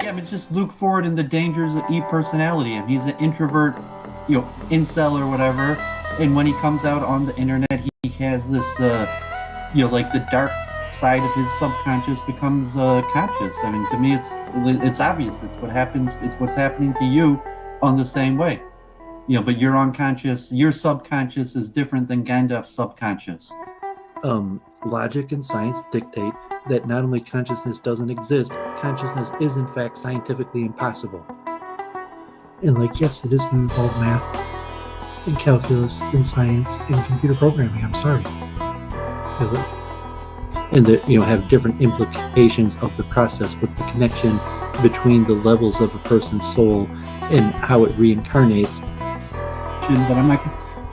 Yeah, I mean, just Luke Ford and the dangers of e-personality. And he's an introvert, incel or whatever. And when he comes out on the internet, he has this, like the dark side of his subconscious becomes conscious. I mean, to me, it's obvious. It's what happens. It's what's happening to you on the same way. But your unconscious, your subconscious is different than Gandalf's subconscious. Logic and science dictate that not only consciousness doesn't exist, consciousness is in fact scientifically impossible. And yes, it is going to involve math and calculus and science and computer programming. I'm sorry. And that have different implications of the process with the connection between the levels of a person's soul and how it reincarnates. But I'm not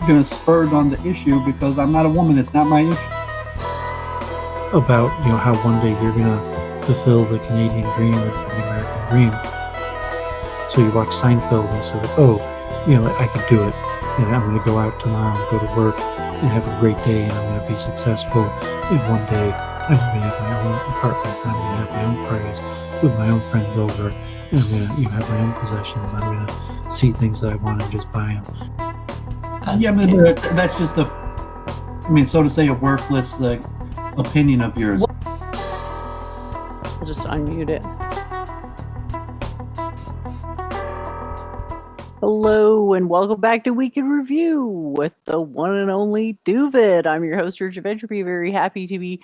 going to spur on the issue because I'm not a woman. It's not my issue. About how one day you're going to fulfill the Canadian dream and the American dream. So you watch Seinfeld and say, I could do it. I'm going to go out tomorrow and go to work and have a great day, and I'm going to be successful. And one day I'm going to have my own apartment. I'm going to have my own parties with my own friends over, and I'm going to have my own possessions. I'm going to see things that I want and just buy them. Yeah, but that's just so to say, a worthless opinion of yours. I'll just unmute it. Hello and welcome back to Week in Review with the one and only Doooovid. I'm your host, Urge of Entropy. Very happy to be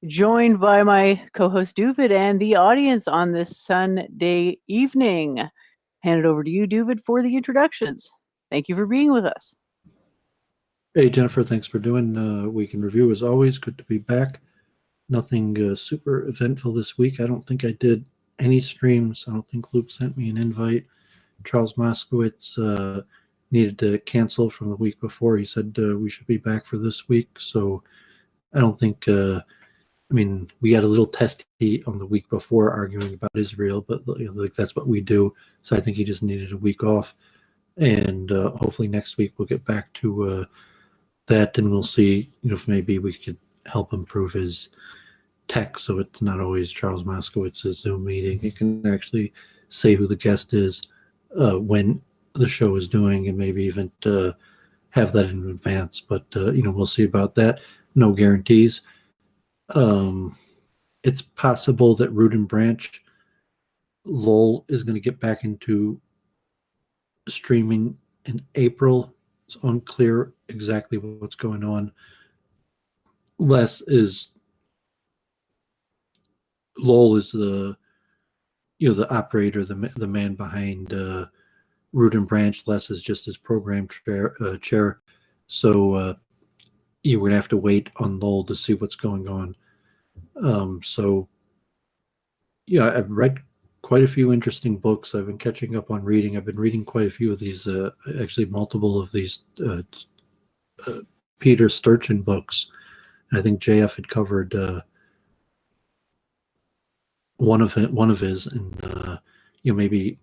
joined by my co-host Doooovid and the audience on this Sunday evening. Hand it over to you, Doooovid, for the introductions. Thank you for being with us. Hey, Jennifer, thanks for doing Week in Review. As always, good to be back. Nothing super eventful this week. I don't think I did any streams. I don't think Luke sent me an invite. Charles Moskowitz needed to cancel from the week before. He said we should be back for this week. So I don't think, we got a little testy on the week before arguing about Israel, but that's what we do. So I think he just needed a week off. And hopefully next week we'll get back to that, and we'll see if maybe we could help improve his tech so it's not always Charles Moskowitz's Zoom meeting. He can actually say who the guest is when the show is doing, and maybe even have that in advance. But we'll see about that. No guarantees. It's possible that Root and Branch LOL is going to get back into streaming in April. It's unclear exactly what's going on. LOL is the operator, the man behind Root and Branch. Les is just his program chair. So we're gonna have to wait on LOL to see what's going on. I've read quite a few interesting books. I've been catching up on reading. I've been reading quite a few of these, actually multiple of these Peter Sturgeon books. I think JF had covered one of his, and maybe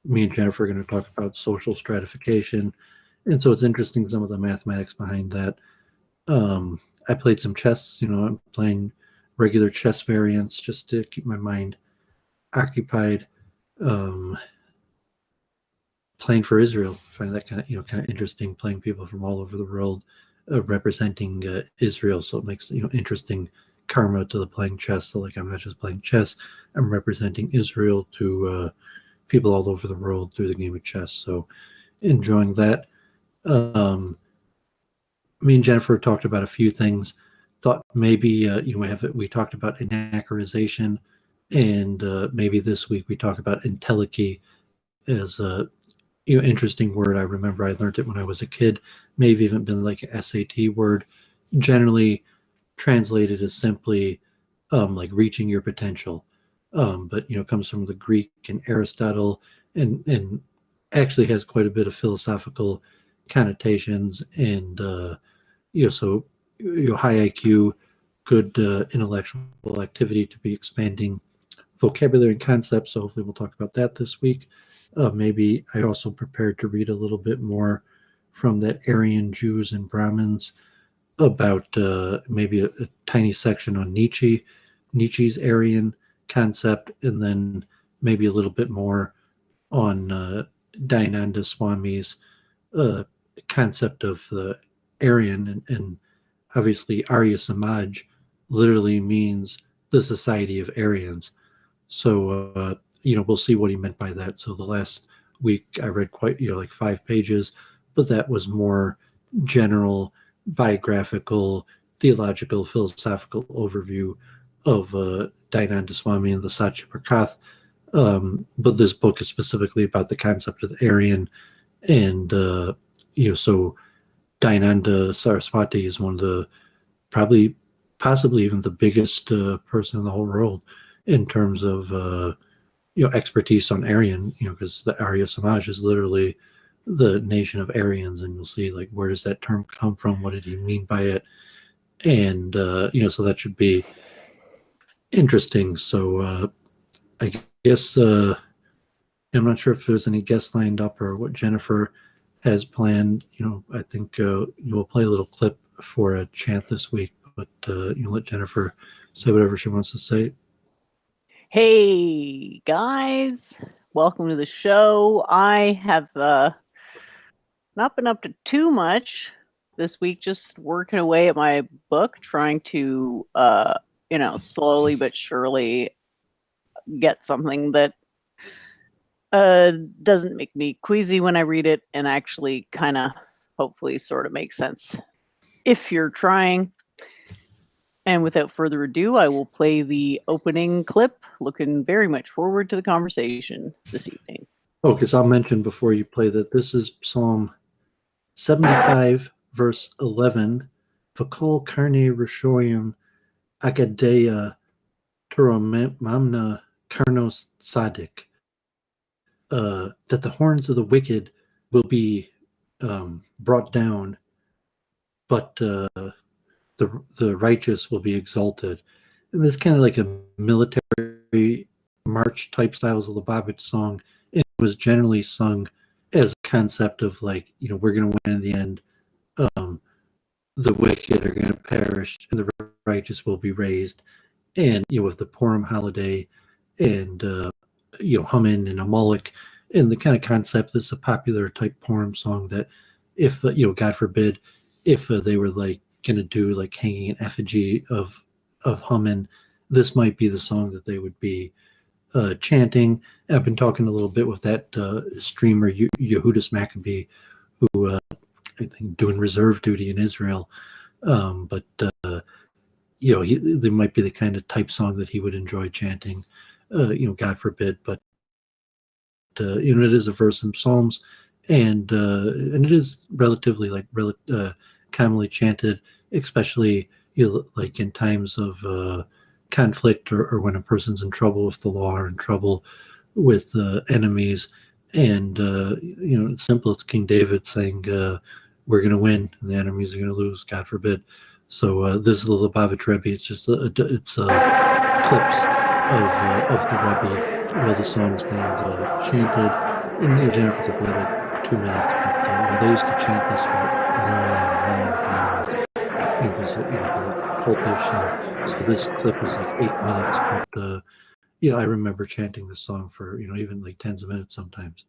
me and Jennifer are going to talk about social stratification. And so it's interesting, some of the mathematics behind that. I played some chess. I'm playing regular chess variants just to keep my mind occupied. Playing for Israel, I find that kind of interesting, playing people from all over the world representing Israel. So it makes interesting karma to the playing chess. So I'm not just playing chess, I'm representing Israel to people all over the world through the game of chess. So enjoying that. Me and Jennifer talked about a few things. Thought maybe we talked about anachronization, and maybe this week we talk about entelechy as a interesting word. I remember I learned it when I was a kid. Maybe even been like an SAT word. Generally translated as simply reaching your potential, but comes from the Greek and Aristotle, and actually has quite a bit of philosophical connotations, and so high IQ, good intellectual activity to be expanding vocabulary and concepts. So hopefully we'll talk about that this week. Maybe I also prepared to read a little bit more from that Aryan Jews and Brahmins about maybe a tiny section on Nietzsche's Aryan concept, and then maybe a little bit more on Dayananda Swami's concept of the Aryan, and obviously Arya Samaj literally means the Society of Aryans. So we'll see what he meant by that. So the last week I read quite like 5 pages, but that was more general biographical, theological, philosophical overview of Dayananda Swami and the Satya Prakath. But this book is specifically about the concept of the Aryan, and so Dayananda Saraswati is one of the possibly even the biggest person in the whole world in terms of expertise on Aryan, because the Arya Samaj is literally the nation of Aryans, and you'll see like where does that term come from, what did he mean by it, and so that should be interesting. So I guess I'm not sure if there's any guests lined up or what Jennifer has planned. I think we'll play a little clip for a chant this week, but let Jennifer say whatever she wants to say. Hey guys, welcome to the show. I have not been up to too much this week, just working away at my book, trying to slowly but surely get something that doesn't make me queasy when I read it and actually kind of hopefully sort of makes sense if you're trying. And without further ado, I will play the opening clip. Looking very much forward to the conversation this evening. Oh, because I'll mention before you play that this is Psalm 75, verse 11. Vakol karne rishoyim agadeya turamamna karnos sadik. That the horns of the wicked will be brought down, but the righteous will be exalted. And this kind of like a military march type styles of Lubavitch song. It was generally sung as a concept of like, we're going to win in the end. The wicked are going to perish and the righteous will be raised. And, with the Purim holiday and, Haman and Amalek, and the kind of concept that's a popular type Purim song that if, God forbid, if they were like going to do like hanging an effigy of Haman, this might be the song that they would be chanting. I've been talking a little bit with that streamer Yehudis Maccabee, who I think doing reserve duty in Israel, but there might be the kind of type song that he would enjoy chanting. God forbid, but it is a verse in Psalms, and it is relatively commonly chanted, especially like in times of conflict or when a person's in trouble with the law or in trouble with enemies. And it's simple. It's King David saying, "We're going to win, and the enemies are going to lose. God forbid." So this is the Lubavitch Rebbe. It's just it's clips of the Rebbe where the song's being chanted, and Jennifer could play like 2 minutes, but they used to chant this for long periods. It was like cultish, and so this clip was like 8 minutes. But I remember chanting this song for even like tens of minutes sometimes.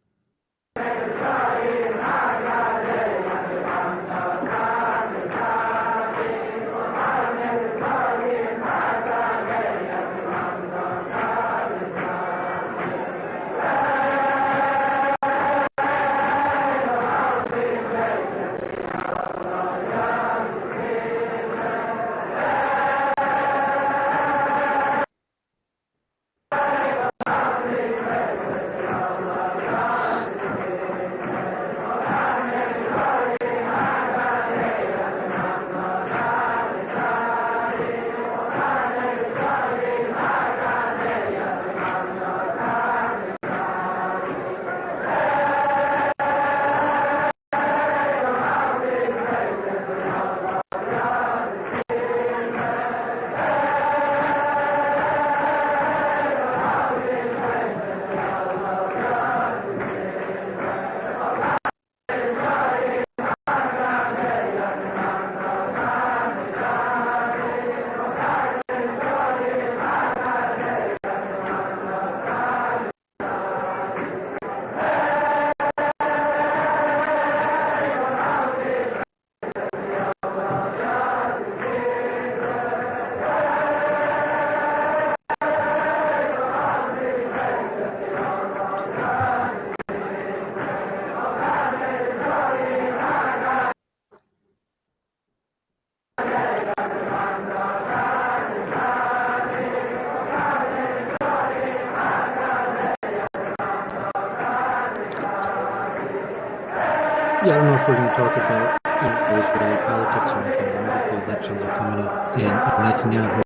Yeah, I don't know if we're going to talk about Israeli politics or anything. But obviously, elections are coming up, and Netanyahu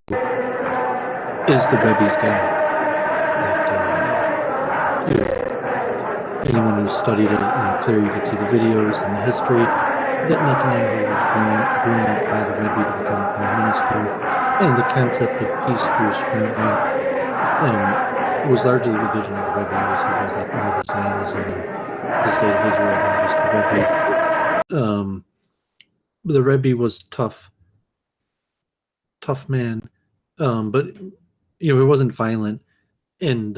is the Rebbe's guy. That anyone who's studied it, clear you could see the videos and the history that Netanyahu was groomed by the Rebbe to become prime minister, and the concept of peace through strength was largely the vision of the Rebbe. Obviously, there's like more the Zionism and the state of Israel than just the Rebbe. The Rebbe was tough man, but it wasn't violent, and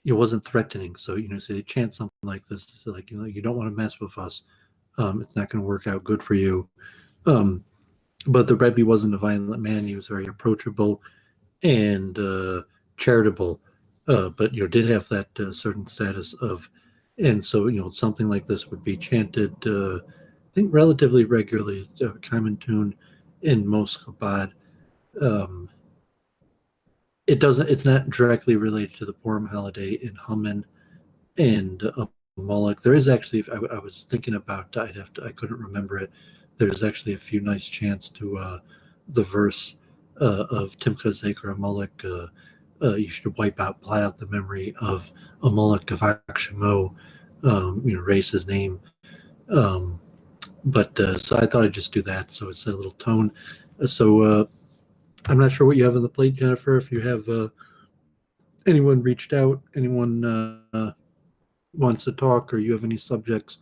it wasn't threatening. So so they chant something like this, so like you don't want to mess with us. It's not going to work out good for you. But the Rebbe wasn't a violent man. He was very approachable and charitable, but did have that certain status of, and so something like this would be chanted, I think relatively regularly, common tune in most Chabad. It's not directly related to the Purim holiday in Haman and Moloch. There is actually, I was thinking about, I couldn't remember it. There's actually a few nice chants to the verse of Timcha Zeker Moloch. You should blot out the memory of Amalek Gavak Shemo, erase his name. But so I thought I'd just do that. So it's a little tone. So I'm not sure what you have on the plate, Jennifer. If you have anyone reached out, anyone wants to talk, or you have any subjects,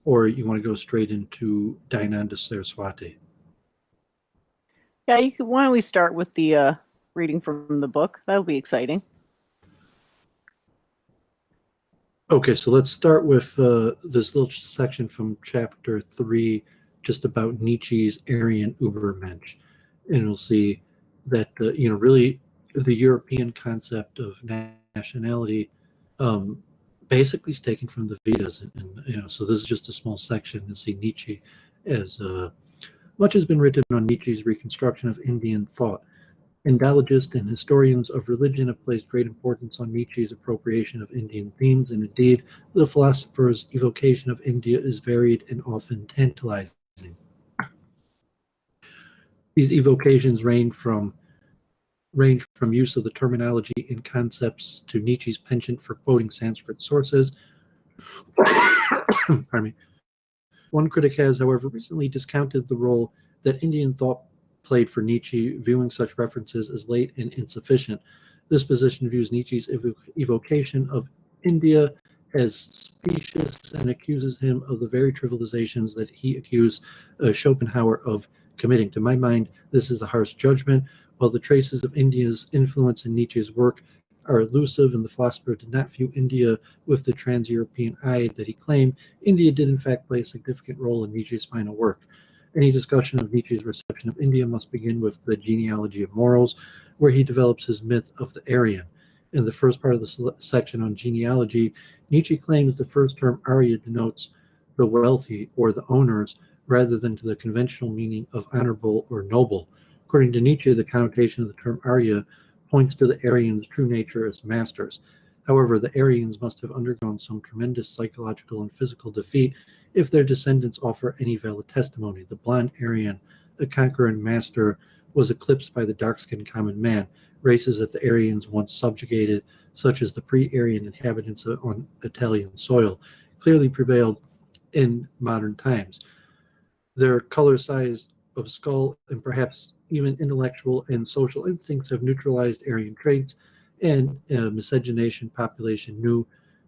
or you want to go straight into Dainanda Saraswati. Yeah, why don't we start with the reading from the book? That'll be exciting. Okay, so let's start with this little section from chapter 3, just about Nietzsche's Aryan Übermensch. And we'll see that, really the European concept of nationality basically is taken from the Vedas. And so this is just a small section to see Nietzsche as much has been written on Nietzsche's reconstruction of Indian thought. Indologists and historians of religion have placed great importance on Nietzsche's appropriation of Indian themes, and indeed, the philosopher's evocation of India is varied and often tantalizing. These evocations range from use of the terminology and concepts to Nietzsche's penchant for quoting Sanskrit sources. Pardon me. One critic has, however, recently discounted the role that Indian thought played for Nietzsche, viewing such references as late and insufficient. This position views Nietzsche's evocation of India as specious and accuses him of the very trivializations that he accused Schopenhauer of committing. To my mind, this is a harsh judgment. While the traces of India's influence in Nietzsche's work are elusive, and the philosopher did not view India with the trans-European eye that he claimed, India did in fact play a significant role in Nietzsche's final work. Any discussion of Nietzsche's reception of India must begin with the genealogy of morals, where he develops his myth of the Aryan. In the first part of the section on genealogy, Nietzsche claims the first term Arya denotes the wealthy or the owners, rather than to the conventional meaning of honorable or noble. According to Nietzsche, the connotation of the term Arya points to the Aryans' true nature as masters. However, the Aryans must have undergone some tremendous psychological and physical defeat if their descendants offer any valid testimony. The blonde Aryan, a conqueror and master, was eclipsed by the dark-skinned common man. Races that the Aryans once subjugated, such as the pre-Aryan inhabitants on Italian soil, clearly prevailed in modern times. Their color, size of skull, and perhaps even intellectual and social instincts have neutralized Aryan traits, and miscegenation population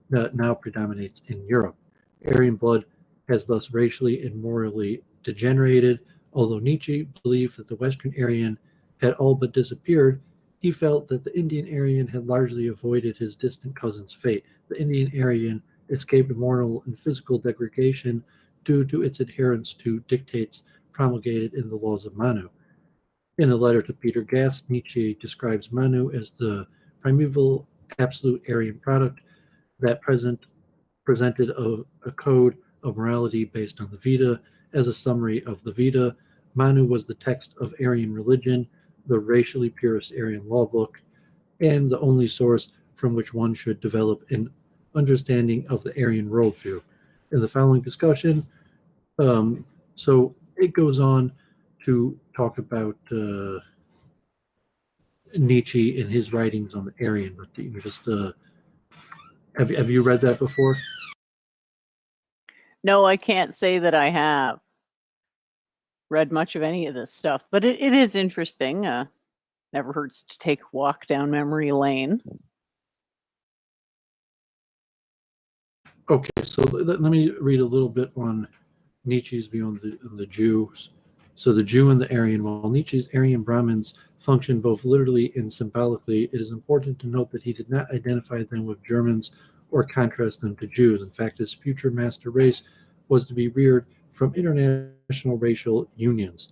now predominates in Europe. Aryan blood has thus racially and morally degenerated. Although Nietzsche believed that the Western Aryan had all but disappeared, he felt that the Indian Aryan had largely avoided his distant cousin's fate. The Indian Aryan escaped moral and physical degradation due to its adherence to dictates promulgated in the laws of Manu. In a letter to Peter Gast, Nietzsche describes Manu as the primeval absolute Aryan product that presented a code of morality based on the Veda. As a summary of the Veda, Manu was the text of Aryan religion, the racially purest Aryan law book, and the only source from which one should develop an understanding of the Aryan worldview. in the following discussion. So it goes on to talk about Nietzsche and his writings on the Aryan. But have you read that before? No, I can't say that I have read much of any of this stuff, but it is interesting. Never hurts to take a walk down memory lane. Okay, so let me read a little bit on Nietzsche's view on the Jews. So the Jew and the Aryan. While Nietzsche's Aryan Brahmins function both literally and symbolically, it is important to note that he did not identify them with Germans or contrast them to Jews. In fact, his future master race was to be reared from international racial unions.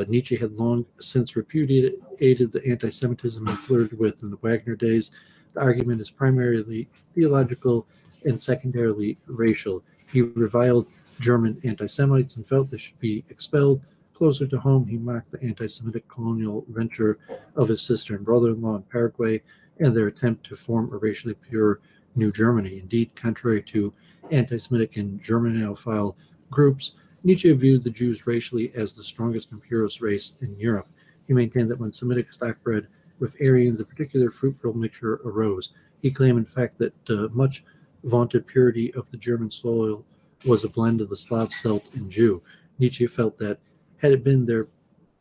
Nietzsche had long since repudiated the anti-Semitism he flirted with in the Wagner days. The argument is primarily theological and secondarily racial. He reviled German anti-Semites and felt they should be expelled. Closer to home, he mocked the anti-Semitic colonial venture of his sister and brother-in-law in Paraguay and their attempt to form a racially pure New Germany. Indeed, contrary to anti-Semitic and Germanophile groups, Nietzsche viewed the Jews racially as the strongest and purest race in Europe. He maintained that when Semitic stockbred with Aryans, a particular fruitful mixture arose. He claimed, in fact, that much vaunted purity of the German soil was a blend of the Slav, Celt, and Jew. Nietzsche felt that, had it been their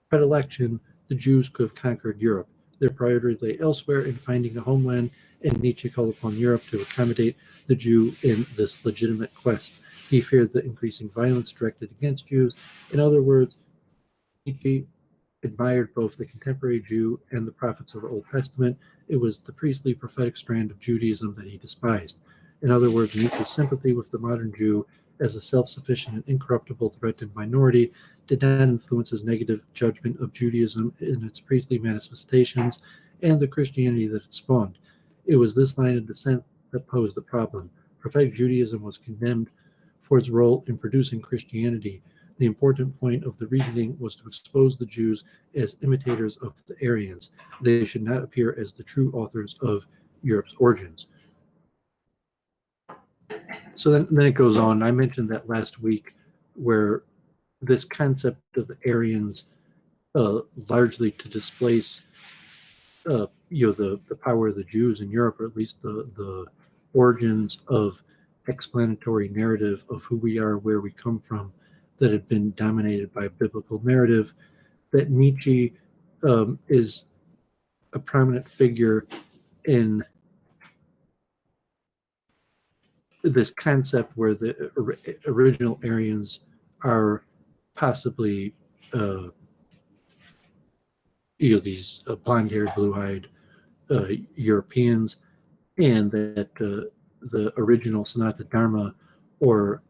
predilection, the Jews could have conquered Europe. Their priority lay elsewhere in finding a homeland, and Nietzsche called upon Europe to accommodate the Jew in this legitimate quest. He feared the increasing violence directed against Jews. In other words, Nietzsche admired both the contemporary Jew and the prophets of the Old Testament. It was the priestly prophetic strand of Judaism that he despised. In other words, Nietzsche's sympathy with the modern Jew as a self-sufficient and incorruptible threatened minority did not influence his negative judgment of Judaism in its priestly manifestations and the Christianity that it spawned. It was this line of dissent that posed the problem. Prophetic Judaism was condemned for its role in producing Christianity. The important point of the reasoning was to expose the Jews as imitators of the Aryans. They should not appear as the true authors of Europe's origins. So then it goes on. I mentioned that last week, where this concept of the Aryans, largely to displace, the power of the Jews in Europe, or at least the origins of explanatory narrative of who we are, where we come from, that had been dominated by a biblical narrative. That Nietzsche is a prominent figure in this concept where the original Aryans are possibly these blonde-haired, blue-eyed Europeans, and that the original Sanatana Dharma, or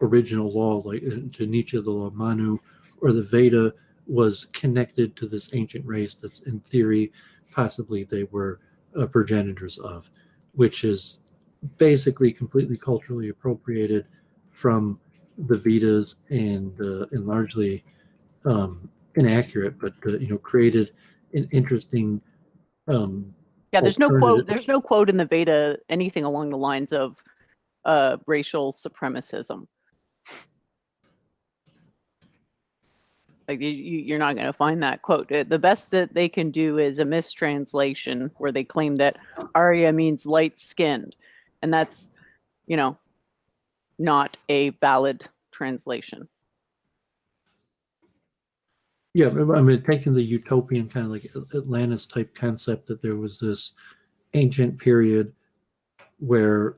original law, like to Nietzsche, the law of Manu, or the Veda, was connected to this ancient race that's, in theory, possibly they were progenitors of, which is basically completely culturally appropriated from the Vedas and largely inaccurate, but created an interesting Yeah, there's no quote. alternative. There's no quote in the Veda anything along the lines of racial supremacism. Like you're not going to find that quote. The best that they can do is a mistranslation where they claim that Arya means light-skinned, and that's, not a valid translation. Yeah, I mean, taking the utopian kind of like Atlantis type concept, that there was this ancient period where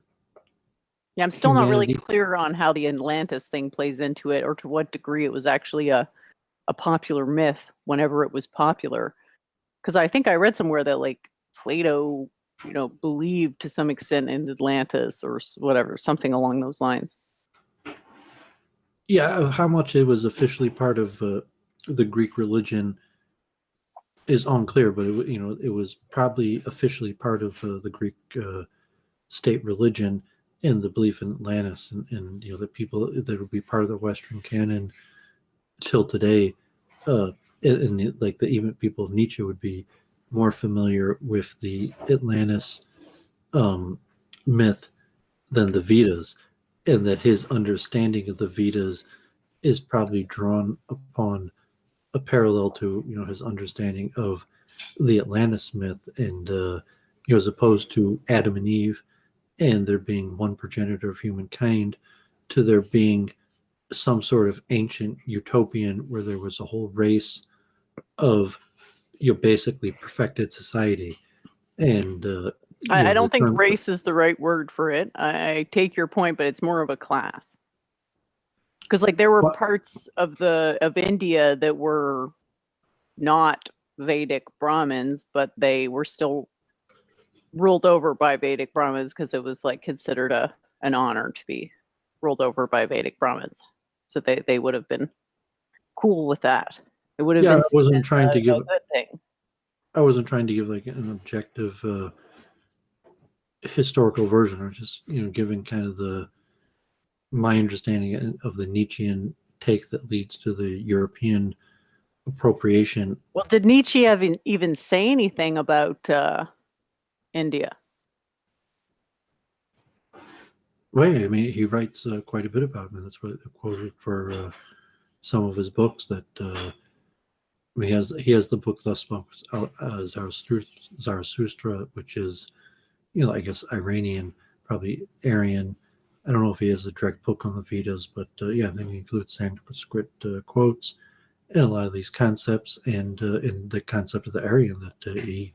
Yeah, I'm still not really humanity- clear on how the Atlantis thing plays into it, or to what degree it was actually a popular myth whenever it was popular. Because I think I read somewhere that like Plato, believed to some extent in Atlantis or whatever, something along those lines. Yeah, how much it was officially part of the Greek religion is unclear, but it was probably officially part of the Greek state religion, and the belief in Atlantis, and the people that would be part of the Western canon till today, and like the even people of Nietzsche would be more familiar with the Atlantis myth than the Vedas. and that his understanding of the Vedas is probably drawn upon a parallel to his understanding of the Atlantis myth, and as opposed to Adam and Eve and there being one progenitor of humankind, to there being some sort of ancient utopian where there was a whole race of basically perfected society. And I the don't think term, race is the right word for it. I take your point, but it's more of a class. Because like there were What? parts of India that were not Vedic Brahmins, but they were still ruled over by Vedic Brahmins because it was like considered an honor to be ruled over by Vedic Brahmins. So they would have been cool with that. It would have yeah, been I wasn't trying to give a good thing. I wasn't trying to give like an objective historical version, or just giving kind of my understanding of the Nietzschean take that leads to the European appropriation. Well, did Nietzsche even say anything about India? Well, I mean, he writes quite a bit about it, and that's what I quoted for some of his books. That he has the book thus spoke Zarathustra, which is I guess Iranian, probably Aryan. I don't know if he has a direct book on the Vedas, but yeah, then he includes Sanskrit quotes and a lot of these concepts, and in the concept of the Aryan, that he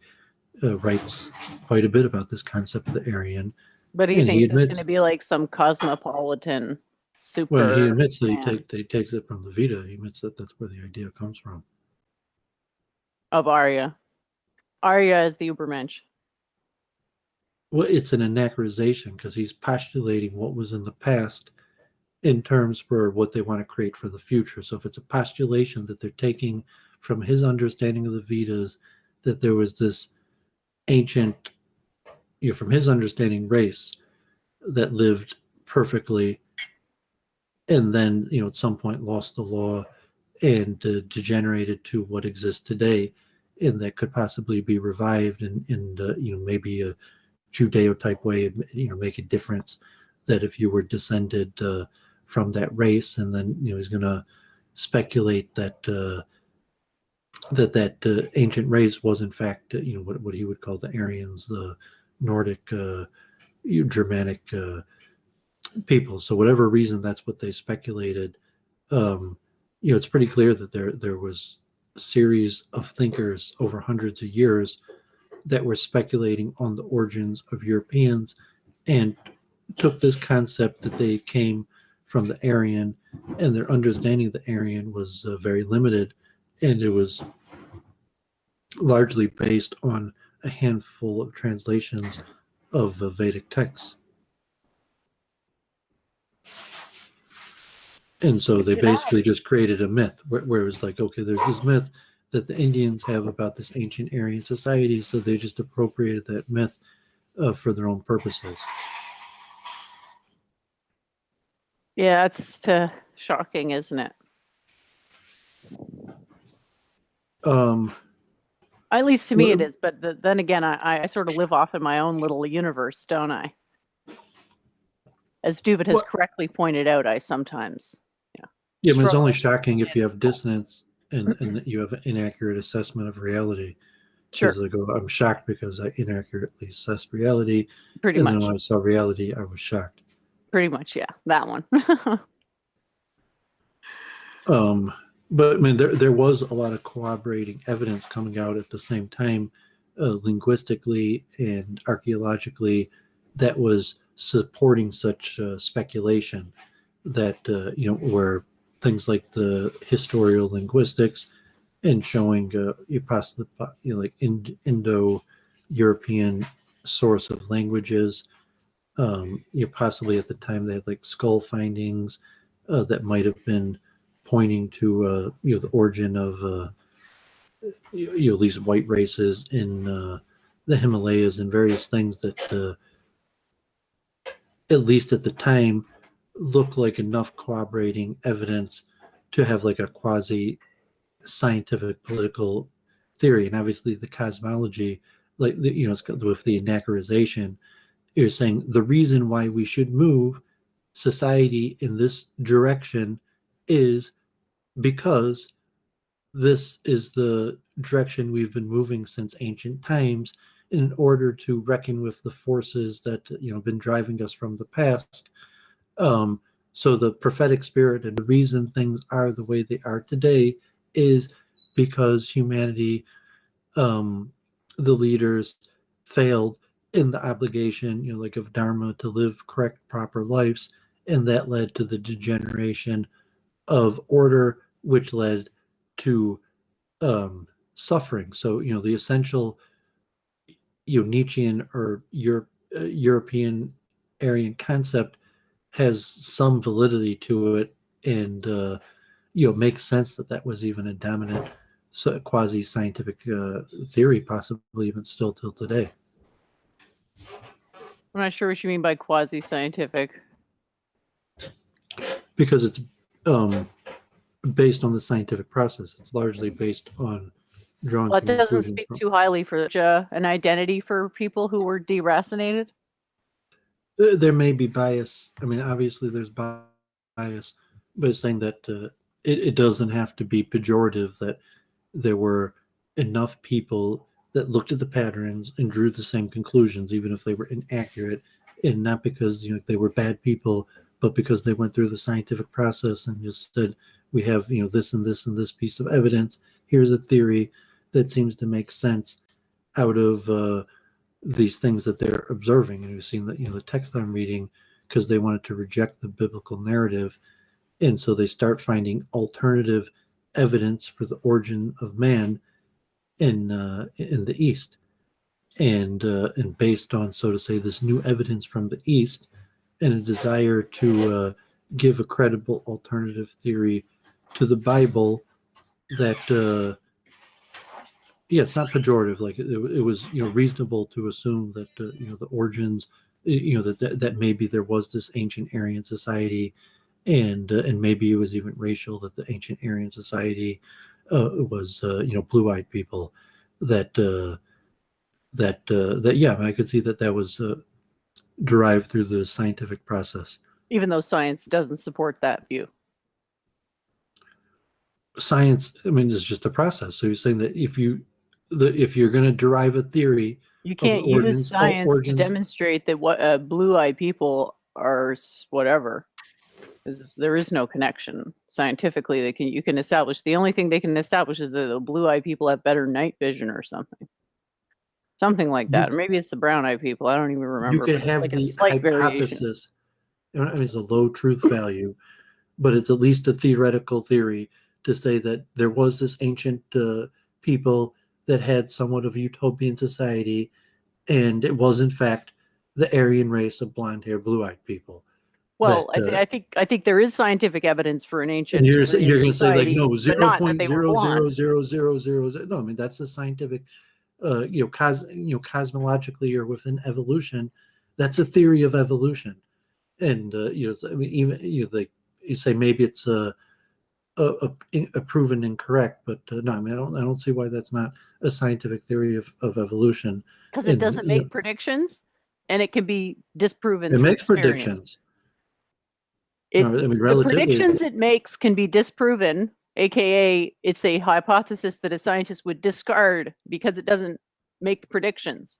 writes quite a bit about this concept of the Aryan. But he And he thinks it's going admits, to be like some cosmopolitan when he super. admits that man he takes it from the Veda, he admits that that's where the idea comes from. of Arya. Arya is the Ubermensch. Well, it's an anachronization because he's postulating what was in the past in terms for what they want to create for the future. So if it's a postulation that they're taking from his understanding of the Vedas, that there was this ancient, from his understanding, race that lived perfectly, and then at some point lost the law and degenerated to what exists today, and that could possibly be revived in maybe a Judeo type way, make a difference, that if you were descended from that race, and then he's going to speculate that that ancient race was in fact what he would call the Aryans, the Nordic Germanic people. So whatever reason, that's what they speculated. It's pretty clear that there was a series of thinkers over hundreds of years that were speculating on the origins of Europeans, and took this concept that they came from the Aryan, and their understanding of the Aryan was very limited, and it was largely based on a handful of translations of Vedic texts. And so they basically just created a myth where it was like, okay, there's this myth that the Indians have about this ancient Aryan society, so they just appropriated that myth for their own purposes. Yeah, it's shocking, isn't it? At least to me it is, but then again, I sort of live off in my own little universe, don't I? As Doovid has correctly pointed out, I sometimes Yeah, but it's only shocking if you have dissonance and you have an inaccurate assessment of reality. Sure. Because I go, I'm shocked because I inaccurately assessed reality. Pretty much. And then when I saw reality, I was shocked. Pretty much, yeah. That one. But I mean, there was a lot of corroborating evidence coming out at the same time, linguistically and archaeologically, that was supporting such speculation. That where things like the historical linguistics and showing possibly like Indo-European source of languages. Possibly at the time they had like skull findings that might have been pointing to the origin of these white races in the Himalayas, and various things that at least at the time looked like enough corroborating evidence to have like a quasi scientific political theory. And obviously the cosmology, like it's with the anachronization, you're saying the reason why we should move society in this direction is because this is the direction we've been moving since ancient times in order to reckon with the forces that been driving us from the past. So the prophetic spirit and the reason things are the way they are today is because humanity, the leaders, failed in the obligation, like of Dharma, to live correct, proper lives, and that led to the degeneration of order, which led to suffering. So the essential Nietzschean or European Aryan concept has some validity to it, and makes sense that was even a dominant quasi-scientific theory, possibly even still till today. I'm not sure what you mean by quasi-scientific. Because it's based on the scientific process. It's largely based on drawing Well, it doesn't conclusions speak from. too highly for an identity for people who were deracinated. There may be bias. I mean, obviously there's bias, but it's saying that it doesn't have to be pejorative, that there were enough people that looked at the patterns and drew the same conclusions, even if they were inaccurate, and not because they were bad people, but because they went through the scientific process and just said, we have this and this and this piece of evidence. Here's a theory that seems to make sense out of these things that they're observing. And we've seen that the text I'm reading, because they wanted to reject the biblical narrative, and so they start finding alternative evidence for the origin of man in the East, and based on, so to say, this new evidence from the East, and a desire to give a credible alternative theory to the Bible that it's not pejorative. Like it was reasonable to assume that the origins, that maybe there was this ancient Aryan society, and maybe it was even racial, that the ancient Aryan society was blue-eyed people, that yeah, I could see that was derived through the scientific process. Even though science doesn't support that view. Science, I mean, is just a process. So you're saying that if you're going to derive a theory, you can't use science to demonstrate that what blue-eyed people are whatever. There is no connection scientifically. You can establish. The only thing they can establish is that the blue-eyed people have better night vision or something like that. Or maybe it's the brown-eyed people. I don't even remember. You could have like the hypothesis. I mean, it's a low truth value, but it's at least a theoretical theory to say that there was this ancient people that had somewhat of a utopian society, and it was in fact the Aryan race of blonde-haired, blue-eyed people. Well, I think there is scientific evidence for an ancient. And you're going to say like no 0.00000. No, I mean that's a scientific, cosmologically or within evolution, that's a theory of evolution, and I mean even you say maybe it's a proven incorrect, but no, I mean I don't see why that's not a scientific theory of evolution, because it doesn't make predictions, and it can be disproven. It makes predictions. The predictions it makes can be disproven, aka it's a hypothesis that a scientist would discard because it doesn't make predictions.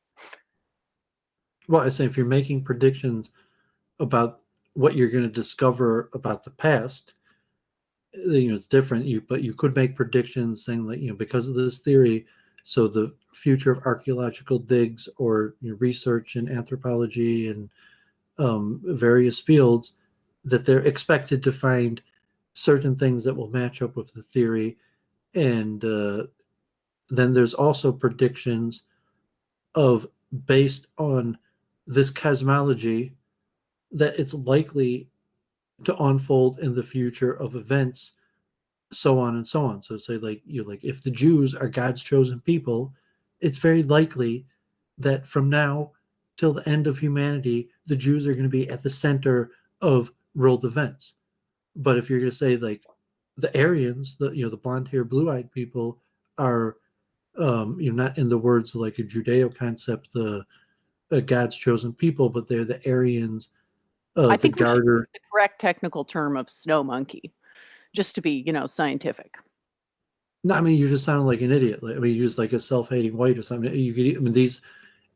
Well, I say if you're making predictions about what you're going to discover about the past, it's different. But you could make predictions saying like because of this theory, so the future of archaeological digs or research in anthropology and various fields, that they're expected to find certain things that will match up with the theory. And then there's also predictions based on this cosmology, that it's likely to unfold in the future of events, so on and so on. So say like if the Jews are God's chosen people, it's very likely that from now till the end of humanity, the Jews are going to be at the center of world events. But if you're going to say like the Aryans, the blonde-haired, blue-eyed people are, not in the words of like a Judeo concept, the God's chosen people, but they're the Aryans I the think we should garter. use the correct technical term of snow monkey, just to be, scientific. No, I mean, you just sound like an idiot. I mean, you just like a self-hating white or something. You could, I mean, these,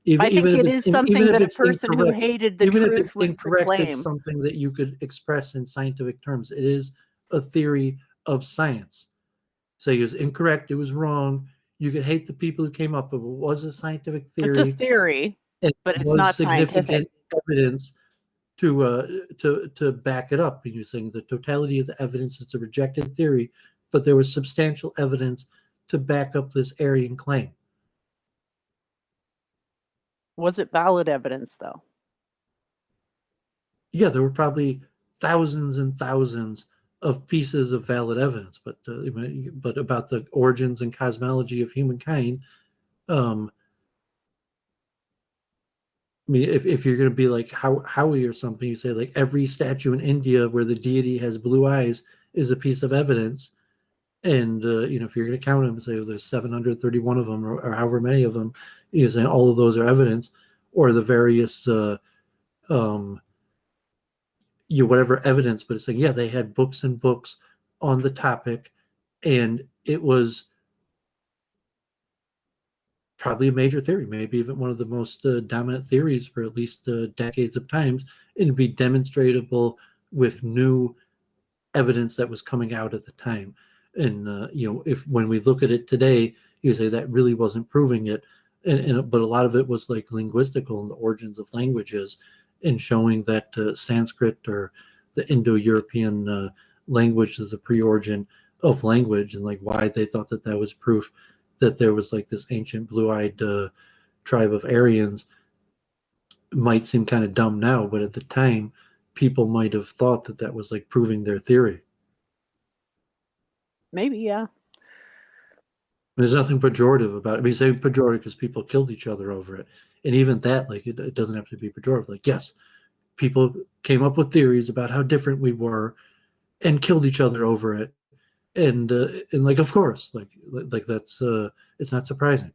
I think it is even something if that a it's person who incorrect, hated the even if it's truth would incorrect, it's proclaim. something that you could express in scientific terms. It is a theory of science. So it was incorrect. It was wrong. You could hate the people who came up with it. It was a scientific It's a theory. theory, And but it it's was not scientific. significant evidence to back it up. And you're saying the totality of the evidence is a rejected theory, but there was substantial evidence to back up this Aryan claim. Was it valid evidence, though? Yeah, there were probably thousands and thousands of pieces of valid evidence, but about the origins and cosmology of humankind, I mean, if you're going to be like Howie or something, you say like every statue in India where the deity has blue eyes is a piece of evidence, and if you're going to count them and say there's 731 of them or however many of them, you say all of those are evidence, or the various whatever evidence, but it's saying yeah they had books and books on the topic, and it was probably a major theory, maybe even one of the most dominant theories for at least decades of times, and be demonstratable with new evidence that was coming out at the time. And if when we look at it today, you say that really wasn't proving it, but a lot of it was like linguistical and the origins of languages, and showing that Sanskrit or the Indo-European language is the pre-origin of language, and like why they thought that was proof that there was like this ancient blue-eyed tribe of Aryans. Might seem kind of dumb now, but at the time, people might have thought that was like proving their theory. Maybe, yeah. There's nothing pejorative about it. I mean, say pejorative because people killed each other over it, and even that, like, it doesn't have to be pejorative. Like, yes, people came up with theories about how different we were, and killed each other over it, and like, of course, like that's it's not surprising.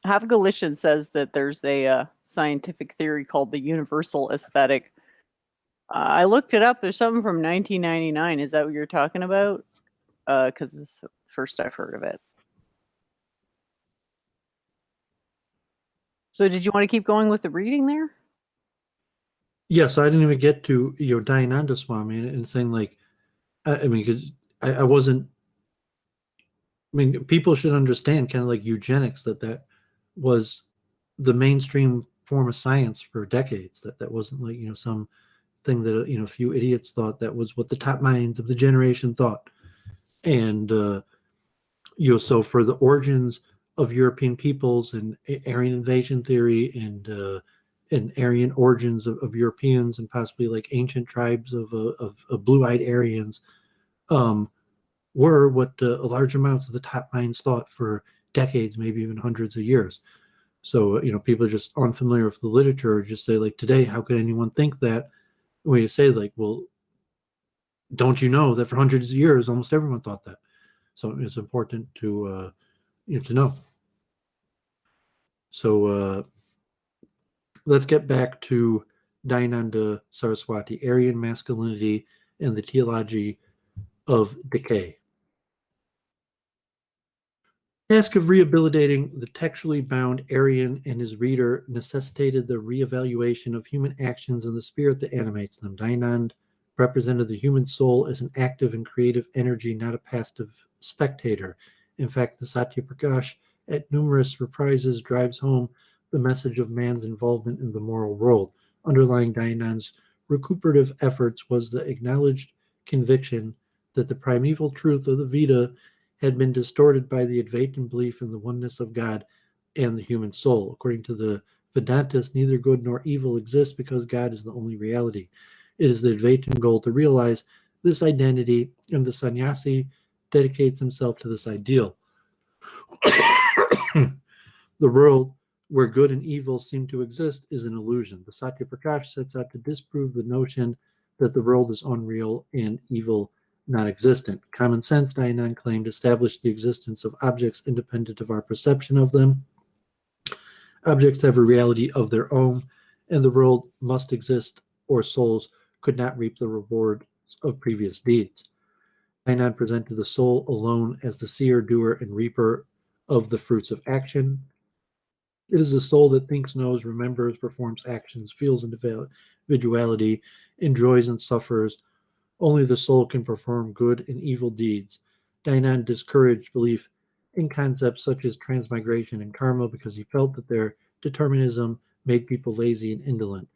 Havgalishan says that there's a scientific theory called the universal aesthetic. I looked it up. There's something from 1999. Is that what you're talking about? Because this is the first I've heard of it. So did you want to keep going with the reading there? Yeah, so I didn't even get to Dayananda Swami and saying like, I mean, because I wasn't. I mean, people should understand kind of like eugenics that was the mainstream form of science for decades. That wasn't like some thing that a few idiots thought that was what the top minds of the generation thought. And so for the origins of European peoples and Aryan invasion theory and Aryan origins of Europeans and possibly like ancient tribes of blue-eyed Aryans, were what a large amounts of the top minds thought for decades, maybe even hundreds of years. So people are just unfamiliar with the literature. Just say like today, how could anyone think that? When you say like, well, don't you know that for hundreds of years, almost everyone thought that. So it's important to to know. So let's get back to Dayananda Saraswati, Aryan masculinity and the theology of decay. The task of rehabilitating the textually bound Aryan and his reader necessitated the reevaluation of human actions and the spirit that animates them. Dayananda represented the human soul as an active and creative energy, not a passive spectator. In fact, the Satyaprakash at numerous reprises drives home the message of man's involvement in the moral world. Underlying Dayananda's recuperative efforts was the acknowledged conviction that the primeval truth of the Veda had been distorted by the Advaitin belief in the oneness of God and the human soul. According to the Vedantists, neither good nor evil exists because God is the only reality. It is the Advaitin goal to realize this identity, and the sannyasi dedicates himself to this ideal. The world where good and evil seem to exist is an illusion. The Satyaprakash sets out to disprove the notion that the world is unreal and evil non-existent. Common sense, Dayananda claimed, established the existence of objects independent of our perception of them. Objects have a reality of their own, and the world must exist, or souls could not reap the reward of previous deeds. Ainon presented the soul alone as the seer, doer, and reaper of the fruits of action. It is the soul that thinks, knows, remembers, performs actions, feels individuality, enjoys and suffers. Only the soul can perform good and evil deeds. Dainon discouraged belief in concepts such as transmigration and karma because he felt that their determinism made people lazy and indolent.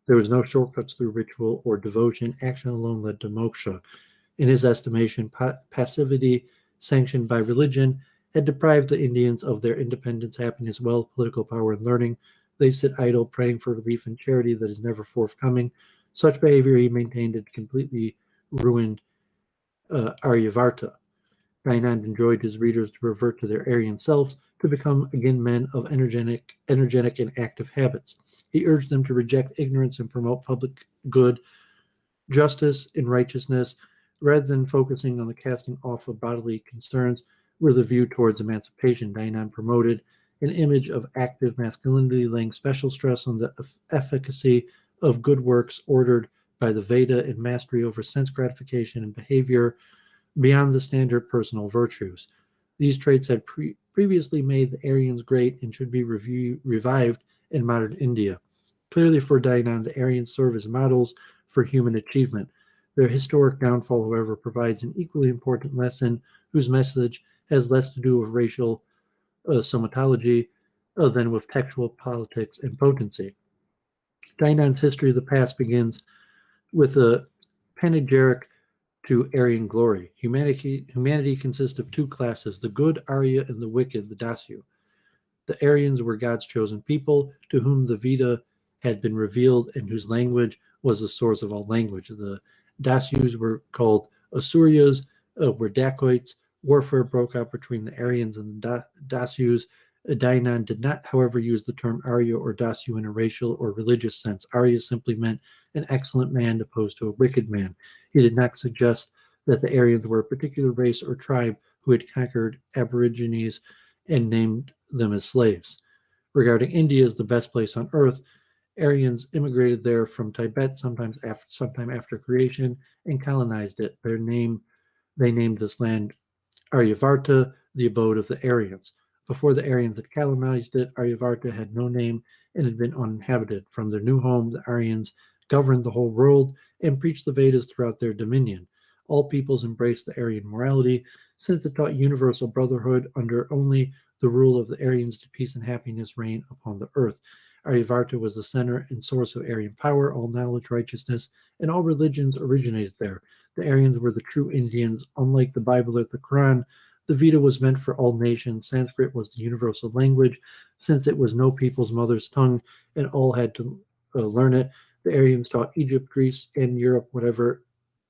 There was no shortcuts through ritual or devotion. Action alone led to moksha. In his estimation, passivity sanctioned by religion had deprived the Indians of their independence, happiness, wealth, political power, and learning. They sit idle, praying for relief and charity that is never forthcoming. Such behavior, he maintained, had completely ruined Aryavarta. Deinand enjoyed his readers to revert to their Aryan selves, to become again men of energetic and active habits. He urged them to reject ignorance and promote public good, justice, and righteousness, rather than focusing on the casting off of bodily concerns with a view towards emancipation. Dainan promoted an image of active masculinity, laying special stress on the efficacy of good works ordered by the Veda and mastery over sense gratification and behavior beyond the standard personal virtues. These traits had previously made the Aryans great and should be revived in modern India. Clearly, for Dainan, the Aryans serve as models for human achievement. Their historic downfall, however, provides an equally important lesson whose message has less to do with racial somatology than with textual politics and potency. Dainan's history of the past begins with a panegyric to Aryan glory. Humanity consists of two classes, the good Arya and the wicked, the Dasyu. The Aryans were God's chosen people, to whom the Veda had been revealed and whose language was the source of all language. The Dasyus were called Asuryas, were dacoits. Warfare broke out between the Aryans and the Dasyus. Dainan did not, however, use the term Arya or Dasyu in a racial or religious sense. Arya simply meant an excellent man opposed to a wicked man. He did not suggest that the Aryans were a particular race or tribe who had conquered Aborigines and named them as slaves. Regarding India as the best place on earth, Aryans immigrated there from Tibet sometime after creation and colonized it. They named this land Aryavarta, the abode of the Aryans. Before the Aryans had colonized it, Aryavarta had no name and had been uninhabited. From their new home, the Aryans governed the whole world and preached the Vedas throughout their dominion. All peoples embraced the Aryan morality, since it taught universal brotherhood. Under only the rule of the Aryans did peace and happiness reign upon the earth. Aryavarta was the center and source of Aryan power. All knowledge, righteousness, and all religions originated there. The Aryans were the true Indians. Unlike the Bible or the Quran, the Veda was meant for all nations. Sanskrit was the universal language, since it was no people's mother's tongue, and all had to learn it. The Aryans taught Egypt, Greece, and Europe whatever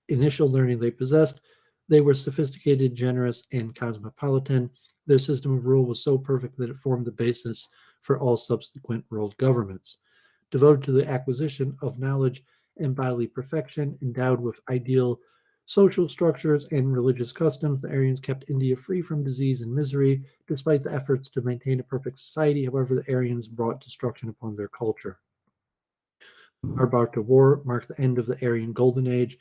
initial learning they possessed. They were sophisticated, generous, and cosmopolitan. Their system of rule was so perfect that it formed the basis for all subsequent world governments. Devoted to the acquisition of knowledge and bodily perfection, endowed with ideal social structures and religious customs, the Aryans kept India free from disease and misery. Despite the efforts to maintain a perfect society, however, the Aryans brought destruction upon their culture. The Aryavarta War marked the end of the Aryan Golden Age.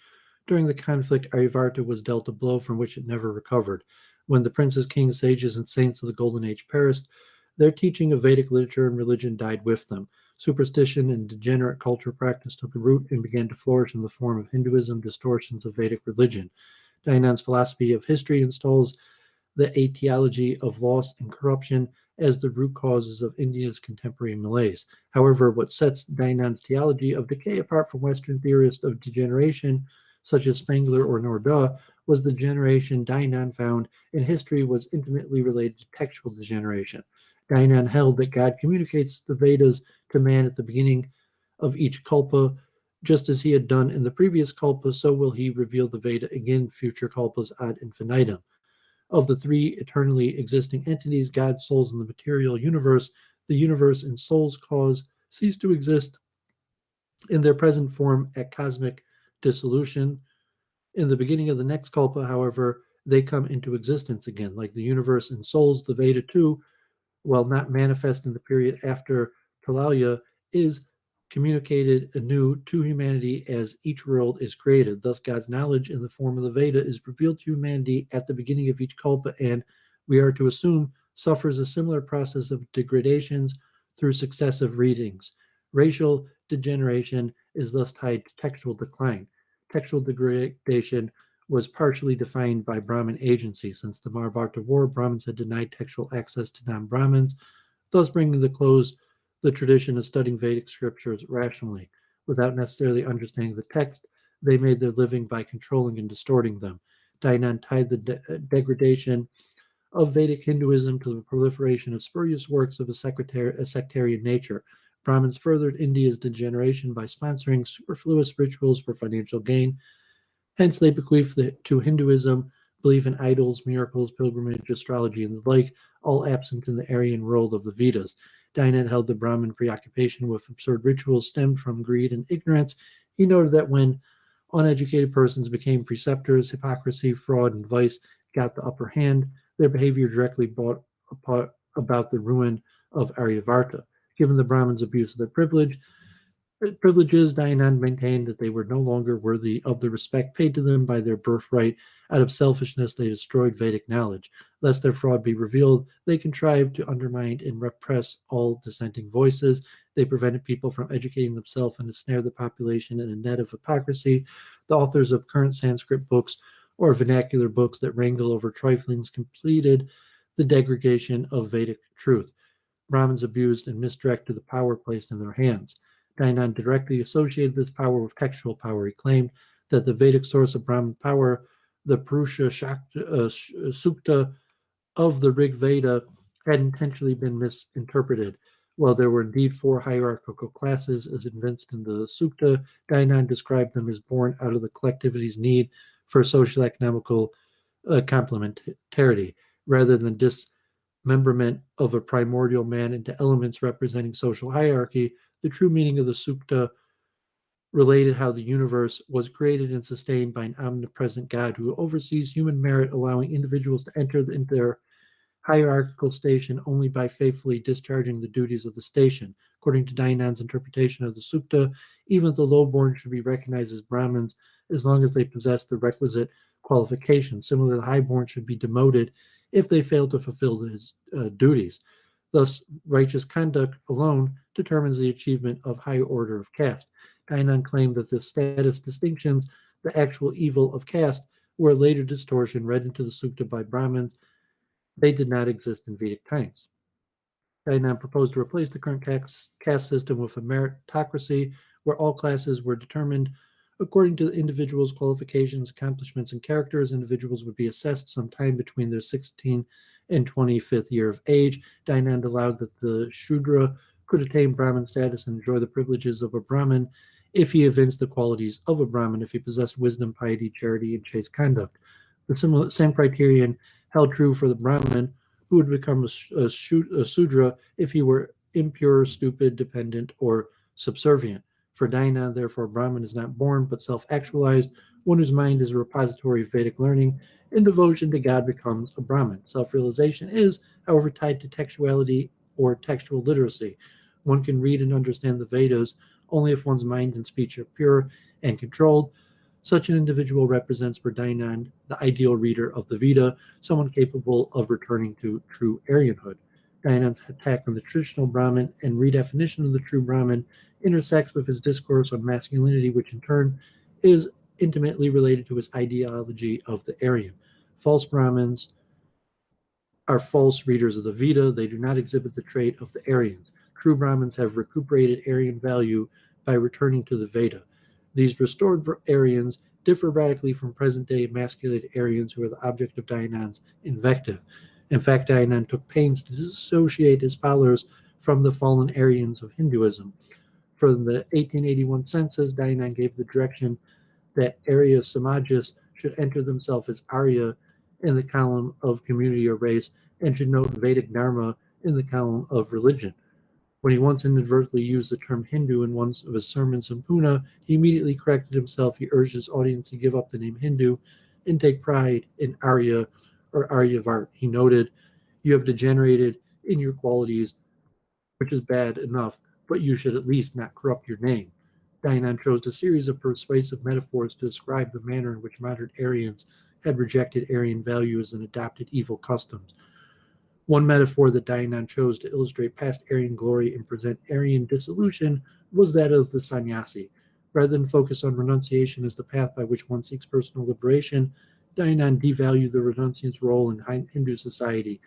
During the conflict, Aryavarta was dealt a blow from which it never recovered. When the princes, kings, sages, and saints of the Golden Age perished, their teaching of Vedic literature and religion died with them. Superstition and degenerate culture practice took root and began to flourish in the form of Hinduism, distortions of Vedic religion. Dainan's philosophy of history installs the etiology of loss and corruption as the root causes of India's contemporary malaise. However, what sets Dainan's theology of decay apart from Western theorists of degeneration, such as Spengler or Nordau, was the degeneration Dainan found in history was intimately related to textual degeneration. Dainan held that God communicates the Vedas to man at the beginning of each kalpa. Just as he had done in the previous kalpa, so will he reveal the Veda again, future kalpas ad infinitum. Of the three eternally existing entities, God, souls, and the material universe, the universe and soul's cause cease to exist in their present form at cosmic dissolution. In the beginning of the next kalpa, however, they come into existence again. Like the universe and souls, the Veda too while not manifest in the period after Pralalya, is communicated anew to humanity as each world is created. Thus, God's knowledge in the form of the Veda is revealed to humanity at the beginning of each kalpa, and we are to assume suffers a similar process of degradations through successive readings. Racial degeneration is thus tied to textual decline. Textual degradation was partially defined by Brahmin agency. Since the Mahabharata War, Brahmins had denied textual access to non-Brahmins, thus bringing to close the tradition of studying Vedic scriptures rationally. Without necessarily understanding the text, they made their living by controlling and distorting them. Dayanand tied the degradation of Vedic Hinduism to the proliferation of spurious works of a sectarian nature. Brahmins furthered India's degeneration by sponsoring superfluous rituals for financial gain. Hence, they bequeathed to Hinduism belief in idols, miracles, pilgrimage, astrology, and the like, all absent in the Aryan world of the Vedas. Dayanand held the Brahmin preoccupation with absurd rituals stemmed from greed and ignorance. He noted that when uneducated persons became preceptors, hypocrisy, fraud, and vice got the upper hand. Their behavior directly brought about the ruin of Aryavarta. Given the Brahmins' abuse of their privileges, Dayanand maintained that they were no longer worthy of the respect paid to them by their birthright. Out of selfishness, they destroyed Vedic knowledge. Lest their fraud be revealed, they contrived to undermine and repress all dissenting voices. They prevented people from educating themselves and ensnared the population in a net of hypocrisy. The authors of current Sanskrit books or vernacular books that wrangle over triflings completed the degradation of Vedic truth. Brahmins abused and misdirected the power placed in their hands. Dayanand directly associated this power with textual power. He claimed that the Vedic source of Brahmin power, the Purusha Sukta of the Rig Veda, had intentionally been misinterpreted. While there were indeed 4 hierarchical classes as evinced in the Sukta, Dayanand described them as born out of the collectivity's need for social economical complementarity, rather than dismemberment of a primordial man into elements representing social hierarchy. The true meaning of the Sukta related how the universe was created and sustained by an omnipresent God who oversees human merit, allowing individuals to enter into their hierarchical station only by faithfully discharging the duties of the station. According to Dayanand's interpretation of the Sukta, even the lowborn should be recognized as Brahmins as long as they possess the requisite qualifications. Similarly, the highborn should be demoted if they fail to fulfill his duties. Thus, righteous conduct alone determines the achievement of high order of caste. Dayanand claimed that the status distinctions, the actual evil of caste, were a later distortion read into the Sukta by Brahmins. They did not exist in Vedic times. Dayanand proposed to replace the current caste system with a meritocracy where all classes were determined according to the individual's qualifications, accomplishments, and characters. Individuals would be assessed sometime between their 16th and 25th year of age. Dayanand allowed that the Shudra could attain Brahmin status and enjoy the privileges of a Brahmin if he evinced the qualities of a Brahmin, if he possessed wisdom, piety, charity, and chaste conduct. The same criterion held true for the Brahmin, who would become a Sudra if he were impure, stupid, dependent, or subservient. For Dayanand, therefore, Brahmin is not born but self-actualized. One whose mind is a repository of Vedic learning and devotion to God becomes a Brahmin. Self-realization is, however, tied to textuality or textual literacy. One can read and understand the Vedas only if one's mind and speech are pure and controlled. Such an individual represents for Dayanand the ideal reader of the Veda, someone capable of returning to true Aryanhood. Dayanand's attack on the traditional Brahmin and redefinition of the true Brahmin intersects with his discourse on masculinity, which in turn is intimately related to his ideology of the Aryan. False Brahmins are false readers of the Veda. They do not exhibit the trait of the Aryans. True Brahmins have recuperated Aryan value by returning to the Veda. These restored Aryans differ radically from present-day emasculated Aryans who are the object of Dayanand's invective. In fact, Dayanand took pains to dissociate his followers from the fallen Aryans of Hinduism. For the 1881 census, Dayanand gave the direction that Arya Samajas should enter themselves as Arya in the column of community or race and should note Vedic Dharma in the column of religion. When he once inadvertently used the term Hindu in one of his sermons in Pune, he immediately corrected himself. He urged his audience to give up the name Hindu and take pride in Arya or Aryavart. He noted, "You have degenerated in your qualities, which is bad enough, but you should at least not corrupt your name. Dinan chose a series of persuasive metaphors to describe the manner in which modern Aryans had rejected Aryan values and adopted evil customs. One metaphor that Dinan chose to illustrate past Aryan glory and present Aryan dissolution was that of the sannyasi. Rather than focus on renunciation as the path by which one seeks personal liberation, Dinan devalued the renunciant's role in Hindu society.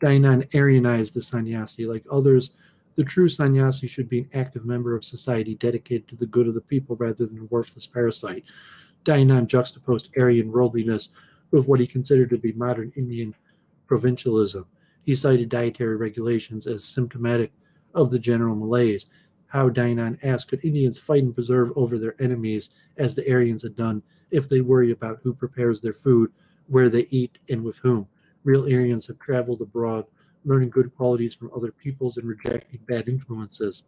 Dinan Aryanized the sannyasi. Like others, the true sannyasi should be an active member of society dedicated to the good of the people rather than a worthless parasite. Dinan juxtaposed Aryan worldliness with what he considered to be modern Indian provincialism. He cited dietary regulations as symptomatic of the general malaise. How Dinan asked, could Indians fight and preserve over their enemies as the Aryans had done if they worry about who prepares their food, where they eat, and with whom? Real Aryans have traveled abroad, learning good qualities from other peoples and rejecting bad influences.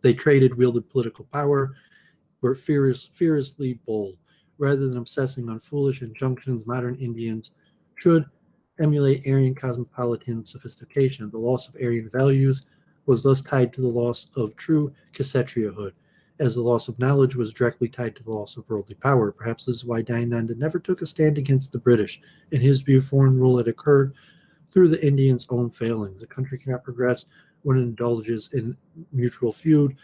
They traded, wielded political power, were fearlessly bold. Rather than obsessing on foolish injunctions, modern Indians should emulate Aryan cosmopolitan sophistication. The loss of Aryan values was thus tied to the loss of true Kshatriyahood, as the loss of knowledge was directly tied to the loss of worldly power. Perhaps this is why Dayananda never took a stand against the British. In his view, foreign rule had occurred through the Indians' own failings. A country cannot progress when it indulges in mutual feud,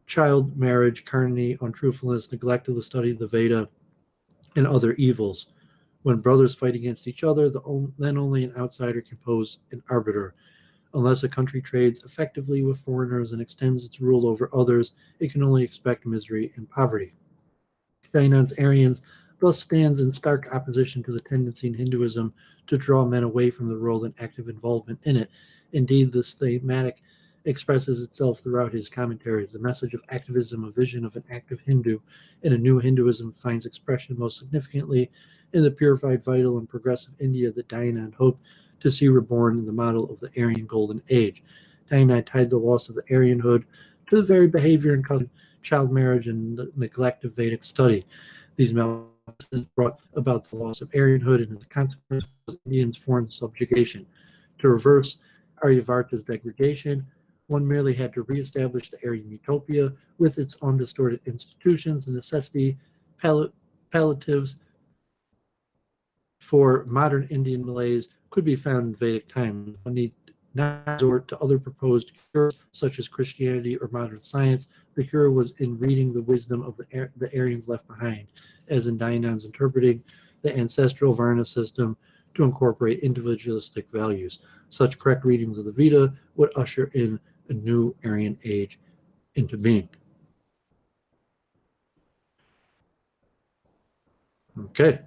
child marriage, carnality, untruthfulness, neglect of the study of the Veda, and other evils. When brothers fight against each other, then only an outsider can pose an arbiter. Unless a country trades effectively with foreigners and extends its rule over others, it can only expect misery and poverty. Dayanan's Aryans thus stands in stark opposition to the tendency in Hinduism to draw men away from the world and active involvement in it. Indeed, this thematic expresses itself throughout his commentaries. The message of activism, a vision of an active Hindu and a new Hinduism, finds expression most significantly in the purified, vital, and progressive India that Dayanand hoped to see reborn in the model of the Aryan Golden Age. Dayanand tied the loss of the Aryanhood to the very behavior and custom, child marriage, and neglect of Vedic study. These malpractices brought about the loss of Aryanhood and, as a consequence, Indians' foreign subjugation. To reverse Aryavarta's degradation, one merely had to reestablish the Aryan utopia with its undistorted institutions and necessity palliatives for modern Indian malaise could be found in Vedic times. One need not resort to other proposed cures such as Christianity or modern science. The cure was in reading the wisdom of the Aryans left behind, as in Dayanand's interpreting the ancestral Varna system to incorporate individualistic values. Such correct readings of the Veda would usher in a new Aryan age into being. Okay.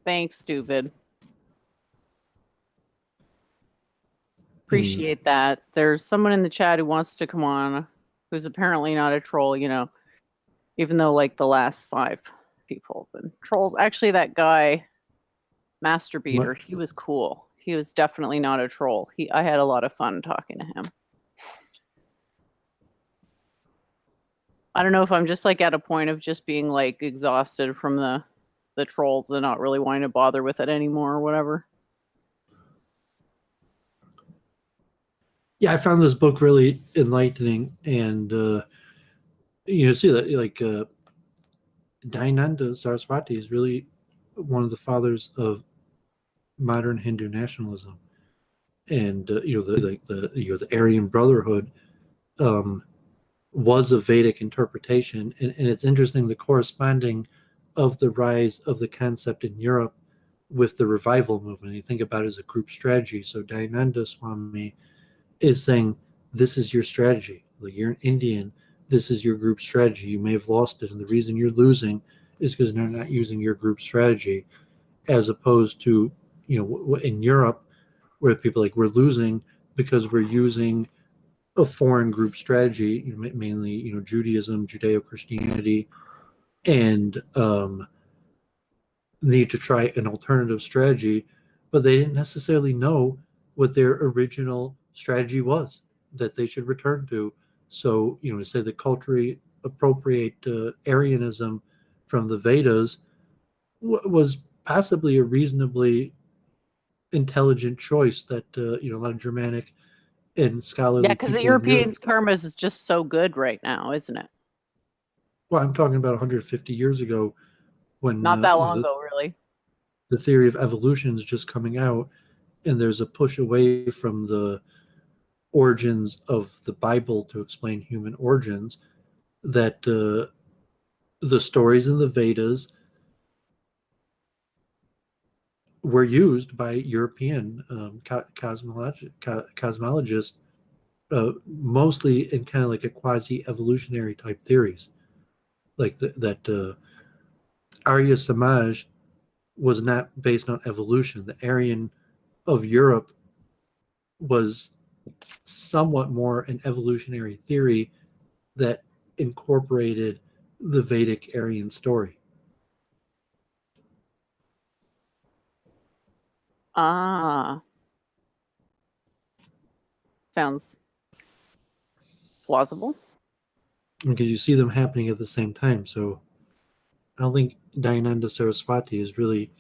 Thanks, Doovid. Appreciate that. There's someone in the chat who wants to come on, who's apparently not a troll, even though like the last 5 people have been trolls. Actually, that guy, Master Beater, he was cool. He was definitely not a troll. I had a lot of fun talking to him. I don't know if I'm just like at a point of just being like exhausted from the trolls and not really wanting to bother with it anymore or whatever. Yeah, I found this book really enlightening, and you see that like Dayananda Saraswati is really one of the fathers of modern Hindu nationalism, and the Aryan Brotherhood was a Vedic interpretation, and it's interesting the corresponding of the rise of the concept in Europe with the revival movement. You think about it as a group strategy. So Dayananda Swami is saying, this is your strategy. Like, you're an Indian, this is your group strategy. You may have lost it, and the reason you're losing is because they're not using your group strategy, as opposed to, in Europe, where people like, we're losing because we're using a foreign group strategy, mainly, Judaism, Judeo-Christianity, and need to try an alternative strategy, but they didn't necessarily know what their original strategy was that they should return to. So, say the culturally appropriate Aryanism from the Vedas was possibly a reasonably intelligent choice that a lot of Germanic and scholarly Yeah, because the people in Europe. Europeans' karma is just so good right now, isn't it? Well, I'm talking about 150 years ago when Not that long ago, really. the theory of evolution is just coming out, and there's a push away from the origins of the Bible to explain human origins, that the stories in the Vedas were used by European cosmologists, mostly in kind of like a quasi-evolutionary type theories, like that Arya Samaj was not based on evolution. The Aryan of Europe was somewhat more an evolutionary theory that incorporated the Vedic Aryan story. Ah, sounds plausible. Because you see them happening at the same time. So I don't think Dayananda Saraswati is really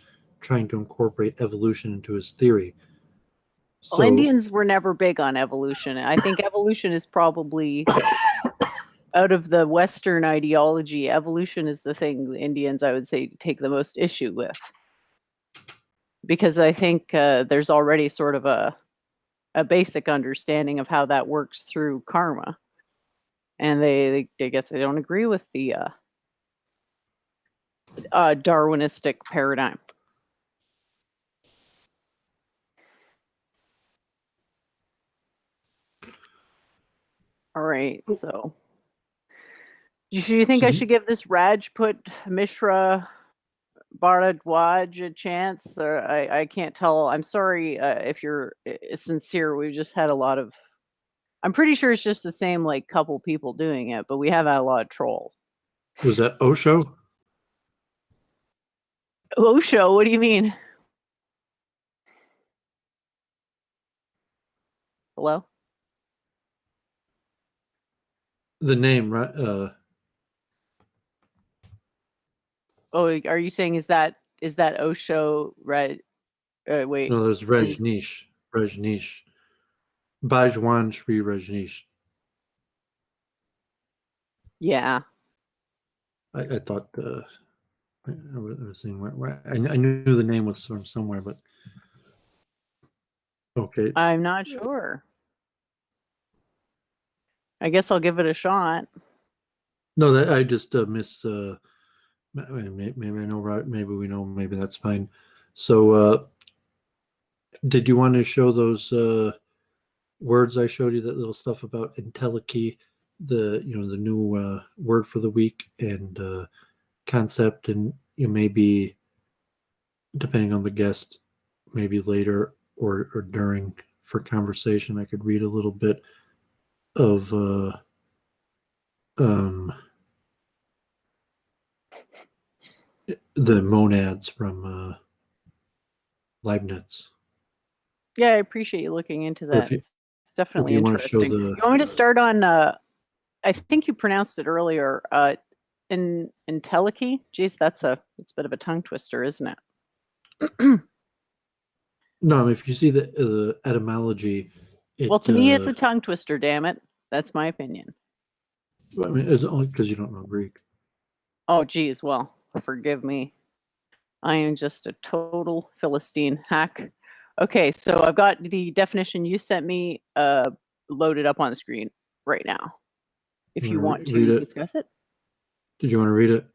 trying to incorporate evolution into his theory. Well, So Indians were never big on evolution. I think evolution is probably out of the Western ideology. Evolution is the thing the Indians, I would say, take the most issue with, because I think there's already sort of a basic understanding of how that works through karma, and they I guess they don't agree with the Darwinistic paradigm. All right, so do you think I should give this Rajput Mishra Bharadwaj a chance? Or I can't tell. I'm sorry if you're sincere. We've just had a lot of. I'm pretty sure it's just the same like couple people doing it, but we have had a lot of trolls. was that Osho? Osho? What do you mean? Hello? The name, right? Oh, are you saying is that Osho? Right? Wait. No, there's Rajneesh. Bhagwan Sri Rajneesh. Yeah. I thought I was saying I knew the name was from somewhere, but okay. I'm not sure. I guess I'll give it a shot. No, that I just missed. Maybe I know, right? Maybe we know. Maybe that's fine. So, did you want to show those words I showed you? That little stuff about entelechy, the new word for the week, and concept, and maybe depending on the guest, maybe later or during for conversation, I could read a little bit of the monads from Leibniz. Yeah, I appreciate you looking into that. It's definitely interesting. You want me to start on? I think you pronounced it earlier. Entelechy. Jeez, it's a bit of a tongue twister, isn't it? No, if you see the etymology, well, to me, it's a tongue twister. Damn it, that's my opinion. I mean, it's only because you don't know Greek. Oh, geez. Well, forgive me. I am just a total Philistine hack. Okay, so I've got the definition you sent me loaded up on the screen right now. If you want to discuss it. Did you want to read it?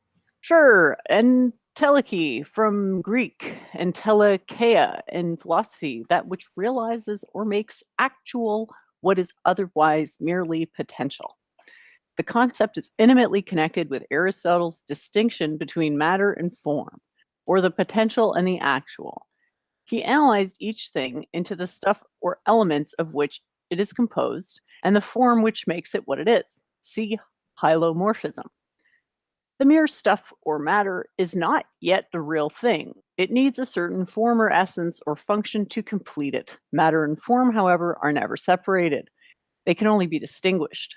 Sure. Entelechy, from Greek, entelecheia in philosophy, that which realizes or makes actual what is otherwise merely potential. The concept is intimately connected with Aristotle's distinction between matter and form, or the potential and the actual. He analyzed each thing into the stuff or elements of which it is composed, and the form which makes it what it is. See hylomorphism. The mere stuff or matter is not yet the real thing. It needs a certain form or essence or function to complete it. Matter and form, however, are never separated. They can only be distinguished.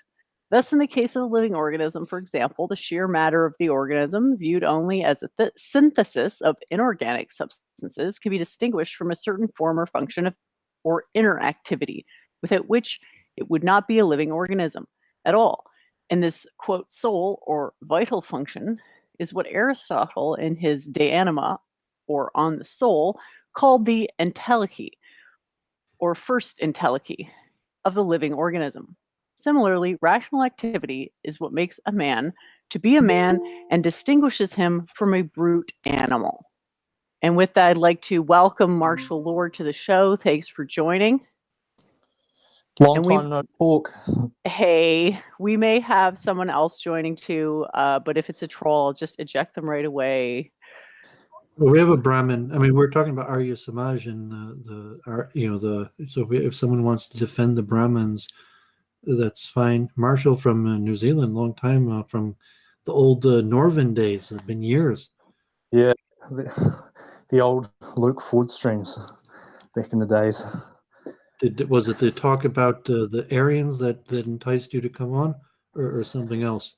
Thus, in the case of the living organism, for example, the sheer matter of the organism, viewed only as a synthesis of inorganic substances, can be distinguished from a certain form or function of or inner activity, without which it would not be a living organism at all. And this, quote, soul or vital function is what Aristotle in his De Anima, or On the Soul, called the entelechy, or first entelechy, of the living organism. Similarly, rational activity is what makes a man to be a man and distinguishes him from a brute animal. And with that, I'd like to welcome Marshall Lord to the show. Thanks for joining. Long time no talk. Hey, we may have someone else joining too, but if it's a troll, I'll just eject them right away. Well, we have a Brahmin. I mean, we're talking about Arya Samaj and so if someone wants to defend the Brahmins, that's fine. Marshall from New Zealand, long time from the old Norvin days. It's been years. Yeah, the old Luke Ford streams back in the days. Was it the talk about the Aryans that enticed you to come on, or something else?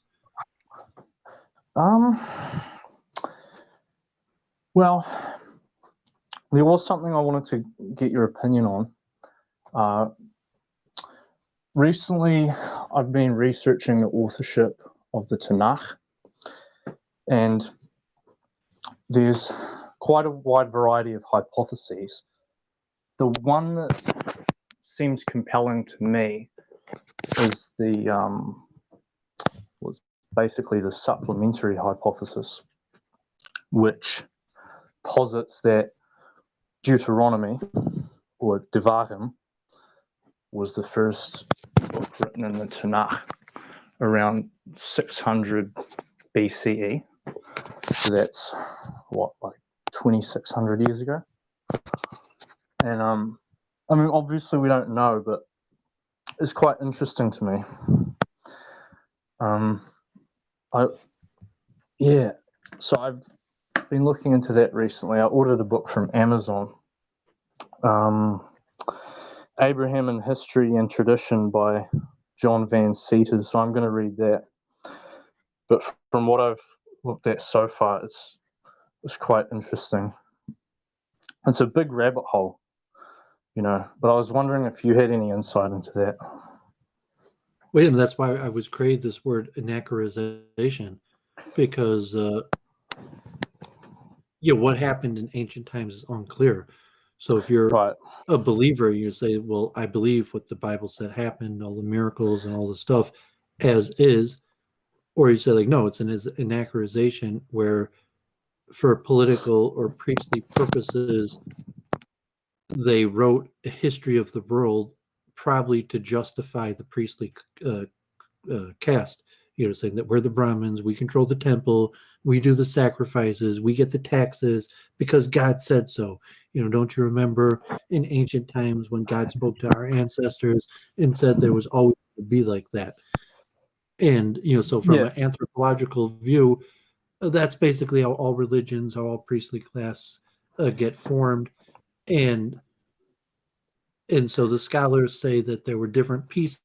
Well, there was something I wanted to get your opinion on. Recently, I've been researching the authorship of the Tanakh, and there's quite a wide variety of hypotheses. The one that seems compelling to me is was basically the supplementary hypothesis, which posits that Deuteronomy, or Devarim, was the first book written in the Tanakh around 600 BCE. So that's like 2,600 years ago. And I mean, obviously we don't know, but it's quite interesting to me. So I've been looking into that recently. I ordered a book from Amazon, Abraham in History and Tradition by John Van Seters. So I'm going to read that. But from what I've looked at so far, it's quite interesting. It's a big rabbit hole, but I was wondering if you had any insight into that. Wait a minute, that's why I was created this word anachronisation, because what happened in ancient times is unclear. So if you're right. a believer, you say, well, I believe what the Bible said happened, all the miracles and all the stuff as is, or you say like, no, it's an anachronisation where for political or priestly purposes, they wrote a history of the world probably to justify the priestly caste, saying that we're the Brahmins, we control the temple, we do the sacrifices, we get the taxes because God said so. Don't you remember in ancient times when God spoke to our ancestors and said there was always to be like that? And, so from an anthropological view, that's basically how all religions, how all priestly class get formed. And so the scholars say that there were different pieces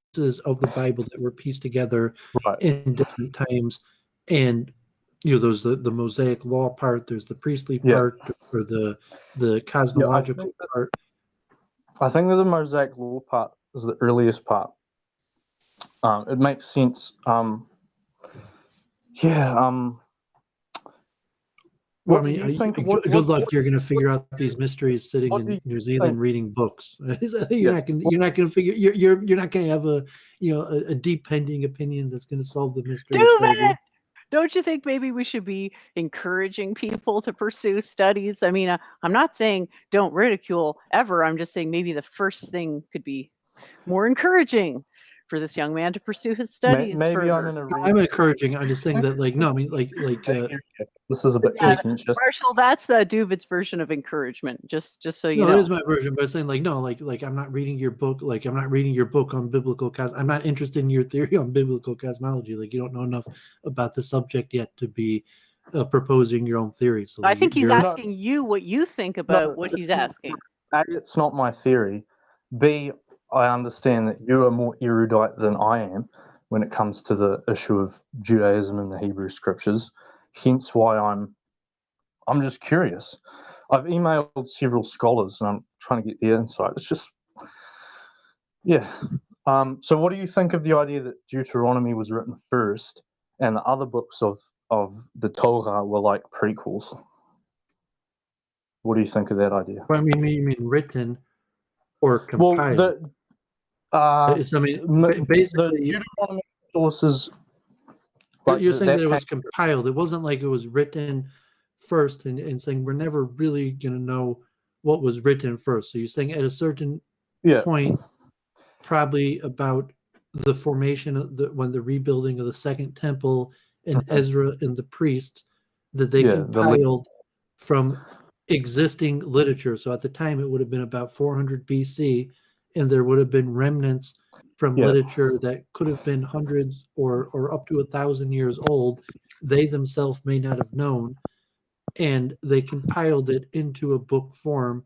of the Bible that were pieced together in different times. And, there's the Mosaic law part, there's the priestly part, or the cosmological part. I think the Mosaic law part is the earliest part. It makes sense. Well, I mean, good luck. You're going to figure out these mysteries sitting in New Zealand reading books. You're not going to figure. You're not going to have a deep pending opinion that's going to solve the mystery. Doovid! Don't you think maybe we should be encouraging people to pursue studies? I mean, I'm not saying don't ridicule ever. I'm just saying maybe the first thing could be more encouraging for this young man to pursue his studies. Maybe I'm encouraging. I'm just saying that, no, I mean, this is a bit contentious. Marshall, that's Doovid's version of encouragement. Just so you know. No, it is my version, but I'm saying I'm not reading your book. I'm not reading your book on biblical cosmology. I'm not interested in your theory on biblical cosmology. You don't know enough about the subject yet to be proposing your own theory. So I think he's asking you what you think about what he's asking. A, it's not my theory. B, I understand that you are more erudite than I am. when it comes to the issue of Judaism and the Hebrew scriptures. Hence why I'm just curious. I've emailed several scholars and I'm trying to get their insight. It's just, yeah. So what do you think of the idea that Deuteronomy was written first and the other books of the Torah were like prequels? What do you think of that idea? I mean, you mean written or compiled? Basically, the Deuteronomy sources. You're saying that it was compiled. It wasn't like it was written first and saying we're never really going to know what was written first. So you're saying at a certain point, probably about the formation of when the rebuilding of the Second Temple and Ezra and the priests, that they compiled from existing literature. So at the time, it would have been about 400 BC, and there would have been remnants from literature that could have been hundreds or up to 1,000 years old. They themselves may not have known, and they compiled it into a book form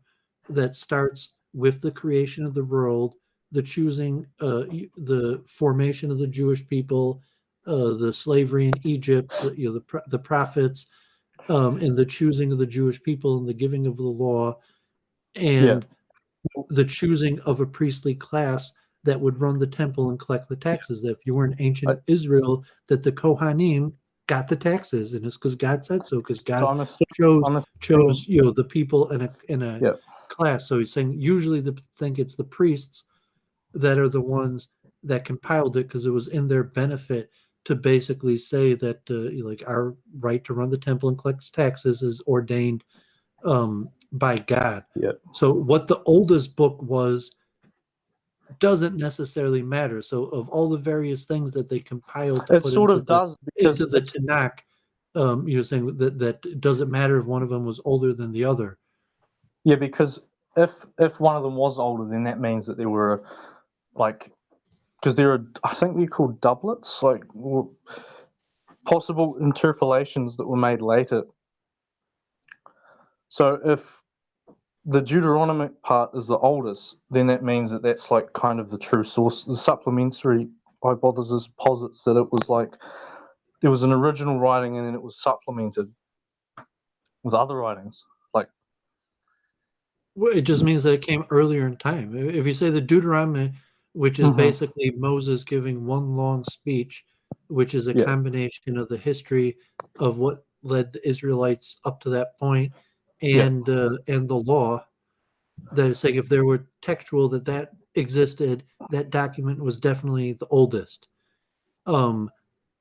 that starts with the creation of the world, the choosing, the formation of the Jewish people, the slavery in Egypt, the prophets, and the choosing of the Jewish people and the giving of the law, and the choosing of a priestly class that would run the temple and collect the taxes. That if you were in ancient Israel, that the Kohanim got the taxes, and it's because God said so, because God chose the people in a class. So he's saying usually think it's the priests that are the ones that compiled it, because it was in their benefit to basically say that like our right to run the temple and collect taxes is ordained by God. So what the oldest book was doesn't necessarily matter. So of all the various things that they compiled to put into the Tanakh, you're saying that it doesn't matter if one of them was older than the other. Yeah, because if one of them was older, then that means that there were because there are, I think they're called doublets, like possible interpolations that were made later. So if the Deuteronomic part is the oldest, then that means that that's like kind of the true source. The supplementary hypothesis posits that it was like there was an original writing and then it was supplemented with other writings. Well, it just means that it came earlier in time. If you say the Deuteronomy, which is basically Moses giving one long speech, which is a combination of the history of what led the Israelites up to that point, and the law, that is saying if there were textual that existed, that document was definitely the oldest. And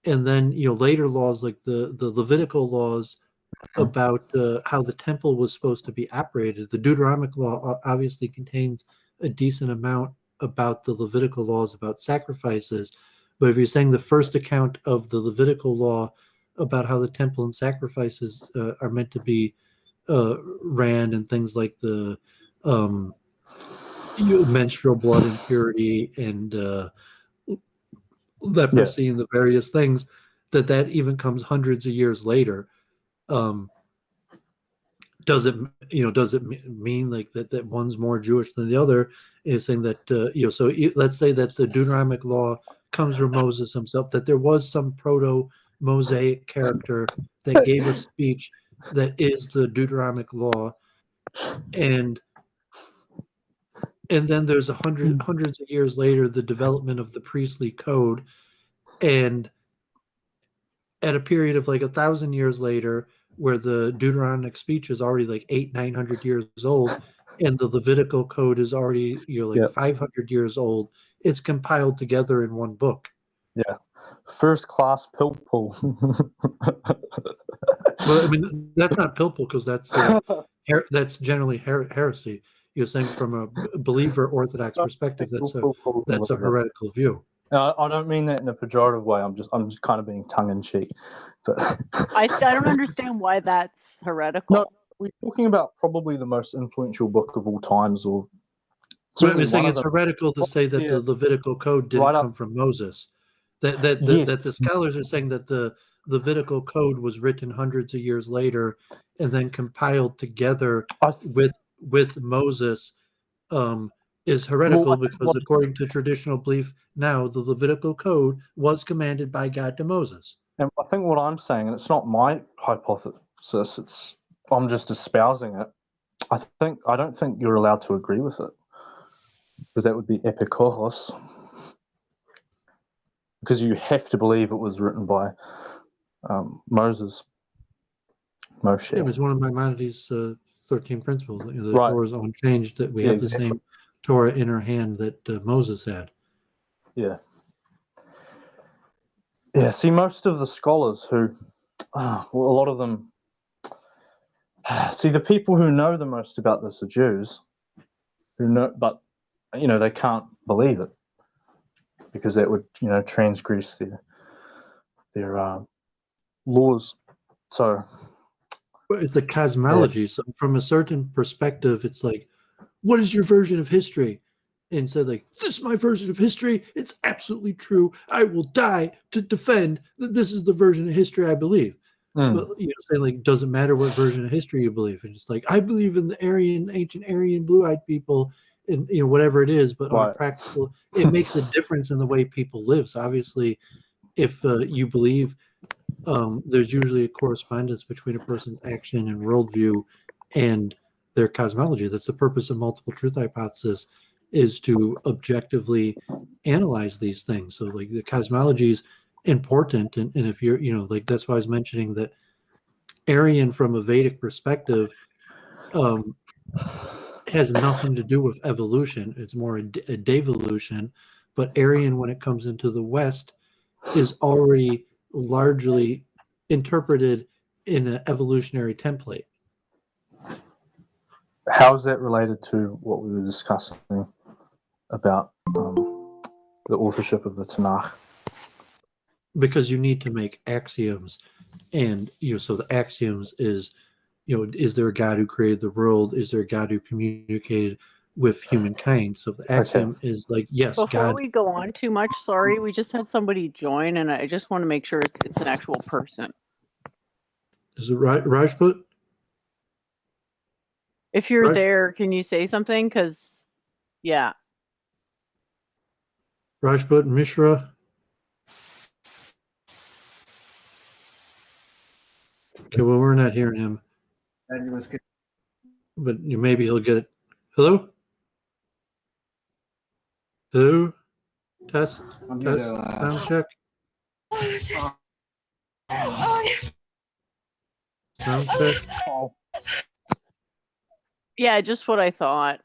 then later laws like the Levitical laws about how the temple was supposed to be operated. The Deuteronomic law obviously contains a decent amount about the Levitical laws about sacrifices, but if you're saying the first account of the Levitical law about how the temple and sacrifices are meant to be ran, and things like the menstrual blood impurity and leprosy and the various things, that even comes hundreds of years later. Does it mean like that one's more Jewish than the other? Is saying that so let's say that the Deuteronomic law comes from Moses himself, that there was some proto-Mosaic character that gave a speech that is the Deuteronomic law, and then there's hundreds of years later the development of the priestly code, and at a period of like 1,000 years later, where the Deuteronomic speech is already like 900 years old, and the Levitical code is already 500 years old, it's compiled together in one book. Yeah, first class pilpul. Well, I mean that's not pilpul, because that's generally heresy. You're saying from a believer Orthodox perspective, that's a heretical view. No, I don't mean that in a pejorative way. I'm just kind of being tongue in cheek. But I don't understand why that's heretical. No, we're talking about probably the most influential book of all times, or. I'm saying it's heretical to say that the Levitical code didn't come from Moses. That the scholars are saying that the Levitical code was written hundreds of years later and then compiled together with Moses, is heretical Well, because according to traditional belief now, the Levitical code was commanded by God to Moses. and I think what I'm saying, and it's not my hypothesis, I'm just espousing it. I don't think you're allowed to agree with it, because that would be epikoros. Because you have to believe it was written by Moshe. Yeah, it's one of Maimonides' 13 principles. You know, the Right. Torah is unchanged, that we Yeah, have the exactly. same Torah in our hand that Moses had. Yeah. Yeah, see, most of the scholars who, well, a lot of them, see, the people who know the most about this are Jews, who know, but, they can't believe it, because that would, transgress their laws. So, But it's the cosmology. So from a certain perspective, it's like, what is your version of history? And said, like, this is my version of history. It's absolutely true. I will die to defend that this is the version of history I believe. But saying like, doesn't matter what version of history you believe. And it's like, I believe in the ancient Aryan blue-eyed people, and whatever it is. But on a practical, it makes a difference in the way people live. So obviously, if you believe, there's usually a correspondence between a person's action and worldview and their cosmology. That's the purpose of multiple truth hypothesis, is to objectively analyze these things. So like the cosmology is important, and if you're like, that's why I was mentioning that Aryan from a Vedic perspective has nothing to do with evolution. It's more a devolution. But Aryan, when it comes into the West, is already largely interpreted in an evolutionary template. how is that related to what we were discussing about the authorship of the Tanakh? Because you need to make axioms, and so the axioms is, is there a God who created the world? Is there a God who communicated with humankind? So the axiom is like, yes, Before God. we go on too much, sorry, we just had somebody join, and I just want to make sure it's an actual person. Is it Rajput? If you're there, can you say something? Because, yeah. Rajput and Mishra. Okay, well, we're not hearing him. But maybe he'll get it. Hello? Hello? Test? Sound check? Sound check? Yeah, just what I thought.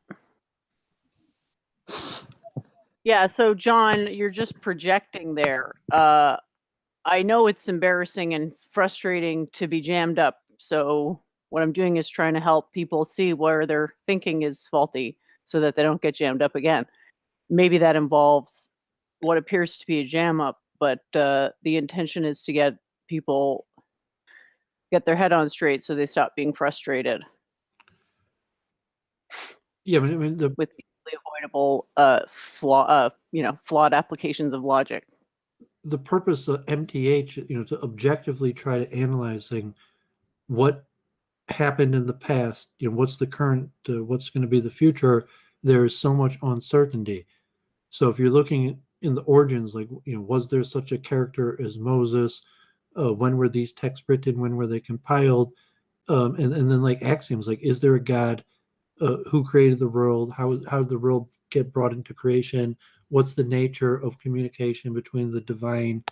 Yeah, so John, you're just projecting there. I know it's embarrassing and frustrating to be jammed up. So what I'm doing is trying to help people see where their thinking is faulty so that they don't get jammed up again. Maybe that involves what appears to be a jam up, but the intention is to get people get their head on straight so they stop being frustrated. Yeah, I mean with easily avoidable flawed applications of logic. The purpose of MTH, to objectively try to analyze what happened in the past, what's the current, what's going to be the future. There's so much uncertainty. So if you're looking in the origins, like, was there such a character as Moses? When were these texts written? When were they compiled? And then like axioms, like, is there a God? Who created the world? How did the world get brought into creation? What's the nature of communication between the divine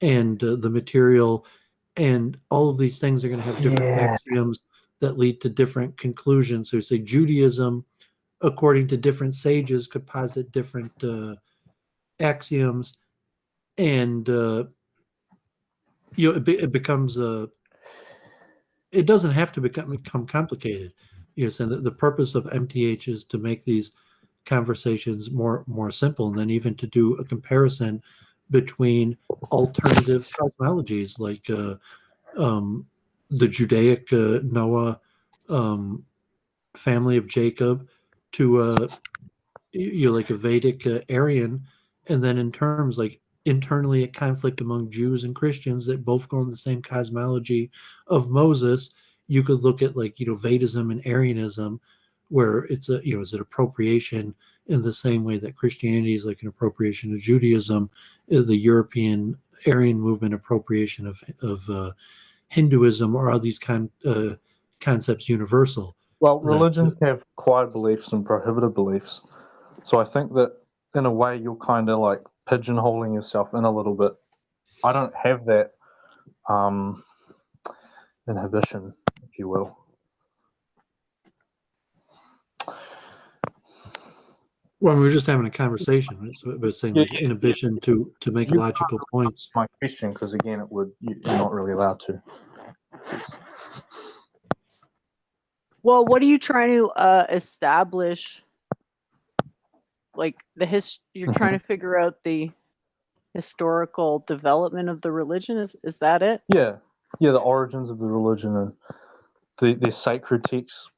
and the material? And all of these things are going to have different axioms that lead to different conclusions. So say Judaism, according to different sages, could posit different axioms, and it becomes it doesn't have to become complicated. So the purpose of MTH is to make these conversations more simple, and then even to do a comparison between alternative cosmologies, like the Judaic Noah family of Jacob, to like a Vedic Aryan, and then in terms like internally a conflict among Jews and Christians that both go in the same cosmology of Moses. You could look at like Vedism and Arianism, where it's is it appropriation in the same way that Christianity is like an appropriation of Judaism, the European Aryan movement appropriation of Hinduism, or are these concepts universal? Well, religions have acquired beliefs and prohibited beliefs. So I think that in a way you're kind of like pigeonholing yourself in a little bit. I don't have that inhibition, if you will. Well, we were just having a conversation, right? So it was saying like inhibition to make You logical points. My question, because again, you're not really allowed to. Well, what are you trying to establish? Like you're trying to figure out the historical development of the religion. Is that it? Yeah, the origins of the religion and the sacred texts.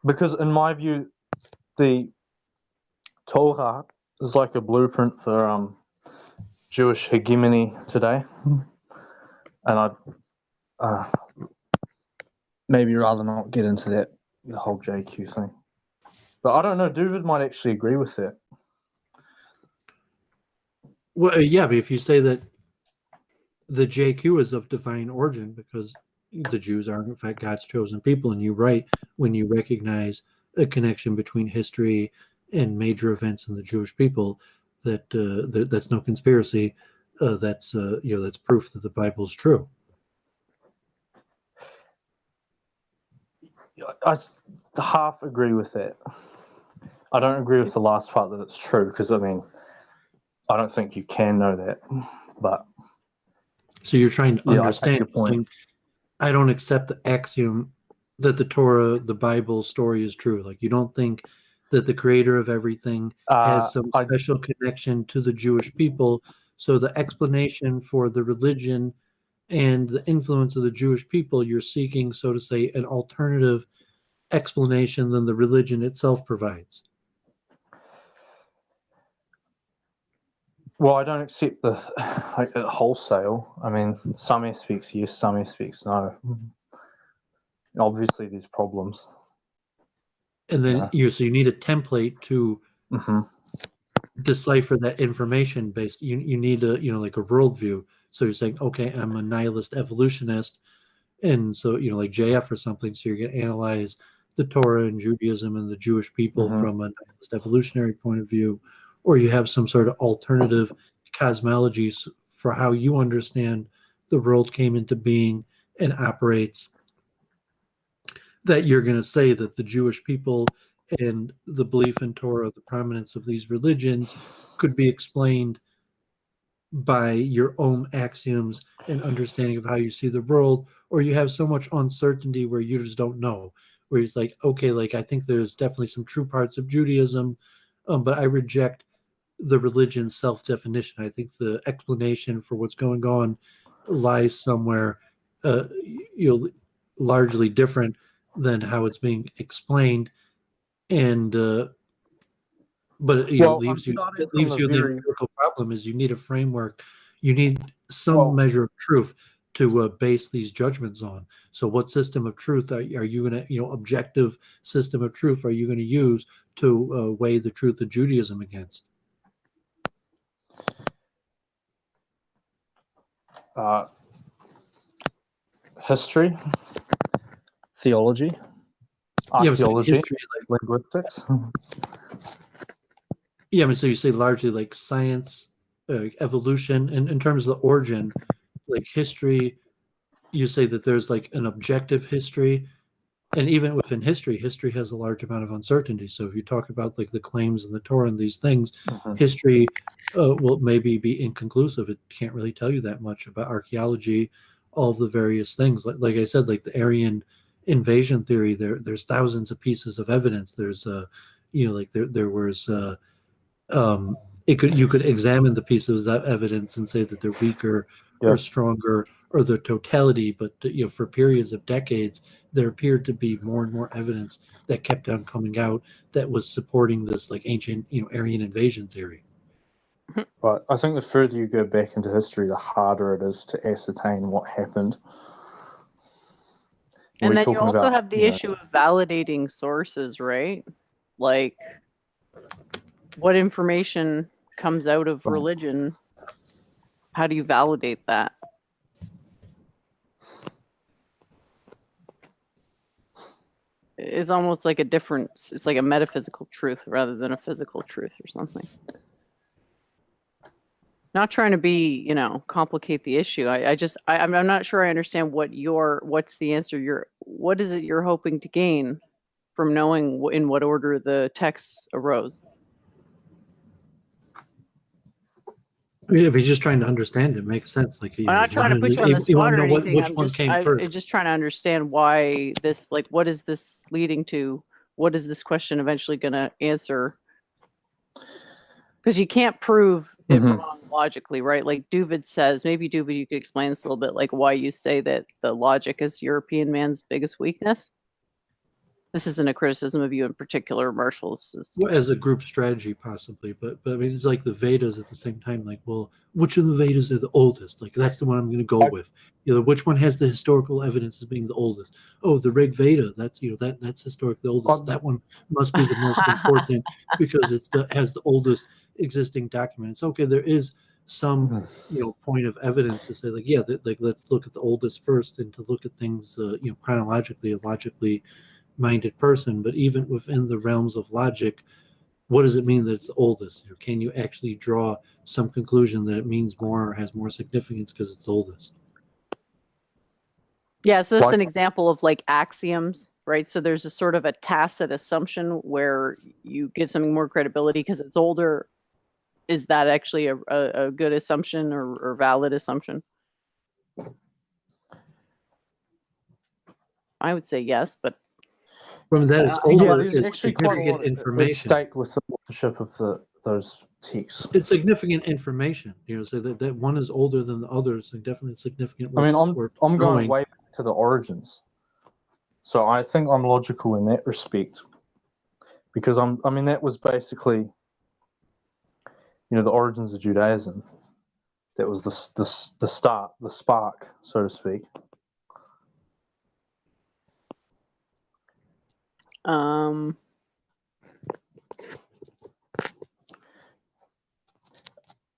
Because in my view, the Torah is like a blueprint for Jewish hegemony today, and I'd maybe rather not get into the whole JQ thing. But I don't know. Doovid might actually agree with that. Well, yeah, but if you say that the JQ is of divine origin because the Jews are in fact God's chosen people, and you write when you recognize a connection between history and major events in the Jewish people, that that's no conspiracy. That's that's proof that the Bible is true. I half agree with that. I don't agree with the last part that it's true, because I mean, I don't think you can know that. But so you're trying to understand. I take your point. I don't accept the axiom that the Torah, the Bible story is true. Like, you don't think that the creator of everything has some special connection to the Jewish people. So the explanation for the religion and the influence of the Jewish people, you're seeking, so to say, an alternative explanation than the religion itself provides. Well, I don't accept the wholesale. I mean, some aspects yes, some aspects no. Obviously, there's problems. And then you need a template to decipher that information based. You need a like a worldview. So you're saying, okay, I'm a nihilist evolutionist, and so like JF or something. So you're going to analyze the Torah and Judaism and the Jewish people from a nihilist evolutionary point of view, or you have some sort of alternative cosmologies for how you understand the world came into being and operates, that you're going to say that the Jewish people and the belief in Torah, the prominence of these religions, could be explained by your own axioms and understanding of how you see the world, or you have so much uncertainty where you just don't know, where it's like, okay, like I think there's definitely some true parts of Judaism, but I reject the religion's self-definition. I think the explanation for what's going on lies somewhere largely different than how it's being explained, and but it leaves you in the empirical problem is you need a framework, you need some measure of truth to base these judgments on. So what system of truth are you going to objective system of truth are you going to use to weigh the truth of Judaism against? History, theology, archaeology, history, linguistics. Yeah, I mean, so you say largely like science, evolution, and in terms of the origin, like history, you say that there's like an objective history, and even within history has a large amount of uncertainty. So if you talk about like the claims in the Torah and these things, history will maybe be inconclusive. It can't really tell you that much about archaeology, all of the various things. Like I said, like the Aryan invasion theory, there's thousands of pieces of evidence. There's like there was you could examine the pieces of evidence and say that they're weaker or stronger or the totality, but for periods of decades there appeared to be more and more evidence that kept on coming out that was supporting this like ancient Aryan invasion theory. But I think the further you go back into history, the harder it is to ascertain what happened. And then you also have the issue of validating sources, right? like what information comes out of religion? How do you validate that? It's almost like it's like a metaphysical truth rather than a physical truth or something. Not trying to be, complicate the issue. I'm not sure I understand what's the answer. What is it you're hoping to gain from knowing in what order the texts arose? If he's just trying to understand it, makes sense. Like I'm not trying to put you on the you spot want to or know anything. which one came first. I'm just trying to understand why this, like, what is this leading to? What is this question eventually going to answer? Because you can't prove it wrong logically, right? Like Doovid says, maybe Doovid, you could explain this a little bit, like why you say that the logic is European man's biggest weakness. This isn't a criticism of you in particular, Marshall. Well, as a group strategy, possibly, but I mean, it's like the Vedas at the same time. Like, well, which of the Vedas are the oldest? Like, that's the one I'm going to go with. Which one has the historical evidence as being the oldest? Oh, the Rig Veda. That's that's historically the oldest. That one must be the most important because has the oldest existing document. It's okay. There is some point of evidence to say like, yeah, let's look at the oldest first and to look at things chronologically, logically minded person. But even within the realms of logic, what does it mean that it's the oldest? Or can you actually draw some conclusion that it means more or has more significance because it's oldest? Yeah, so that's an example of like axioms, right? So there's a sort of a tacit assumption where you give something more credibility because it's older. Is that actually a good assumption or valid assumption? I would say yes, but from that it's older. There's actually quite a lot at stake with the authorship of those texts. It's significant information, so that one is older than the others, and definitely significant. I mean, I'm going way back to the origins, so I think I'm logical in that respect, because that was basically, the origins of Judaism. That was the start, the spark, so to speak.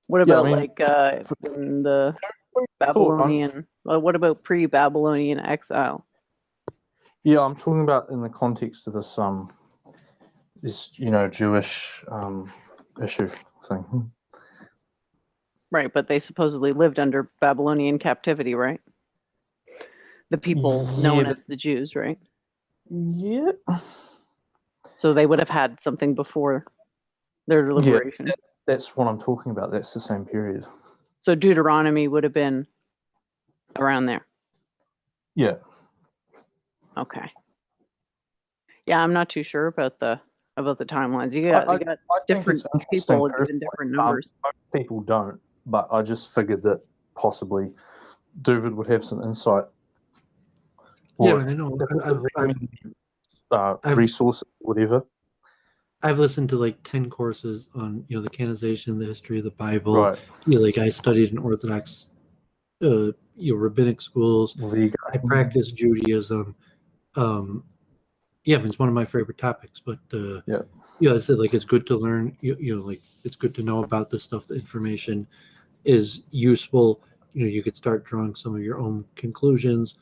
What about in the Babylonian? What about pre-Babylonian exile? Yeah, I'm talking about in the context of this Jewish issue thing. Right, but they supposedly lived under Babylonian captivity, right? The people known as the Jews, right? Yeah. So they would have had something before their liberation. Yeah, that's what I'm talking about. That's the same period. So Deuteronomy would have been around there. Yeah. Okay. Yeah, I'm not too sure about the timelines. You got different people giving different numbers. Most people don't, but I just figured that possibly Doovid would have some insight. Yeah, I know. Resources, whatever. I've listened to like 10 courses on the canonization, the history of the Bible. Right. Like I studied in Orthodox, rabbinic schools. I practice Judaism. It's one of my favorite topics. But I said like it's good to learn. Like it's good to know about this stuff. The information is useful. You could start drawing some of your own conclusions.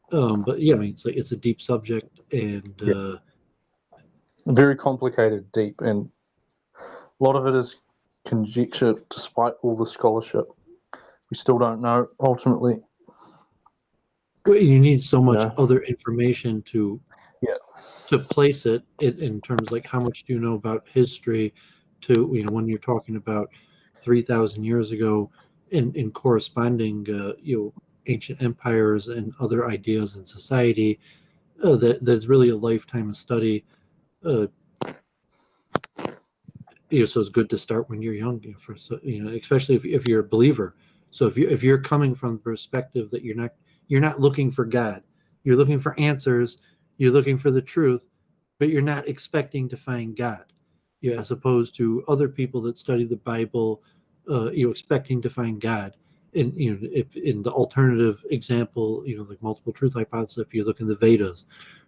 But it's a deep subject and very complicated, deep, and a lot of it is conjecture. Despite all the scholarship, we still don't know ultimately. Well, you need so much other information to place it in terms like how much do you know about history to when you're talking about 3,000 years ago in corresponding ancient empires and other ideas in society, that's really a lifetime of study. So it's good to start when you're young, especially if you're a believer. So if you're coming from the perspective that you're not looking for God, you're looking for answers, you're looking for the truth, but you're not expecting to find God. As opposed to other people that study the Bible, expecting to find God. And if in the alternative example, like multiple truth hypothesis, if you look in the Vedas,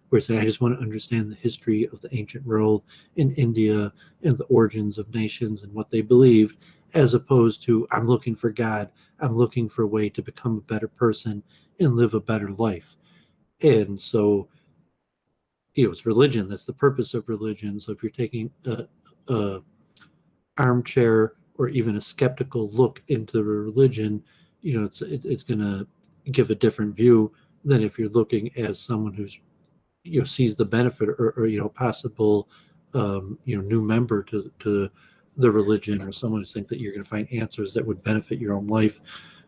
where say I just want to understand the history of the ancient world in India and the origins of nations and what they believed, as opposed to I'm looking for God, I'm looking for a way to become a better person and live a better life. And so, it's religion. That's the purpose of religion. So if you're taking a armchair or even a skeptical look into religion, it's going to give a different view than if you're looking as someone who's sees the benefit or possible new member to the religion, or someone who thinks that you're going to find answers that would benefit your own life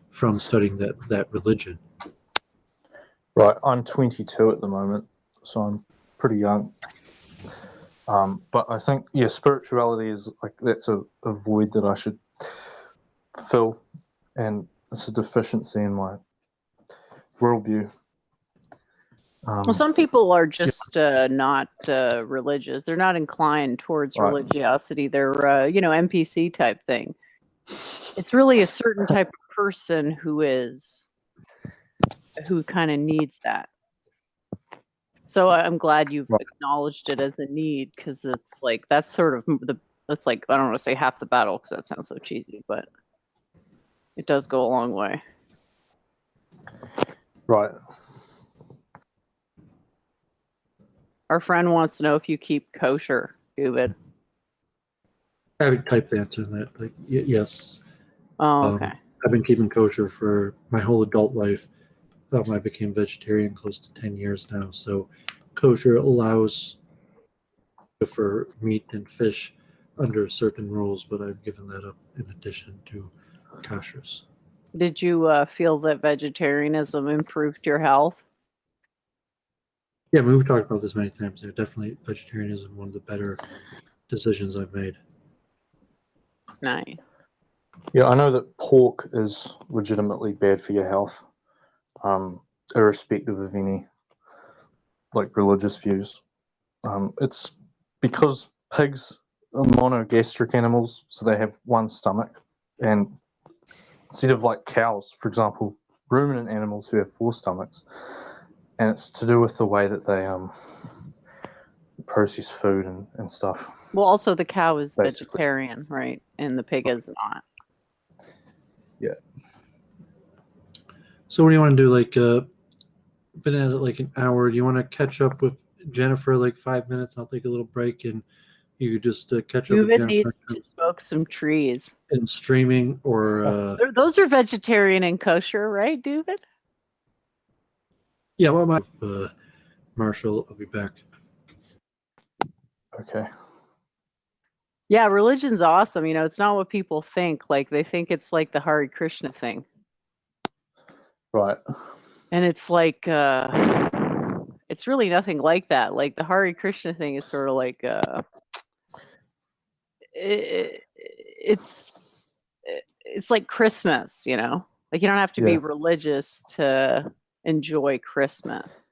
from studying that religion. Right, I'm 22 at the moment, so I'm pretty young. But I think, spirituality is that's a void that I should fill, and it's a deficiency in my worldview. Well, some people are just not religious. They're not inclined towards Right. religiosity. They're, NPC type thing. It's really a certain type of person who kind of needs that. So I'm glad you've acknowledged it as a need, because it's like that's sort of that's like, I don't want to say half the battle because that sounds so cheesy, but it does go a long way. Right. Our friend wants to know if you keep kosher, Doovid. I haven't typed the answer in that. Yes. Oh, okay. I've been keeping kosher for my whole adult life. I became vegetarian close to 10 years now. So kosher allows for meat and fish under certain rules, but I've given that up in addition to kashrus. Did you feel that vegetarianism improved your health? Yeah, we've talked about this many times. Definitely vegetarianism, one of the better decisions I've made. Nice. Yeah, I know that pork is legitimately bad for your health, irrespective of any religious views. It's because pigs are monogastric animals, so they have one stomach, and instead of cows, for example, ruminant animals who have 4 stomachs, and it's to do with the way that they process food and stuff. Well, also the cow is Basically. vegetarian, right? And the pig is not. Yeah. So what do you want to do? Been at it an hour. Do you want to catch up with Jennifer 5 minutes? I'll take a little break and you just catch up with Doovid Jennifer. needs to smoke some trees. And streaming or Those are vegetarian and kosher, right, Doovid? yeah, well, Marshall, I'll be back. Okay. Yeah, religion's awesome. It's not what people think. They think it's the Hare Krishna thing. Right. And it's it's really nothing like that. The Hare Krishna thing is sort of it's like Christmas, you don't have to be religious to enjoy Christmas.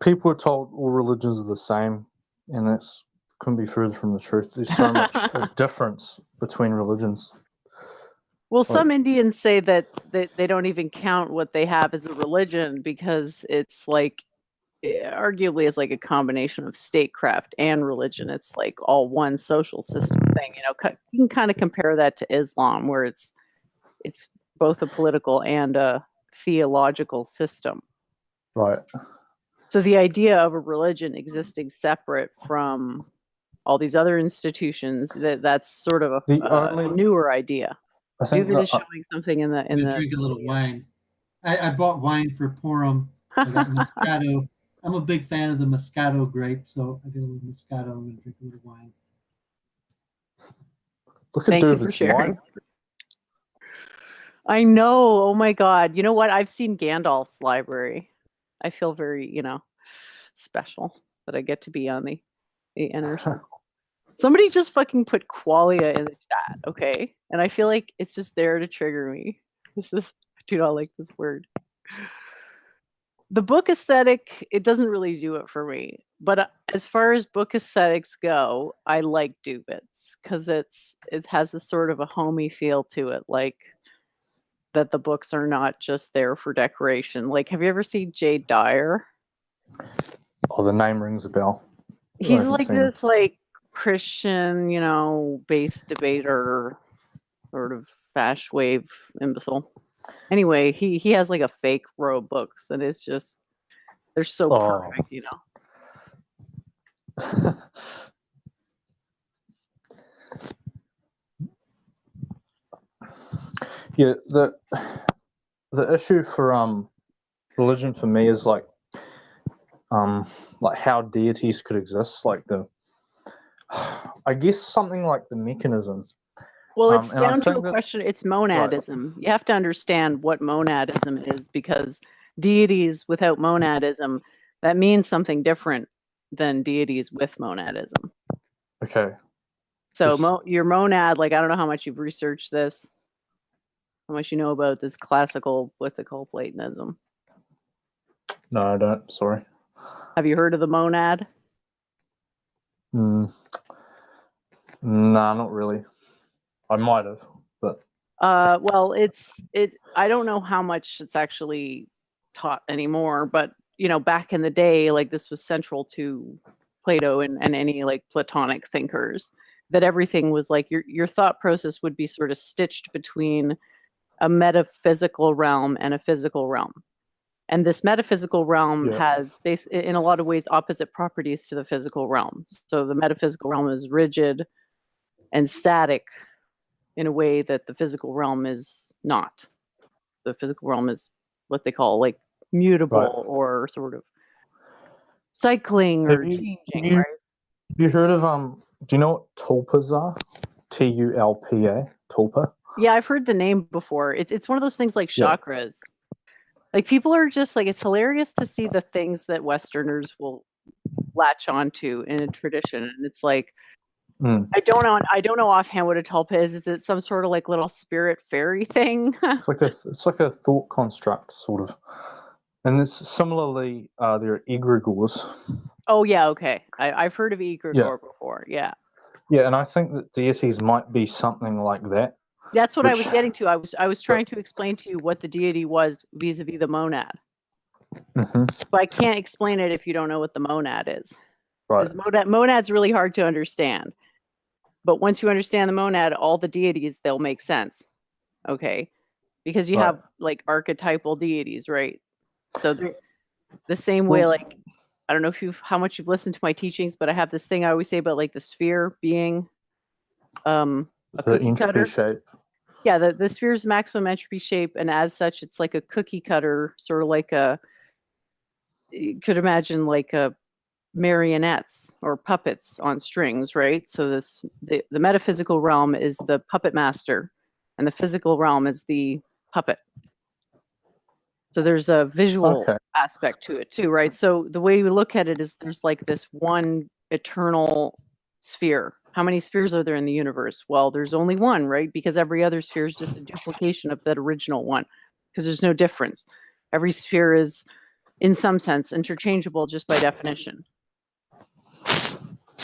People are told all religions are the same, and that's couldn't be further from the truth. There's so much difference between religions. Well, some Indians say that they don't even count what they have as a religion because it's arguably is a combination of statecraft and religion. It's all one social system thing. You can kind of compare that to Islam, where it's both a political and a theological system. Right. So the idea of a religion existing separate from all these other institutions, that's sort of a newer idea. I think Doovid is showing something in the. Drink a little wine. I bought wine for Purim. I got Moscato. I'm a big fan of the Moscato grape, so I get a little Moscato and drink a little wine. Look at Doovid's wine. I know. Oh my God. You know what? I've seen Gandalf's library. I feel very, special that I get to be on the inner circle. Somebody just fucking put qualia in the chat, okay? And I feel like it's just there to trigger me. I do not like this word. The book aesthetic, it doesn't really do it for me. But as far as book aesthetics go, I like Doovid's because it has a sort of a homey feel to it, that the books are not just there for decoration. Have you ever seen Jade Dyer? Oh, the name rings a bell. I He's haven't like seen him. this like Christian, based debater, sort of fash wave imbecile. Anyway, he has like a fake row of books, and it's just they're so Oh. perfect. Yeah, the issue for religion for me is like how deities could exist, like I guess something like the mechanism. Well, it's And I down to a think that question. It's monadism. You have to understand what monadism is, because deities without monadism, that means something different than deities with monadism. okay, So your monad, like I don't know how much you've researched this, how much you know about this classical political Platonism. no, I don't. Sorry. Have you heard of the monad? Nah, not really. I might have, but Well, I don't know how much it's actually taught anymore, but back in the day, like this was central to Plato and any like Platonic thinkers, that everything was like your thought process would be sort of stitched between a metaphysical realm and a physical realm. And this metaphysical realm has in a lot of ways opposite properties to the physical realm. So the metaphysical realm is rigid and static in a way that the physical realm is not. The physical realm is what they call like mutable or sort of cycling or changing, right? Have you heard of do you know what tulpas are? TULPA, tulpa? Yeah, I've heard the name before. It's one of those things like chakras. Like people are just like, it's hilarious to see the things that Westerners will latch onto in a tradition. And it's like, I don't know offhand what a tulpa is. Is it some sort of like little spirit fairy thing? It's like a thought construct, sort of. And it's similarly, there are egregores. Oh yeah, okay. I've heard of egregore before. Yeah. Yeah, and I think that deities might be something like that. That's what I was getting to. I was trying to explain to you what the deity was vis-a-vis the monad. But I can't explain it if you don't know what the monad is. Right. Monad's really hard to understand. But once you understand the monad, all the deities, they'll make sense. Okay? Because you have like archetypal deities, right? So the same way, like, I don't know how much you've listened to my teachings, but I have this thing I always say about like the sphere being a cookie cutter shape. Yeah, the sphere's maximum entropy shape, and as such, it's like a cookie cutter, sort of like you could imagine like a marionettes or puppets on strings, right? So the metaphysical realm is the puppet master, and the physical realm is the puppet. So there's a visual aspect to it too, right? So the way we look at it is there's like this one eternal sphere. How many spheres are there in the universe? Well, there's only one, right? Because every other sphere is just a duplication of that original one, because there's no difference. Every sphere is, in some sense, interchangeable just by definition.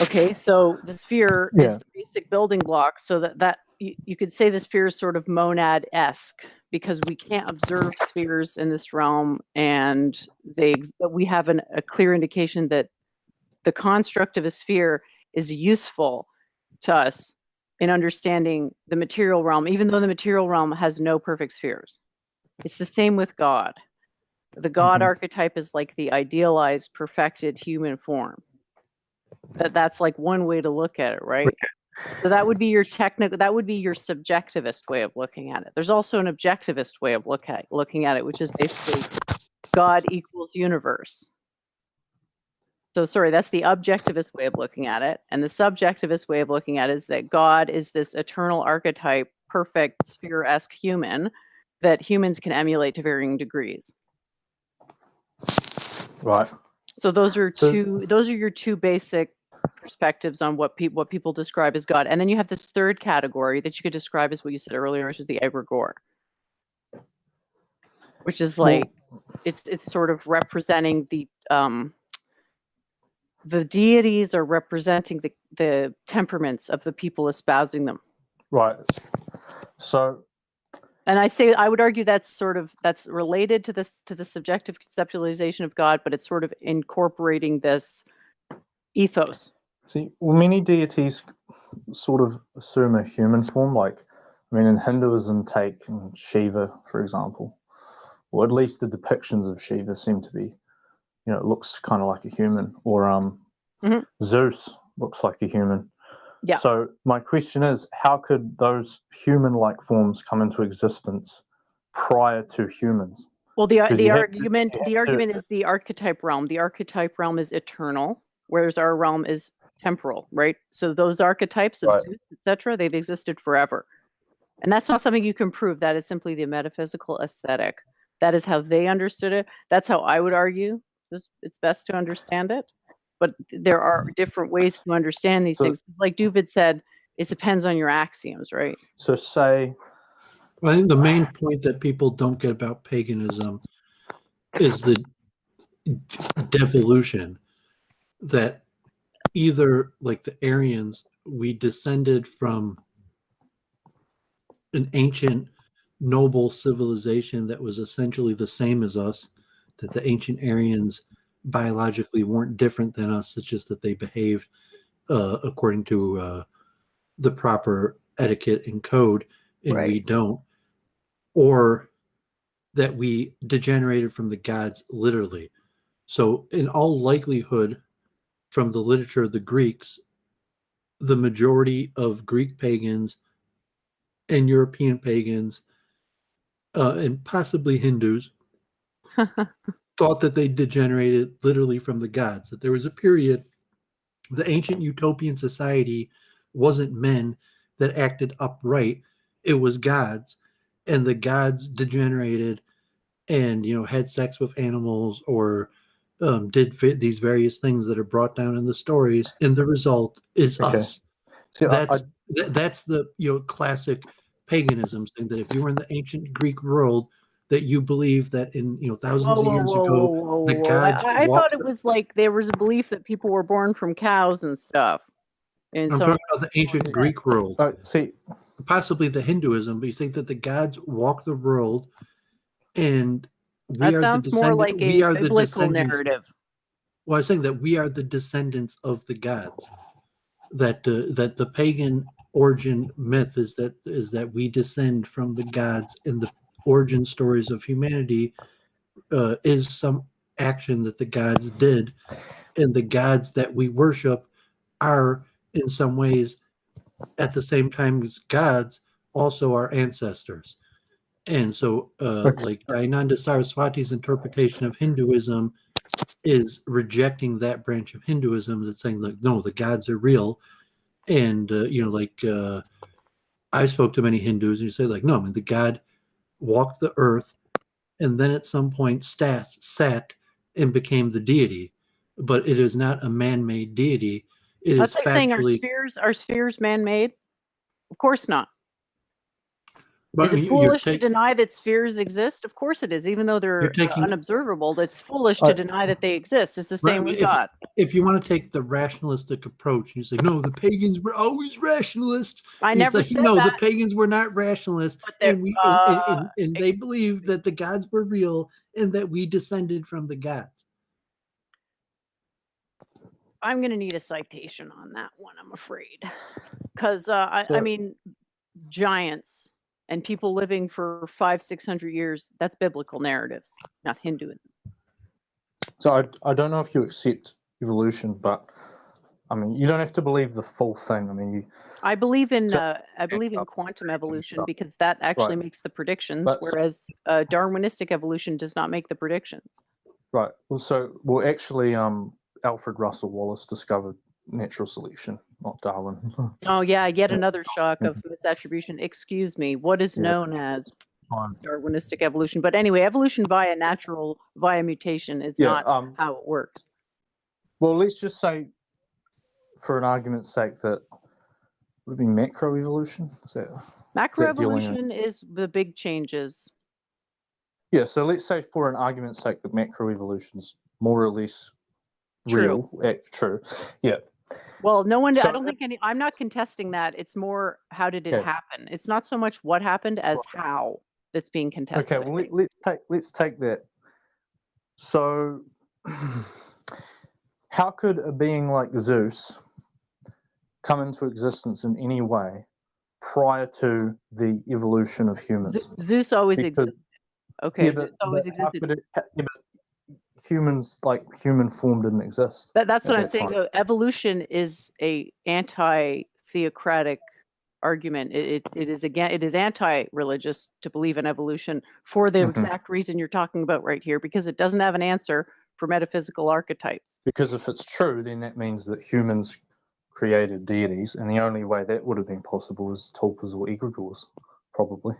Okay, so the sphere is the basic building block, so that you could say the sphere is sort of monad-esque, because we can't observe spheres in this realm, and but we have a clear indication that the construct of a sphere is useful to us in understanding the material realm, even though the material realm has no perfect spheres. It's the same with God. The God archetype is like the idealized, perfected human form. That's like one way to look at it, right? So that would be your subjectivist way of looking at it. There's also an objectivist way of looking at it, which is basically God equals universe. So sorry, that's the objectivist way of looking at it. And the subjectivist way of looking at it is that God is this eternal archetype, perfect sphere-esque human that humans can emulate to varying degrees. Right. So those are your two basic perspectives on what people describe as God. And then you have this third category that you could describe as what you said earlier, which is the egregore. Which is like it's sort of representing the deities are representing the temperaments of the people espousing them. Right. So And I would argue that's related to the subjective conceptualization of God, but it's sort of incorporating this ethos. See, well, many deities sort of assume a human form. Like, I mean, in Hinduism, take Shiva, for example, or at least the depictions of Shiva seem to be, it looks kind of like a human. Or Zeus looks like a human. Yeah. So my question is, how could those human-like forms come into existence prior to humans? Well, the argument is the archetype realm. The archetype realm is eternal, whereas our realm is temporal, right? So those archetypes of Zeus, etc., they've existed forever. And that's not something you can prove. That is simply the metaphysical aesthetic. That is how they understood it. That's how I would argue it's best to understand it. But there are different ways to understand these things. Like Doovid said, it depends on your axioms, right? So say... I think the main point that people don't get about paganism is the devolution, that either, like the Aryans, we descended from an ancient noble civilization that was essentially the same as us, that the ancient Aryans biologically weren't different than us. It's just that they behaved according to the proper etiquette and code, and Right. we don't. Or that we degenerated from the gods literally. So in all likelihood, from the literature of the Greeks, the majority of Greek pagans and European pagans and possibly Hindus thought that they degenerated literally from the gods, that there was a period, the ancient utopian society wasn't men that acted upright, it was gods, and the gods degenerated and had sex with animals or did these various things that are brought down in the stories, and the result is us. See, that's the classic paganism thing, that if you were in the ancient Greek world, that you believe that in thousands of years ago the gods I thought it was like there was a belief that people were born from cows and stuff. And I'm talking about the ancient Greek world. See, possibly the Hinduism, but you think that the gods walk the world, and that sounds more like a biblical narrative. Well, I was saying that we are the descendants of the gods. That the pagan origin myth is that we descend from the gods, and the origin stories of humanity is some action that the gods did, and the gods that we worship are in some ways at the same time as gods also our ancestors. And so like Dayananda Saraswati's interpretation of Hinduism is rejecting that branch of Hinduism that's saying, like, no, the gods are real. And I spoke to many Hindus, and you say, like, no, I mean, the god walked the earth and then at some point sat and became the deity, but it is not a man-made deity. It That's is like factually... saying are spheres man-made? Of course not. But is it foolish to deny that spheres exist? Of course it is, even though they're unobservable. It's foolish to deny that they exist. It's the same with God. If you want to take the rationalistic approach, you say, no, the pagans were always rationalists. I never said no, that. the pagans were not rationalists, and they believed that the gods were real and that we descended from the gods. I'm going to need a citation on that one, I'm afraid. Because, I mean, giants and people living for 500-600 years, that's biblical narratives, not Hinduism. So I don't know if you accept evolution, but I mean, you don't have to believe the full thing. I mean, I believe in quantum evolution because that actually makes the predictions, whereas Darwinistic evolution does not make the predictions. Right. Well, actually, Alfred Russel Wallace discovered natural selection, not Darwin. Oh yeah, yet another shock of misattribution. Excuse me. What is known as Darwinistic evolution? But anyway, evolution via mutation is not how it works. Well, let's just say, for an argument's sake, that would be macroevolution. Macroevolution is the big changes. Yeah. So let's say, for an argument's sake, that macroevolution is more or less real. True. Yeah. Well, no one. I don't think I'm not contesting that. It's more, how did it happen? It's not so much what happened as how. that's being contested. Okay, well, let's take that. So, how could a being like Zeus come into existence in any way prior to the evolution of humans? Zeus always Because- existed. Okay, Yeah, Zeus always existed. but humans, like human form, didn't exist. That's what at I'm that saying. time. Though. Evolution is a anti-theocratic argument. It is anti-religious to believe in evolution for the Mhm. exact reason you're talking about right here, because it doesn't have an answer for metaphysical archetypes. Because if it's true, then that means that humans created deities, and the only way that would have been possible is tulpas or egregores, probably.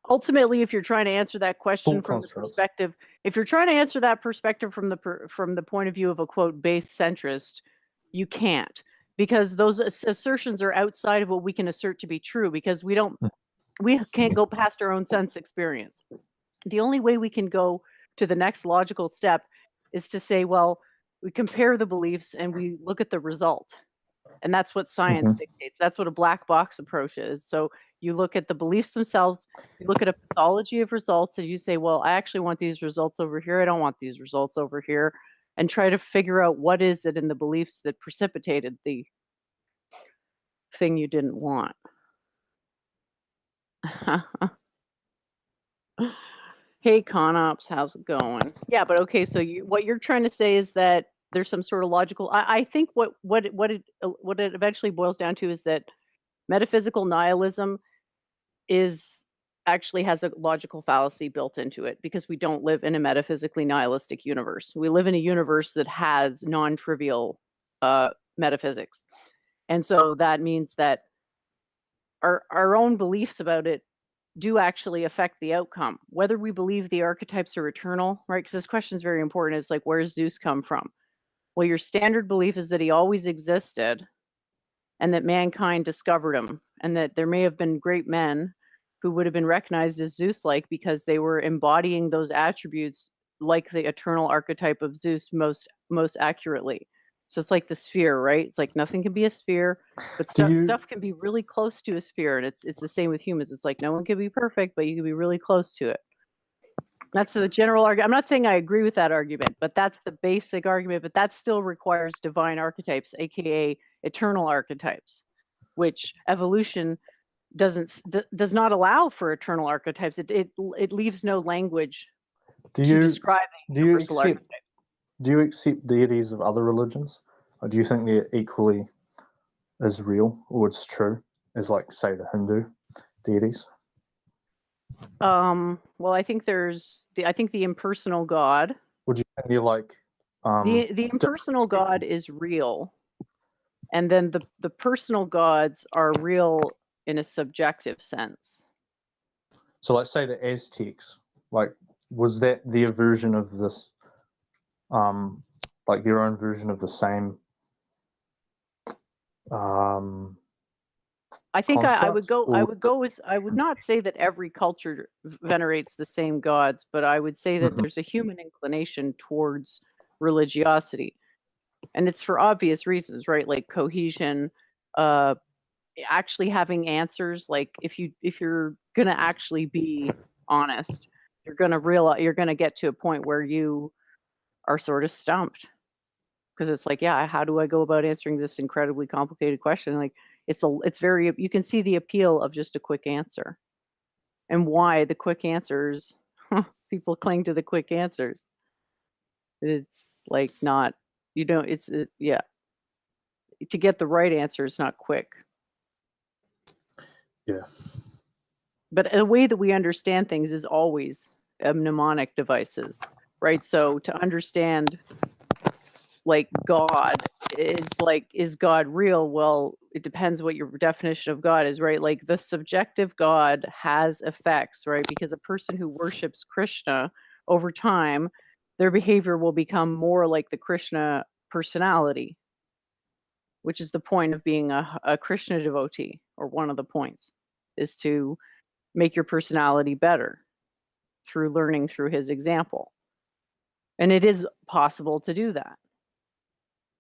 Ultimately, if you're trying to answer that question Full from the constructs. perspective, if you're trying to answer that perspective from the point of view of a quote base centrist, you can't, because those assertions are outside of what we can assert to be true, because we can't go past our own sense experience. The only way we can go to the next logical step is to say, well, we compare the beliefs and we look at the result. And that's what science dictates. That's what a black box approach is. So you look at the beliefs themselves, you look at a pathology of results, and you say, well, I actually want these results over here. I don't want these results over here. And try to figure out what is it in the beliefs that precipitated the thing you didn't want. Hey, Conops, how's it going? Yeah, but okay, so what you're trying to say is that there's some sort of logical. I think what it eventually boils down to is that metaphysical nihilism actually has a logical fallacy built into it, because we don't live in a metaphysically nihilistic universe. We live in a universe that has non-trivial metaphysics, and so that means that our own beliefs about it do actually affect the outcome, whether we believe the archetypes are eternal, right? Because this question is very important. It's like, where does Zeus come from? Well, your standard belief is that he always existed and that mankind discovered him, and that there may have been great men who would have been recognized as Zeus-like because they were embodying those attributes like the eternal archetype of Zeus most accurately. So it's like the sphere, right? It's like nothing can be a sphere, but stuff can be really close to a sphere, and it's the same with humans. It's like no one can be perfect, but you can be really close to it. That's the general argument. I'm not saying I agree with that argument, but that's the basic argument. But that still requires divine archetypes, aka eternal archetypes, which evolution does not allow for eternal archetypes. It leaves no language to describe universal archetypes. Do you accept deities of other religions? Or do you think they're equally as real or as true as, like, say, the Hindu deities? Well, I think the impersonal God. Would you think they're like the impersonal God is real, and then the personal gods are real in a subjective sense. So, like, say the Aztecs, like, was that their version of this, like their own version of the same? I think I would constructs, I would not say that every culture venerates the same gods, but I would say that there's a human inclination towards religiosity, and it's for obvious reasons, right? Like cohesion, actually having answers. Like if you're gonna actually be honest, you're gonna get to a point where you are sort of stumped, because it's like, yeah, how do I go about answering this incredibly complicated question? Like it's very, you can see the appeal of just a quick answer, and why the quick answers people cling to the quick answers. It's like not, you don't, yeah, to get the right answer is not quick. Yeah. But the way that we understand things is always mnemonic devices, right? So to understand, like, God is God real? Well, it depends what your definition of God is, right? Like the subjective God has effects, right? Because a person who worships Krishna, over time, their behavior will become more like the Krishna personality, which is the point of being a Krishna devotee, or one of the points, is to make your personality better through learning through his example. And it is possible to do that.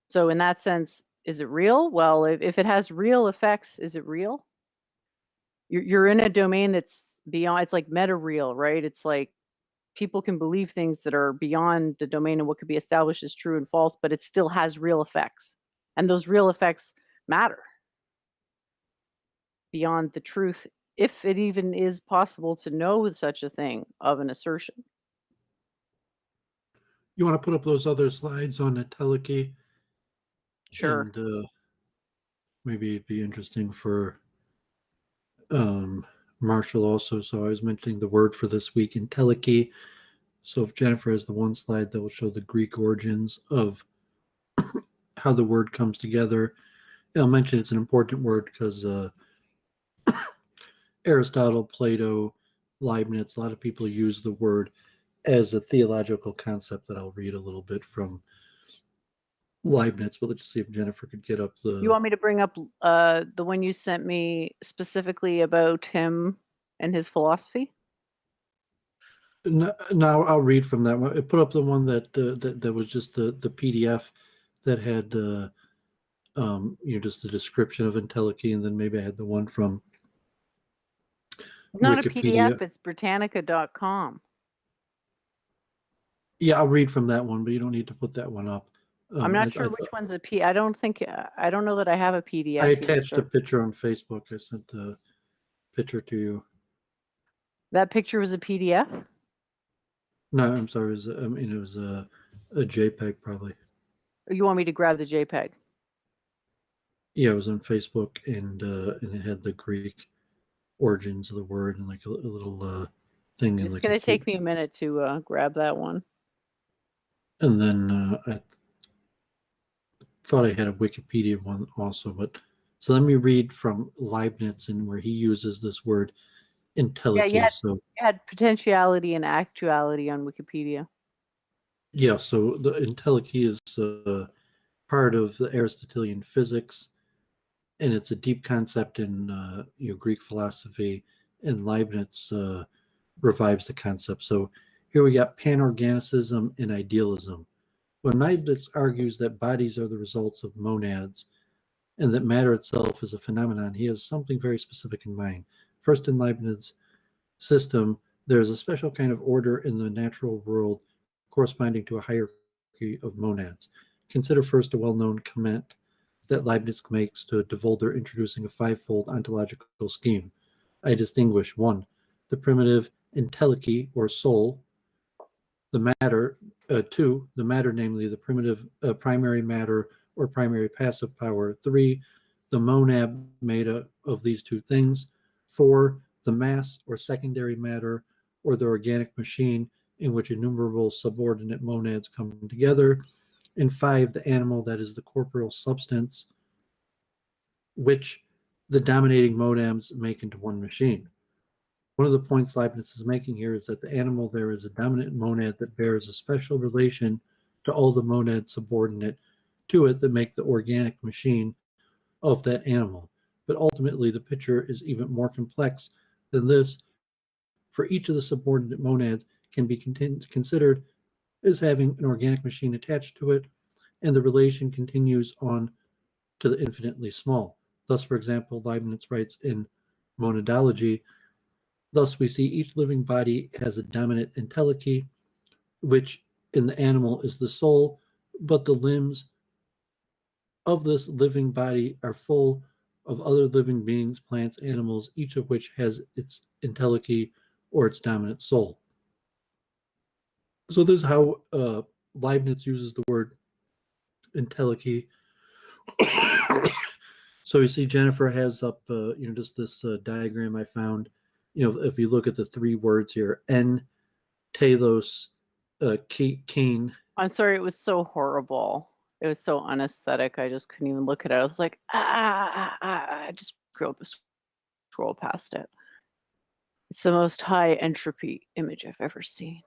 So in that sense, is it real? Well, if it has real effects, is it real? you're in a domain that's beyond. It's like meta real, right? It's like people can believe things that are beyond the domain of what could be established as true and false, but it still has real effects, and those real effects matter beyond the truth, if it even is possible to know such a thing of an assertion. You want to put up those other slides on the telekey? Sure. And maybe it'd be interesting for Marshall also. So I was mentioning the word for this week in telekey. So if Jennifer has the one slide that will show the Greek origins of how the word comes together, I'll mention it's an important word because Aristotle, Plato, Leibniz, a lot of people use the word as a theological concept that I'll read a little bit from Leibniz. But let's see if Jennifer could get up the... You want me to bring up the one you sent me specifically about him and his philosophy? No, I'll read from that one. Put up the one that was just the PDF that had just the description of Entelechy, and then maybe I had the one from It's not Wikipedia. a PDF, it's Britannica.com. Yeah, I'll read from that one, but you don't need to put that one up. I'm not sure which one's a P. I don't know that I have a PDF. I attached a picture on Facebook. I sent the picture to you. That picture was a PDF? No, I'm sorry. It was a JPEG probably. Or you want me to grab the JPEG? Yeah, it was on Facebook, and it had the Greek origins of the word and like a little thing. It's going to take me a minute to grab that one. And then I thought I had a Wikipedia one also, but so let me read from Leibniz and where he uses this word intelligence. Yeah, you had potentiality and actuality on Wikipedia. Yeah, so the entelechy is part of the Aristotelian physics, and it's a deep concept in Greek philosophy, and Leibniz revives the concept. So here we got panorganicism and idealism. When Leibniz argues that bodies are the results of monads and that matter itself is a phenomenon, he has something very specific in mind. First, in Leibniz's system, there is a special kind of order in the natural world corresponding to a hierarchy of monads. Consider first a well-known comment that Leibniz makes to De Volder, introducing a five-fold ontological scheme. I distinguish 1. The primitive entelechy, or soul, the matter, 2, the matter, namely the primitive primary matter or primary passive power, 3, the monad made of these two things, 4, the mass or secondary matter or the organic machine in which innumerable subordinate monads come together, and 5, the animal, that is the corporeal substance, which the dominating monads make into one machine. One of the points Leibniz is making here is that the animal there is a dominant monad that bears a special relation to all the monads subordinate to it that make the organic machine of that animal. But ultimately, the picture is even more complex than this, for each of the subordinate monads can be considered as having an organic machine attached to it, and the relation continues on to the infinitely small. Thus, for example, Leibniz writes in Monadology, thus we see each living body has a dominant entelechy, which in the animal is the soul, but the limbs of this living body are full of other living beings, plants, animals, each of which has its entelechy or its dominant soul. So this is how Leibniz uses the word entelechy. So you see Jennifer has up, just this diagram I found. If you look at the three words here, en, telos, keen. I'm sorry, it was so horrible. It was so unaesthetic. I just couldn't even look at it. I was like, I just scroll past it. It's the most high entropy image I've ever seen.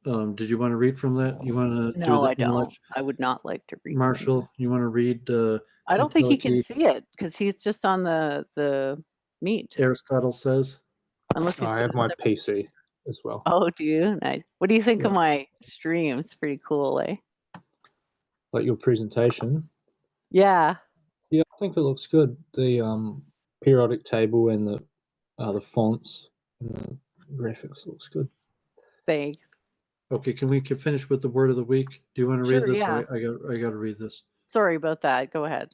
Did you want to read from that? You want to No, do the I don't. English? I would not like to read. Marshall, you want to read? I don't think he can see it because he's just on the meet. Aristotle says. Unless he's I have my PC as well. Oh, do you? Nice. What do you think of my stream? It's pretty cool, eh? Like your presentation. Yeah. Yeah, I think it looks good. The periodic table and the fonts and the graphics looks good. Thanks. Okay, can we finish with the word of the week? Do you want to read Sure, this? yeah. Or I got to read this. Sorry about that. Go ahead.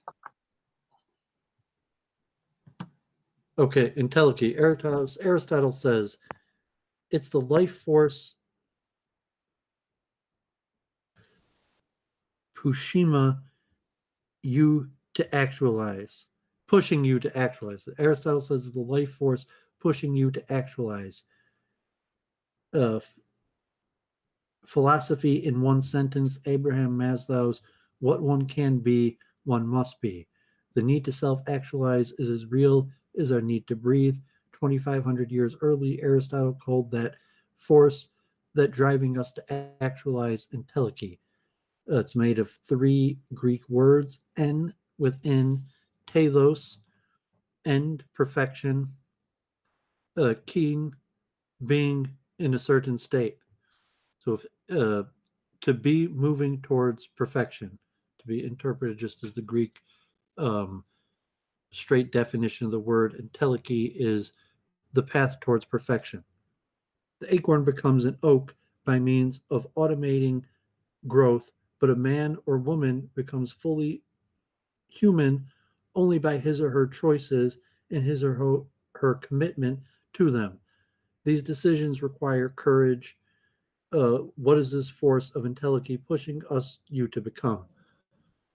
Okay, entelechy. Aristotle says it's the life force pushima you to actualize, pushing you to actualize. Aristotle says it's the life force pushing you to actualize. Philosophy in one sentence, Abraham Maslow's what one can be, one must be. The need to self-actualize is as real as our need to breathe. 2,500 years early, Aristotle called that force that driving us to actualize entelechy. It's made of 3 Greek words, en, within, telos, end, perfection, keen, being in a certain state. So if to be moving towards perfection, to be interpreted just as the Greek straight definition of the word entelechy is the path towards perfection. The acorn becomes an oak by means of automating growth, but a man or woman becomes fully human only by his or her choices and his or her commitment to them. These decisions require courage. What is this force of entelechy pushing you to become?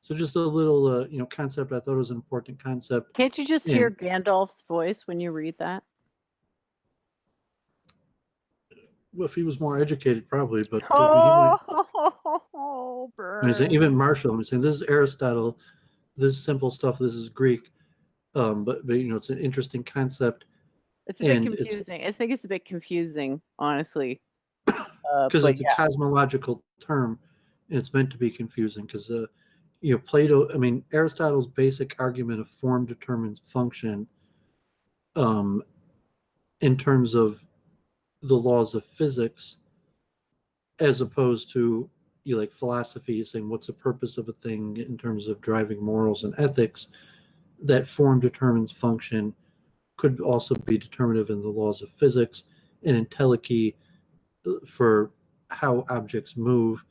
So just a little, concept. I thought it was an important concept. Can't you just hear Gandalf's voice when you read that? Well, if he was more educated, probably. But burn. even Marshall. I'm saying this is Aristotle. This is simple stuff. This is Greek. But it's an interesting concept. It's a bit confusing. I think it's a bit confusing, honestly. Because it's a cosmological term, and it's meant to be confusing. Because Plato. I mean, Aristotle's basic argument of form determines function. In terms of the laws of physics, as opposed to like philosophy saying what's the purpose of a thing in terms of driving morals and ethics, that form determines function could also be determinative in the laws of physics, and entelechy for how objects move,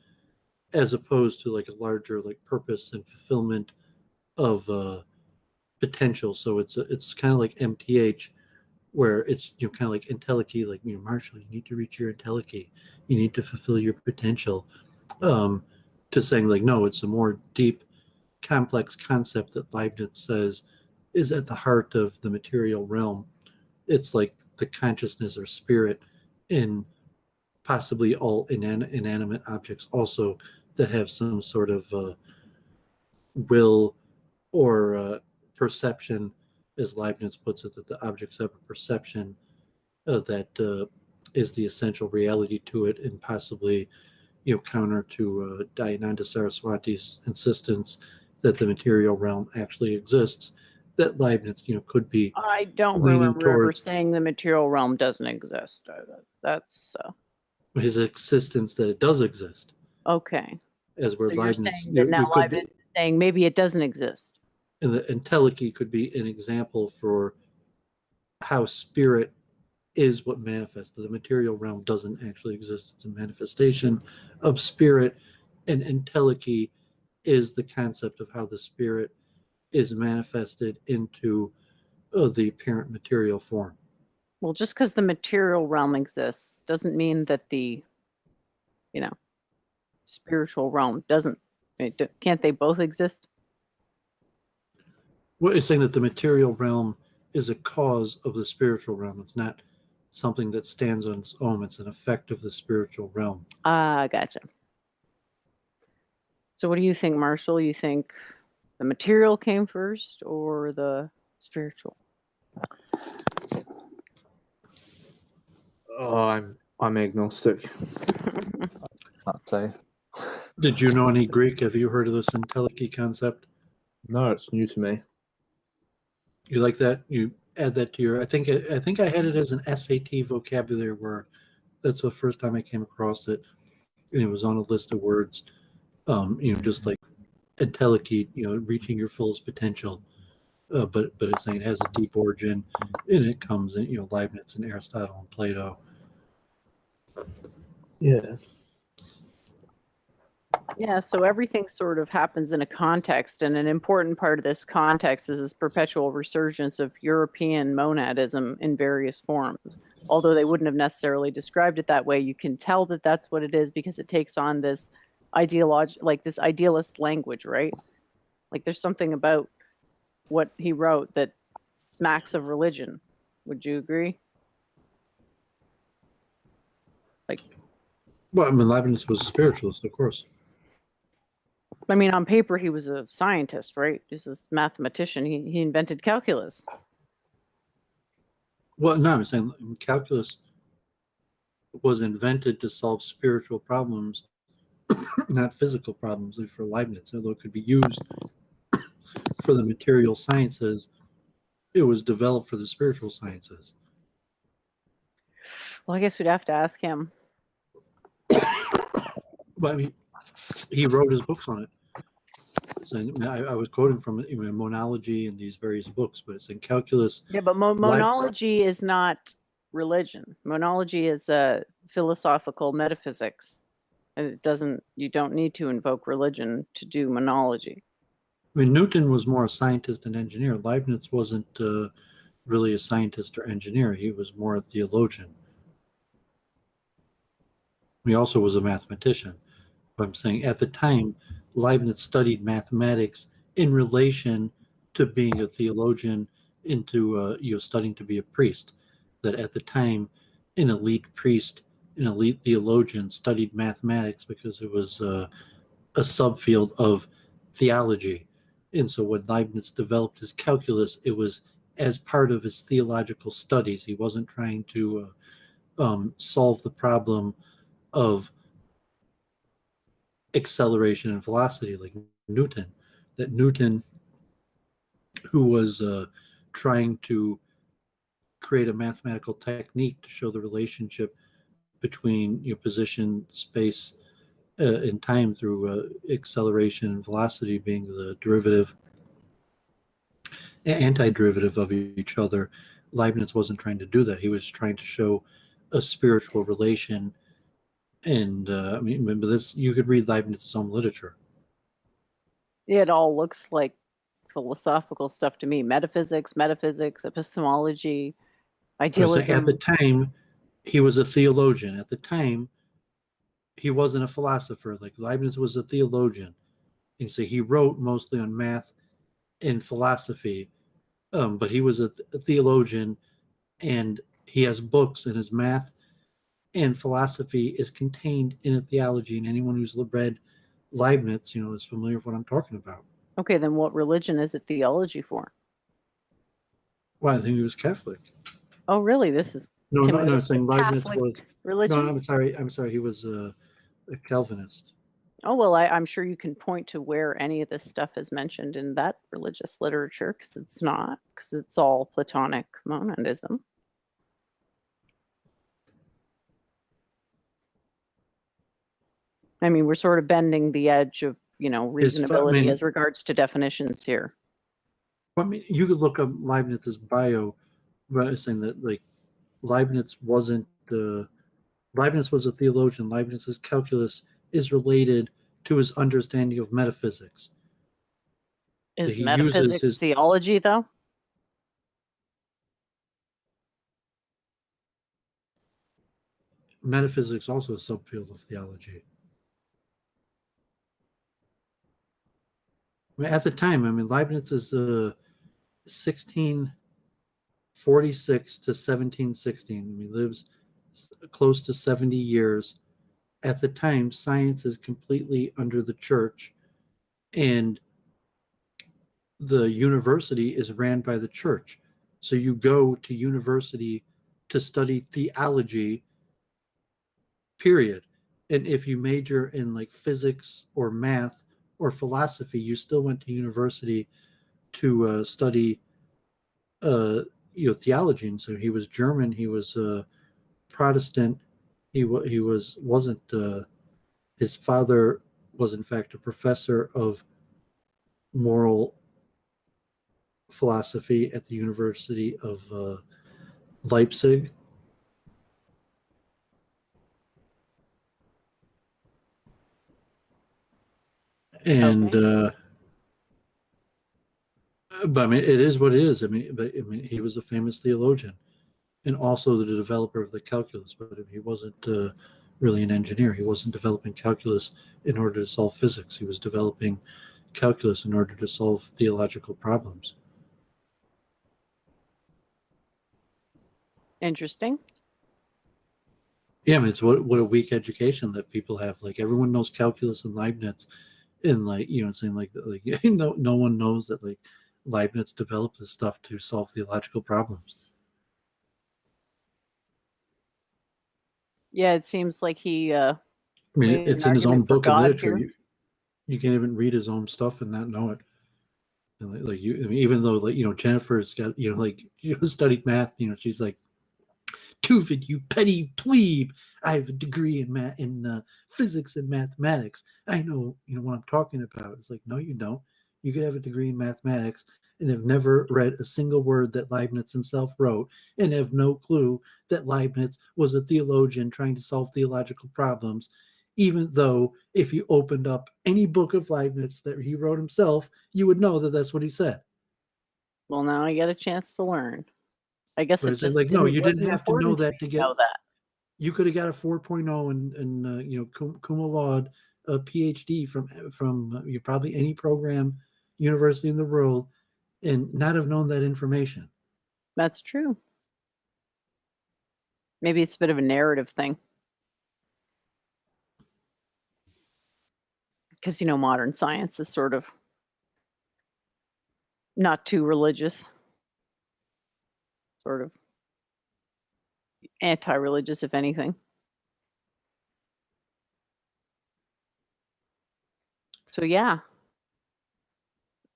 as opposed to like a larger like purpose and fulfillment of potential. So it's kind of like MTH, where it's kind of like entelechy, like Marshall, you need to reach your entelechy, you need to fulfill your potential. To saying like no, it's a more deep, complex concept that Leibniz says is at the heart of the material realm. It's like the consciousness or spirit in possibly all inanimate objects also that have some sort of will or perception, as Leibniz puts it, that the objects have a perception that is the essential reality to it, and possibly counter to Dayananda Saraswati's insistence that the material realm actually exists, that Leibniz could be I don't remember ever saying the material realm doesn't exist. That's his insistence that it does exist. Okay. As where so Leibniz, you're saying that now Leibniz is saying maybe it doesn't exist. And the entelechy could be an example for how spirit is what manifests. The material realm doesn't actually exist. It's a manifestation of spirit, and entelechy is the concept of how the spirit is manifested into the apparent material form. Well, just because the material realm exists doesn't mean that the, spiritual realm doesn't. Can't they both exist? Well, it's saying that the material realm is a cause of the spiritual realm. It's not something that stands on its own. It's an effect of the spiritual realm. Gotcha. So what do you think, Marshall? You think the material came first or the spiritual? Oh, I'm agnostic. I'd say. Did you know any Greek? Have you heard of this entelechy concept? No, it's new to me. You like that? You add that to your. I think I had it as an SAT vocabulary word. That's the first time I came across it, and it was on a list of words. Just like entelechy, reaching your fullest potential. but it's saying it has a deep origin, and it comes in, Leibniz and Aristotle and Plato. Yeah. Yeah, so everything sort of happens in a context, and an important part of this context is this perpetual resurgence of European monadism in various forms. Although they wouldn't have necessarily described it that way, you can tell that that's what it is because it takes on this this idealist language, right? Like there's something about what he wrote that smacks of religion. Would you agree? Well, I mean, Leibniz was a spiritualist, of course. I mean, on paper, he was a scientist, right? He's a mathematician. He invented calculus. Well, no, I'm saying calculus was invented to solve spiritual problems, not physical problems. For Leibniz, although it could be used for the material sciences, it was developed for the spiritual sciences. Well, I guess we'd have to ask him. But I mean, he wrote his books on it. So, I was quoting from monology and these various books, but it's in calculus. Yeah, but monology is not religion. Monology is a philosophical metaphysics, and you don't need to invoke religion to do monology. I mean, Newton was more a scientist and engineer. Leibniz wasn't really a scientist or engineer. He was more a theologian. He also was a mathematician. But I'm saying at the time, Leibniz studied mathematics in relation to being a theologian, into studying to be a priest. That at the time, an elite priest, an elite theologian studied mathematics because it was a subfield of theology. And so when Leibniz developed his calculus, it was as part of his theological studies. He wasn't trying to solve the problem of acceleration and velocity like Newton. That Newton, who was trying to create a mathematical technique to show the relationship between position, space, and time through acceleration and velocity being the derivative, antiderivative of each other. Leibniz wasn't trying to do that. He was trying to show a spiritual relation. And I mean, remember this, you could read Leibniz's own literature. It all looks like philosophical stuff to me. Metaphysics, epistemology, idealism. At the time, he was a theologian. At the time, he wasn't a philosopher. Like Leibniz was a theologian. And so he wrote mostly on math and philosophy, but he was a theologian, and he has books, and his math and philosophy is contained in a theology. And anyone who's read Leibniz, is familiar with what I'm talking about. Okay, then what religion is it theology for? Well, I think he was Catholic. Oh, really? This is No, I'm saying Leibniz Catholic was religion. No, I'm sorry. He was a Calvinist. Oh, well, I'm sure you can point to where any of this stuff is mentioned in that religious literature, because it's not, because it's all Platonic monadism. I mean, we're sort of bending the edge of, reasonability as regards to definitions here. Well, I mean, you could look up Leibniz's bio, saying that like Leibniz was a theologian. Leibniz's calculus is related to his understanding of metaphysics. Is metaphysics theology, though? Metaphysics also a subfield of theology. I mean, at the time, Leibniz is 1646 to 1716. He lives close to 70 years. At the time, science is completely under the church, and the university is ran by the church. So you go to university to study theology, period. And if you major in like physics or math or philosophy, you still went to university to study theology. And so he was German, he was Protestant, wasn't his father was in fact a professor of moral philosophy at the University of Leipzig. And but I mean, it is what it is. I mean, he was a famous theologian and also the developer of the calculus. But he wasn't really an engineer. He wasn't developing calculus in order to solve physics. He was developing calculus in order to solve theological problems. Interesting. Yeah, I mean, it's what a weak education that people have. Like everyone knows calculus and Leibniz, and like saying like no one knows that like Leibniz developed this stuff to solve theological problems. Yeah, it seems like he. I mean, made it's an in his own argument for book of God literature. here. You can't even read his own stuff and not know it. And like you, I mean, even though like Jennifer's got studied math. She's like, Doooovid, you petty plebe! I have a degree in physics and mathematics. I know what I'm talking about. It's like, no, you don't. You could have a degree in mathematics and have never read a single word that Leibniz himself wrote, and have no clue that Leibniz was a theologian trying to solve theological problems. Even though if you opened up any book of Leibniz that he wrote himself, you would know that that's what he said. Well, now I get a chance to learn. I guess But it it's just like, no, you didn't wasn't have to know important that me to get. know that. You could have got a 4.0 and cum laude, a PhD from probably any program, university in the world, and not have known that information. That's true. Maybe it's a bit of a narrative thing. Because, modern science is sort of not too religious. Sort of anti-religious, if anything. So, yeah.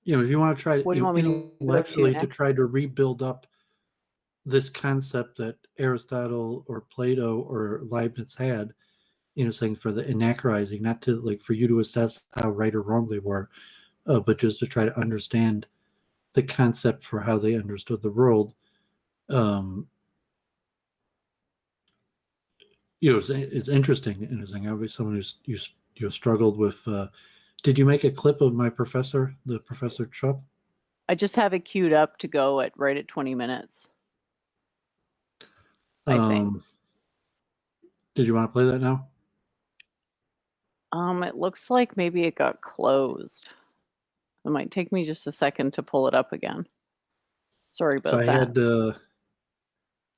If you want to try What do you want me to go to intellectually to next? try to rebuild up this concept that Aristotle or Plato or Leibniz had, saying for the anachronising, not to like for you to assess how right or wrong they were, but just to try to understand the concept for how they understood the world. It's interesting. Interesting. I was someone who's you struggled with. Did you make a clip of my professor, the Professor Chupp? I just have it queued up to go right at 20 minutes. I think. Did you want to play that now? It looks like maybe it got closed. It might take me just a second to pull it up again. Sorry about I that. had,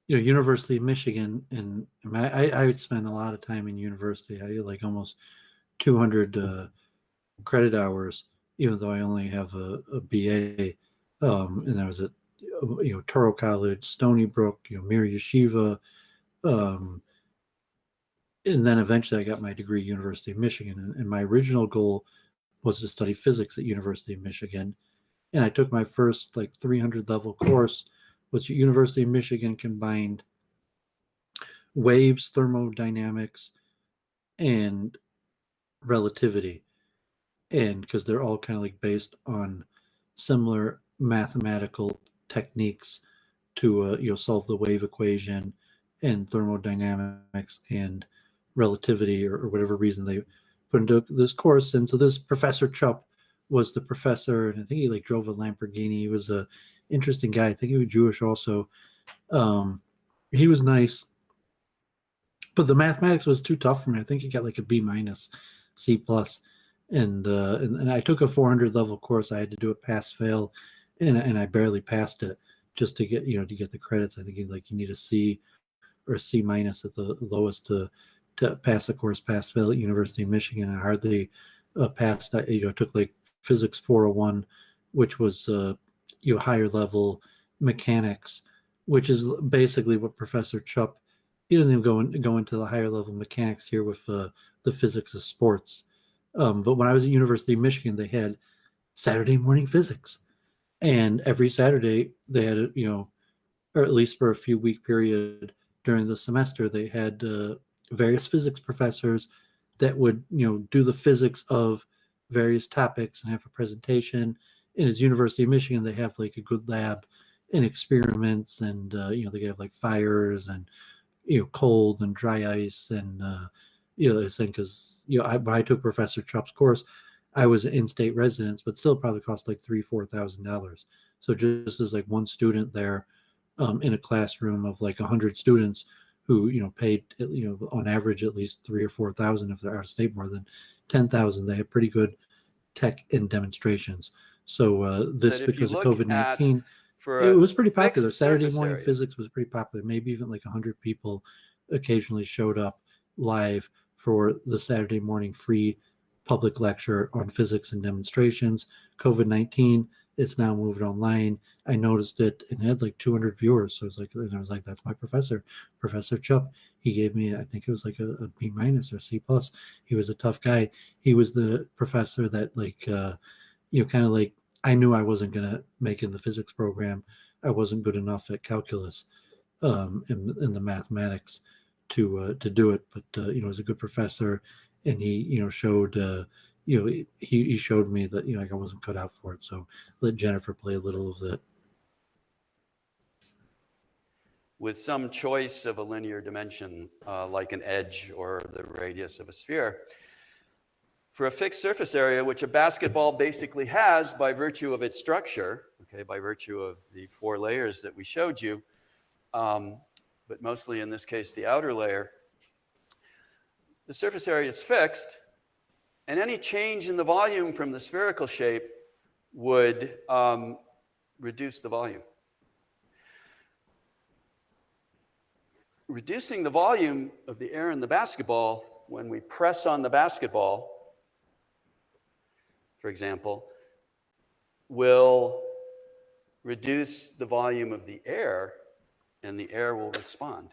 University of Michigan, and I would spend a lot of time in university. I had like almost 200 credit hours, even though I only have a BA. And I was at, Toro College, Stony Brook, Mir Yeshiva. And then eventually I got my degree at University of Michigan. And my original goal was to study physics at University of Michigan. And I took my first like 300 level course, which at University of Michigan combined waves, thermodynamics, and relativity. And because they're all kind of like based on similar mathematical techniques to solve the wave equation and thermodynamics and relativity or whatever reason they put into this course. And so this Professor Chupp was the professor, and I think he like drove a Lamborghini. He was a interesting guy. I think he was Jewish also. He was nice, but the mathematics was too tough for me. I think he got like a B minus, C plus, and I took a 400 level course. I had to do it pass fail, and I barely passed it just to get to get the credits. I think you need a C or a C minus at the lowest to pass the course pass fail at University of Michigan. I hardly passed. I took like physics 401, which was higher level mechanics, which is basically what Professor Chupp. He doesn't even go into the higher level mechanics here with the physics of sports. But when I was at University of Michigan, they had Saturday morning physics, and every Saturday they had or at least for a few week period during the semester, they had various physics professors that would do the physics of various topics and have a presentation And it's University of Michigan. They have like a good lab and experiments, and they have like fires and cold and dry ice, and this thing, because when I took Professor Chupp's course, I was an in-state residence, but still probably cost like $3,000-4,000. So just as like one student there, in a classroom of like 100 students who paid on average at least 3,000 or 4,000. If they're out of state, more than 10,000. They have pretty good tech and demonstrations. So this, because of COVID-19, it was pretty popular. Saturday morning physics was pretty popular. Maybe even like 100 people occasionally showed up live for the Saturday morning free public lecture on physics and demonstrations. COVID-19, it's now moved online. I noticed it, and it had like 200 viewers. So I was like, that's my professor, Professor Chupp. He gave me, I think it was like a B- or C+. He was a tough guy. He was the professor that kind of like, I knew I wasn't going to make it in the physics program. I wasn't good enough at calculus in the mathematics to do it. But he was a good professor, and he showed he showed me that I wasn't cut out for it. So let Jennifer play a little of that. With some choice of a linear dimension, like an edge or the radius of a sphere, for a fixed surface area, which a basketball basically has by virtue of its structure, okay, by virtue of the 4 layers that we showed you, but mostly in this case, the outer layer, the surface area is fixed, and any change in the volume from the spherical shape would reduce the volume. Reducing the volume of the air in the basketball, when we press on the basketball, for example, will reduce the volume of the air, and the air will respond.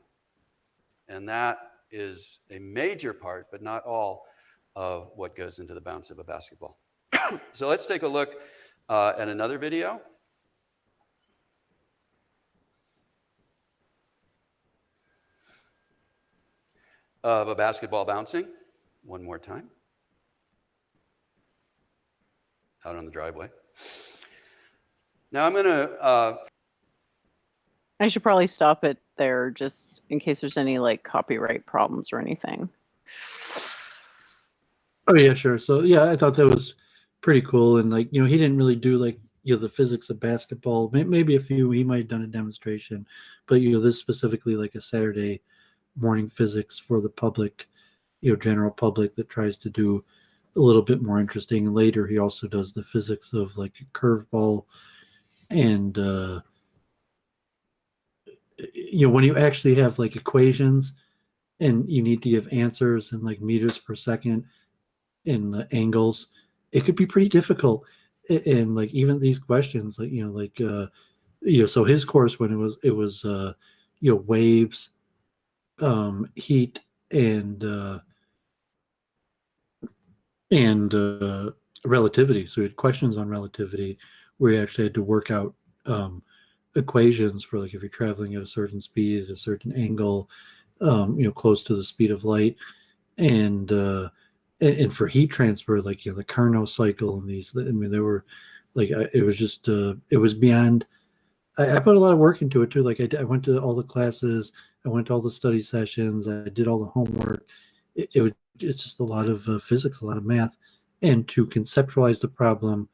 And that is a major part, but not all, of what goes into the bounce of a basketball. So let's take a look at another video. Of a basketball bouncing, one more time. Out on the driveway. Now I'm going to... I should probably stop it there just in case there's any like copyright problems or anything. Oh yeah, sure. So yeah, I thought that was pretty cool. And like, he didn't really do like, the physics of basketball. Maybe a few, he might have done a demonstration, but this specifically like a Saturday morning physics for the public, general public, that tries to do a little bit more interesting. And later he also does the physics of like a curveball, and when you actually have like equations and you need to give answers in like meters per second in the angles, it could be pretty difficult. And like even these questions, like so his course, when it was waves, heat, and relativity. So we had questions on relativity where you actually had to work out equations for like if you're traveling at a certain speed at a certain angle, close to the speed of light, and for heat transfer, like the Carnot cycle, and these. I mean, they were like it was just it was beyond. I put a lot of work into it too. Like I went to all the classes, I went to all the study sessions, I did all the homework. It's just a lot of physics, a lot of math, and to conceptualize the problem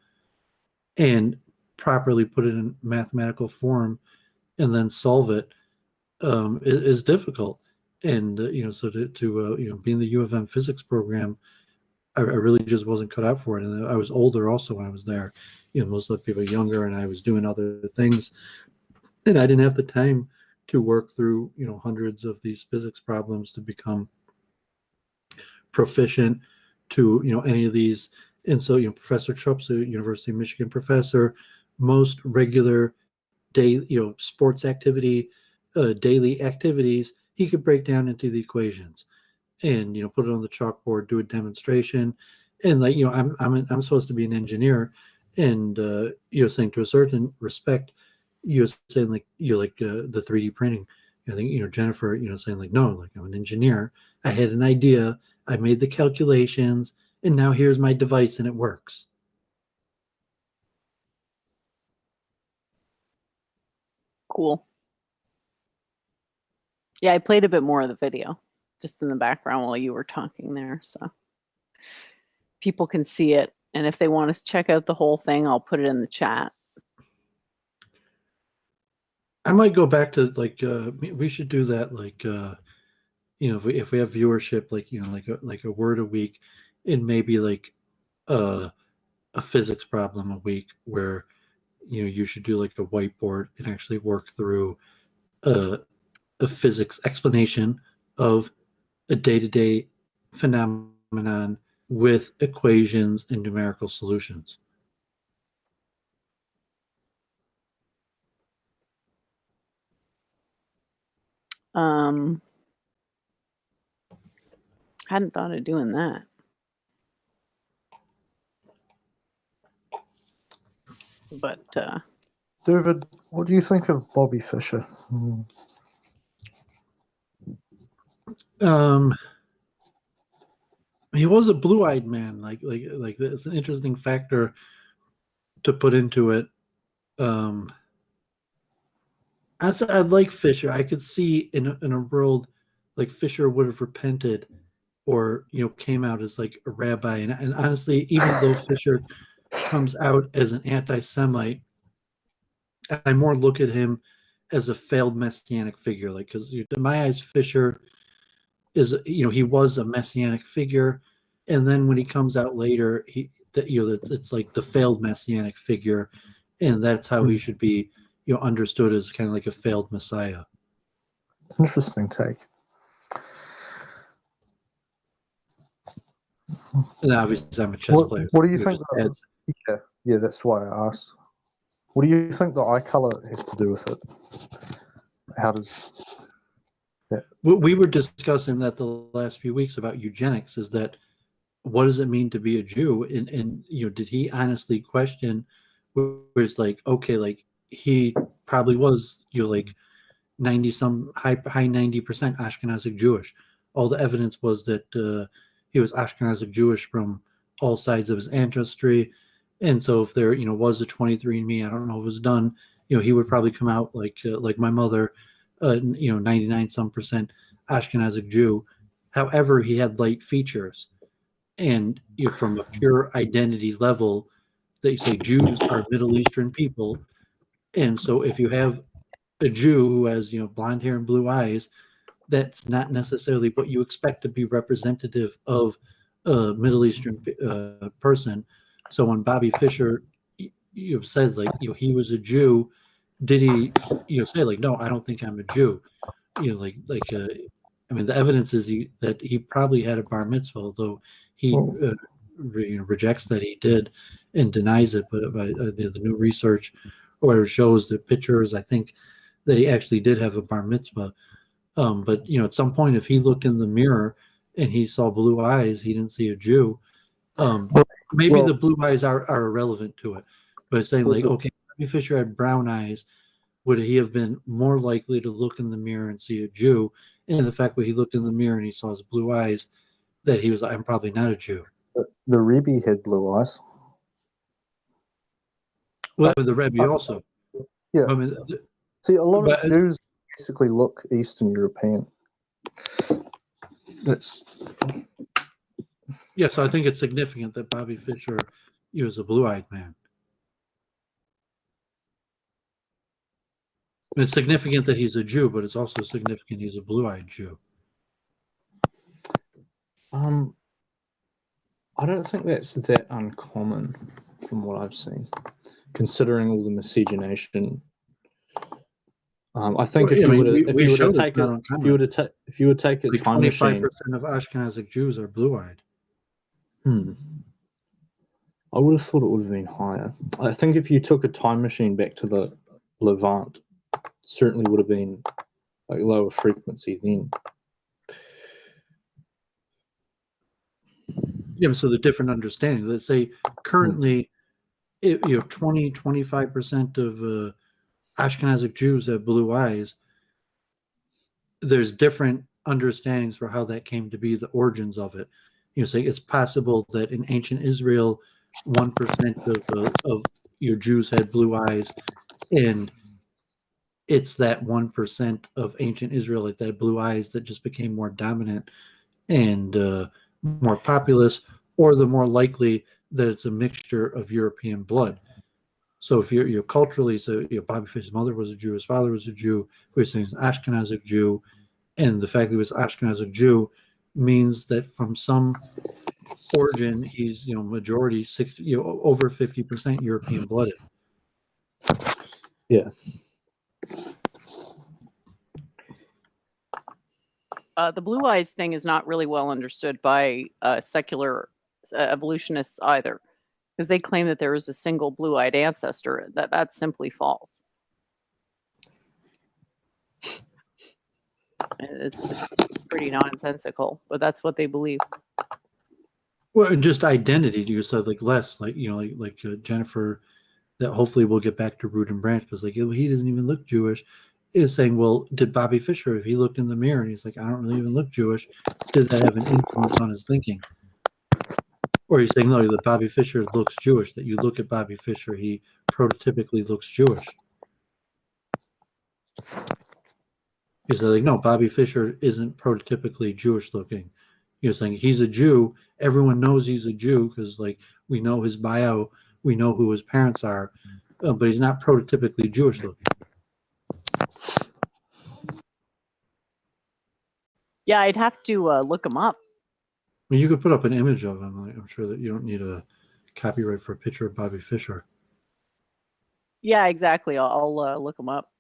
and properly put it in mathematical form and then solve it is difficult. And so to be in the U of M physics program, I really just wasn't cut out for it. And I was older also when I was there. Most of the people younger, and I was doing other things, and I didn't have the time to work through hundreds of these physics problems to become proficient to any of these. And so Professor Chupp's a University of Michigan professor. Most regular day sports activity, daily activities, he could break down into the equations and put it on the chalkboard, do a demonstration. And like I'm supposed to be an engineer, and saying to a certain respect, you're saying like the 3D printing. I think Jennifer saying like, no, like I'm an engineer, I had an idea, I made the calculations, and now here's my device and it works. Cool. Yeah, I played a bit more of the video just in the background while you were talking there, so people can see it. And if they want to check out the whole thing, I'll put it in the chat. I might go back to like we should do that like you know if we have viewership like you know like a word a week and maybe like a physics problem a week where you know you should do like a whiteboard and actually work through a physics explanation of a day-to-day phenomenon with equations and numerical solutions. Hadn't thought of doing that. But Doovid, what do you think of Bobby Fischer? He was a blue-eyed man. Like it's an interesting factor to put into it. I like Fisher. I could see in a world like Fisher would have repented, or you know, came out as like a rabbi. And honestly, even though Fisher comes out as an anti-Semite, I more look at him as a failed messianic figure. Like because in my eyes, Fisher is he was a messianic figure, and then when he comes out later, it's like the failed messianic figure, and that's how he should be understood as kind of like a failed messiah. Interesting take. And obviously, I'm a chess player. What do you think? Yeah, that's why I asked. What do you think the eye color has to do with it? How does that? We were discussing that the last few weeks about eugenics. Is that what does it mean to be a Jew? And did he honestly question? Where it's like, okay, like he probably was, like 90 some high 90% Ashkenazic Jewish. All the evidence was that he was Ashkenazic Jewish from all sides of his ancestry. And so if there, was a 23andMe, I don't know if it was done, he would probably come out like my mother, 99 some percent Ashkenazic Jew. However, he had light features. And from a pure identity level, they say Jews are Middle Eastern people. And so if you have a Jew who has, blonde hair and blue eyes, that's not necessarily what you expect to be representative of a Middle Eastern person. So when Bobby Fischer, says like, he was a Jew, did he, say like, no, I don't think I'm a Jew? I mean, the evidence is that he probably had a bar mitzvah, although he rejects that he did and denies it. But the new research or whatever shows the pictures, I think that he actually did have a bar mitzvah. But at some point, if he looked in the mirror and he saw blue eyes, he didn't see a Jew. Maybe the blue eyes are irrelevant to it. But saying like, okay, Bobby Fischer had brown eyes, would he have been more likely to look in the mirror and see a Jew? And the fact that he looked in the mirror and he saw his blue eyes, that he was, I'm probably not a Jew. The Rebbe had blue eyes. Well, the Rebbe also. Yeah. I mean, see, a lot of Jews basically look Eastern European. Yeah, so I think it's significant that Bobby Fischer, he was a blue-eyed man. It's significant that he's a Jew, but it's also significant he's a blue-eyed Jew. I don't think that's that uncommon from what I've seen, considering all the miscegenation. I think if you were to take a like time machine, 25% of Ashkenazic Jews are blue-eyed. I would have thought it would have been higher. I think if you took a time machine back to the Levant, it certainly would have been like lower frequency then. Yeah, so the different understanding. Let's say currently, 20-25% of Ashkenazic Jews have blue eyes. There's different understandings for how that came to be, the origins of it. Say it's possible that in ancient Israel, 1% of your Jews had blue eyes, and it's that 1% of ancient Israelite that had blue eyes that just became more dominant and more populous, or the more likely that it's a mixture of European blood. So if you're culturally, so Bobby Fish's mother was a Jew, his father was a Jew, we're saying he's an Ashkenazic Jew, and the fact that he was Ashkenazic Jew means that from some origin he's majority 60, over 50% European blooded. Yeah. The blue eyes thing is not really well understood by secular evolutionists either, because they claim that there is a single blue-eyed ancestor. That's simply false. It's pretty nonsensical, but that's what they believe. Well, and just identity, you said like less, like Jennifer, that hopefully we'll get back to root and branch, but it's like he doesn't even look Jewish. Is saying, well, did Bobby Fischer, if he looked in the mirror and he's like, I don't really even look Jewish, did that have an influence on his thinking? Or he's saying, no, that Bobby Fischer looks Jewish, that you look at Bobby Fischer, he prototypically looks Jewish. He's like, no, Bobby Fischer isn't prototypically Jewish looking. He was saying he's a Jew. Everyone knows he's a Jew because, like, we know his bio, we know who his parents are, but he's not prototypically Jewish looking. Yeah, I'd have to look him up. I mean, you could put up an image of him. Like, I'm sure that you don't need a copyright for a picture of Bobby Fischer. Yeah, exactly. I'll look him up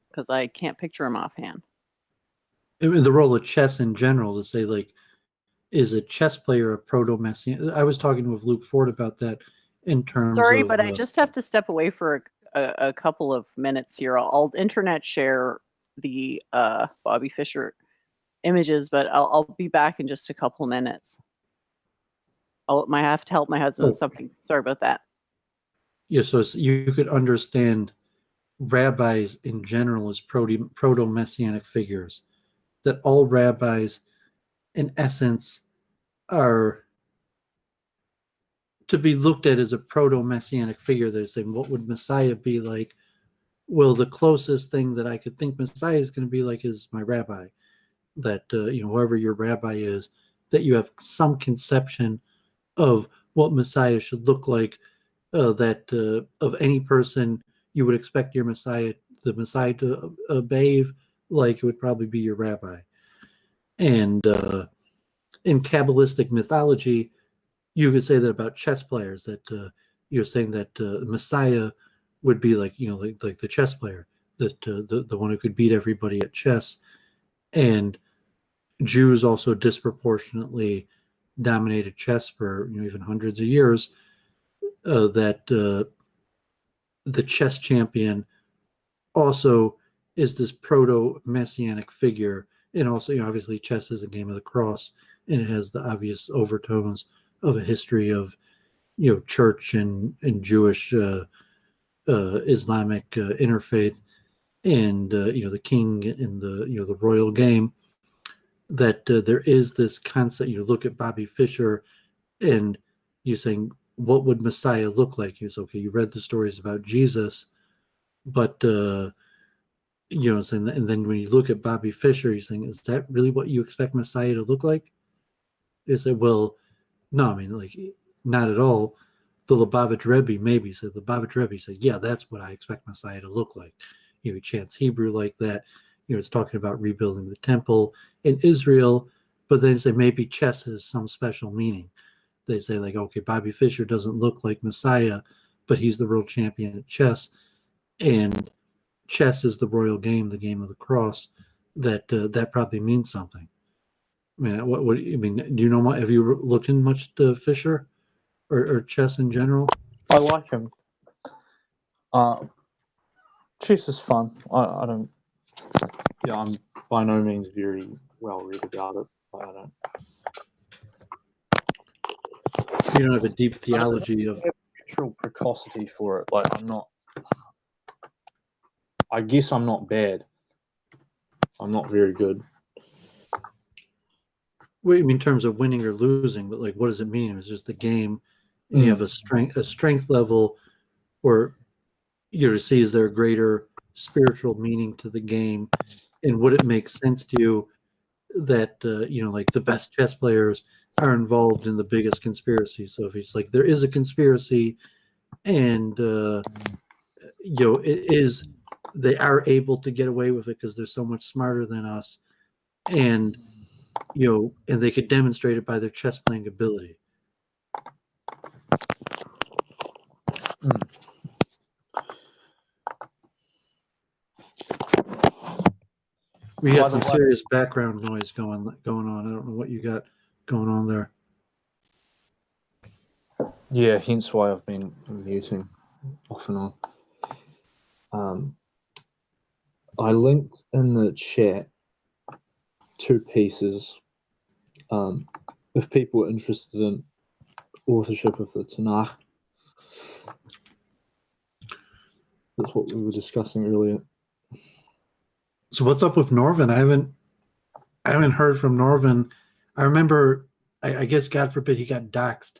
because I can't picture him offhand. I mean, the role of chess in general, to say, like, is a chess player a proto-messianic? I was talking with Luke Ford about that in terms Sorry, of... but I just have to step away for a couple of minutes here. I'll internet share the Bobby Fischer images, but I'll be back in just a couple of minutes. I have to help my husband with something. Sorry about that. Yeah, so you could understand rabbis in general as proto-messianic figures, that all rabbis, in essence, are to be looked at as a proto-messianic figure. They're saying, what would Messiah be like? Well, the closest thing that I could think Messiah is going to be like is my rabbi. That, whoever your rabbi is, that you have some conception of what Messiah should look like, that of any person you would expect the Messiah to behave like, it would probably be your rabbi. And in Kabbalistic mythology, you could say that about chess players, that you're saying that Messiah would be like, like the chess player, that the one who could beat everybody at chess. And Jews also disproportionately dominated chess for even hundreds of years. That the chess champion also is this proto-messianic figure, and also obviously chess is a game of the cross, and it has the obvious overtones of a history of church and Jewish Islamic interfaith, and the king in the royal game. That there is this concept. You look at Bobby Fischer, and you're saying, what would Messiah look like? You say, okay, you read the stories about Jesus, but and then when you look at Bobby Fischer, you're saying, is that really what you expect Messiah to look like? Is it, well, no, I mean, like, not at all. The Lubavitch Rebbe maybe said, yeah, that's what I expect Messiah to look like. He chants Hebrew like that. It's talking about rebuilding the temple in Israel, but then say maybe chess has some special meaning. They say, like, okay, Bobby Fischer doesn't look like Messiah, but he's the world champion at chess, and chess is the royal game, the game of the cross. That probably means something. I mean, what I mean, do you know? Have you looked in much to Fischer or chess in general? I like him. Chess is fun. I don't. Yeah, I'm by no means very well read about it. But I don't. You don't have a deep theology of Natural precocity for it. Like, I'm not. I guess I'm not bad. I'm not very good. Wait, I mean, in terms of winning or losing, but like, what does it mean? It's just the game, and you have a strength level, or to see, is there a greater spiritual meaning to the game, and would it make sense to you that like the best chess players are involved in the biggest conspiracy? So if it's like there is a conspiracy, and it is, they are able to get away with it because they're so much smarter than us, and and they could demonstrate it by their chess playing ability. We got some serious background noise going on. I don't know what you got going on there. Yeah, hence why I've been muting off and on. I linked in the chat 2 pieces. If people are interested in authorship of the Tanakh, that's what we were discussing earlier. So what's up with Norvin? I haven't heard from Norvin. I remember, I guess, God forbid, he got doxxed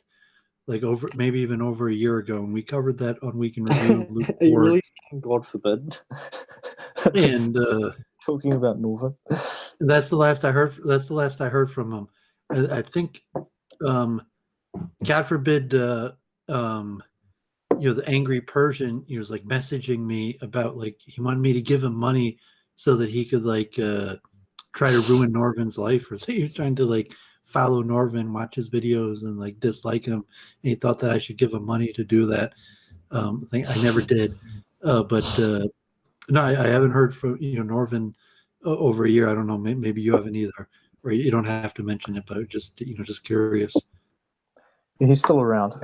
like maybe even over a year ago, and we covered that on Week in Review. Are you really saying God forbid? And talking about Norvin. That's the last I heard. That's the last I heard from him. I think, God forbid, the angry Persian, he was like messaging me about, like, he wanted me to give him money so that he could like try to ruin Norvin's life, or so he was trying to like follow Norvin, watch his videos, and like dislike him. And he thought that I should give him money to do that. I never did, but no, I haven't heard from Norvin over a year. I don't know. Maybe you haven't either, or you don't have to mention it. But just just curious. He's still around.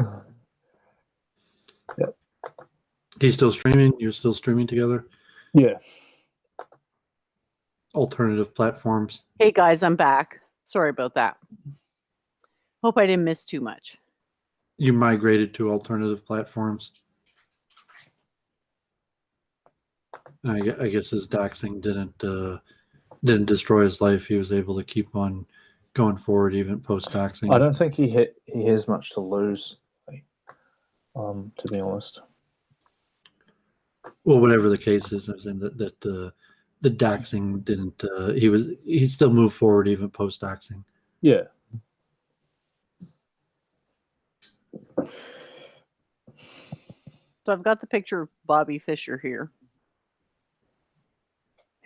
Yep. He's still streaming. You're still streaming together. Yeah. Alternative platforms. Hey guys, I'm back. Sorry about that. Hope I didn't miss too much. You migrated to alternative platforms. I guess his doxing didn't destroy his life. He was able to keep on going forward even post doxing. I don't think he has much to lose, to be honest. Well, whatever the case is, I'm saying that the doxing didn't. He still moved forward even post doxing. Yeah. So I've got the picture of Bobby Fischer here.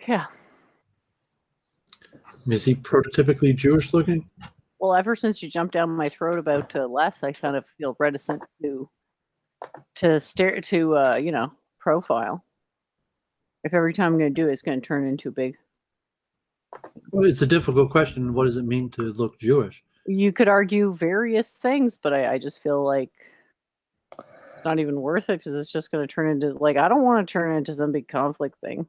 Yeah. Is he prototypically Jewish looking? Well, ever since you jumped down my throat about Les, I kind of feel reticent to profile. If every time I'm going to do it, it's going to turn into a big. Well, it's a difficult question. What does it mean to look Jewish? You could argue various things, but I just feel like it's not even worth it because it's just going to turn into, like, I don't want to turn it into some big conflict thing.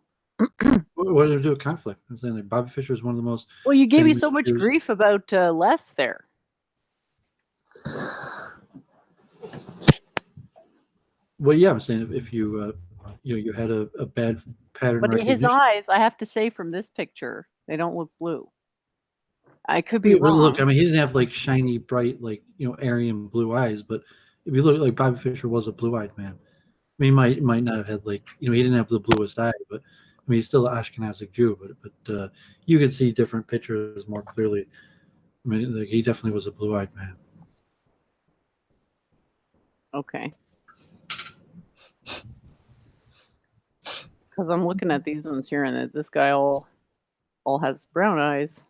What do they do with conflict? I'm saying, like, Bobby Fischer is one of the most. Well, you gave me so much grief about Les there. Well, yeah, I'm saying if you you had a bad pattern. But his eyes, I have to say, from this picture, they don't look blue. I could be wrong. Look, I mean, he didn't have like shiny, bright, like Aryan blue eyes. But if you look, like, Bobby Fischer was a blue-eyed man. I mean, he might not have had, like, he didn't have the bluest eye, but I mean, he's still an Ashkenazic Jew. But you could see different pictures more clearly. I mean, like, he definitely was a blue-eyed man. Okay. Because I'm looking at these ones here, and this guy all has brown eyes.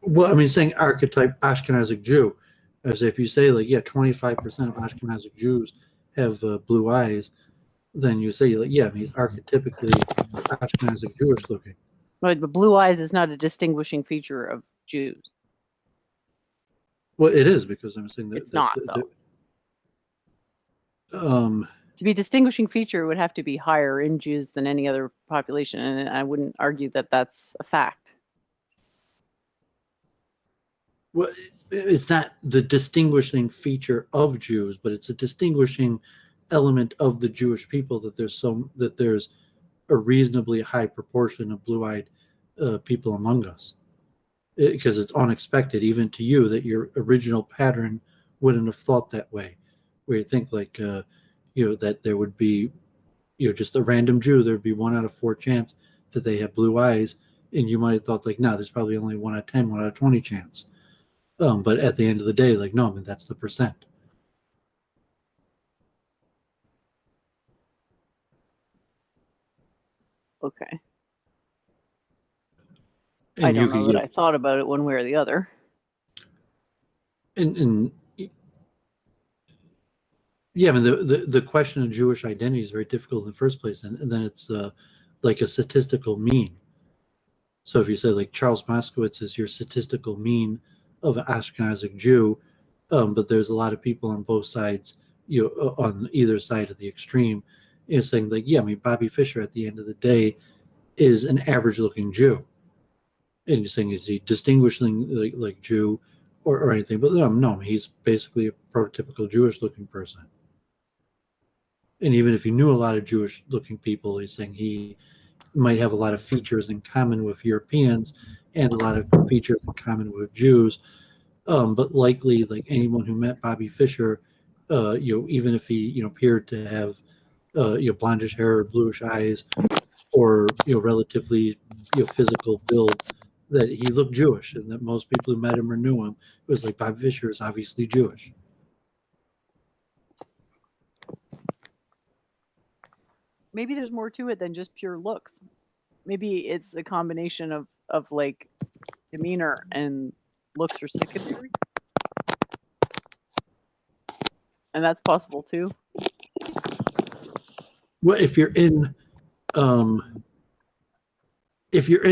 Well, I mean, saying archetype Ashkenazic Jew, as if you say, like, 25% of Ashkenazic Jews have blue eyes, then you say, like, I mean, he's archetypically Ashkenazic Jewish looking. But the blue eyes is not a distinguishing feature of Jews. Well, it is, because I'm saying that it's not, though. To be a distinguishing feature, it would have to be higher in Jews than any other population, and I wouldn't argue that that's a fact. Well, it's not the distinguishing feature of Jews, but it's a distinguishing element of the Jewish people that there's a reasonably high proportion of blue-eyed people among us, because it's unexpected even to you that your original pattern wouldn't have thought that way, where you think, like, that there would be, just a random Jew, there'd be 1 out of 4 chance that they have blue eyes. And you might have thought like, no, there's probably only 1 out of 10, 1 out of 20 chance. But at the end of the day, like, no, I mean, that's the percent. Okay. And I don't know that I thought about it one way or the other. And yeah, I mean, the question of Jewish identity is very difficult in the first place, and then it's like a statistical mean. So if you say like Charles Moskowitz is your statistical mean of an Ashkenazic Jew, but there's a lot of people on both sides, on either side of the extreme, saying like, yeah, I mean, Bobby Fischer at the end of the day is an average-looking Jew, and you're saying is he distinguishing like Jew or anything? But no, he's basically a prototypical Jewish-looking person. And even if you knew a lot of Jewish-looking people, he's saying he might have a lot of features in common with Europeans and a lot of features in common with Jews. But likely, like anyone who met Bobby Fischer, even if he, appeared to have, blondish hair or bluish eyes, or relatively, physical build, that he looked Jewish, and that most people who met him or knew him, it was like Bobby Fischer is obviously Jewish. Maybe there's more to it than just pure looks. Maybe it's a combination of like demeanor and looks are secondary. And that's possible too. Well, if you're in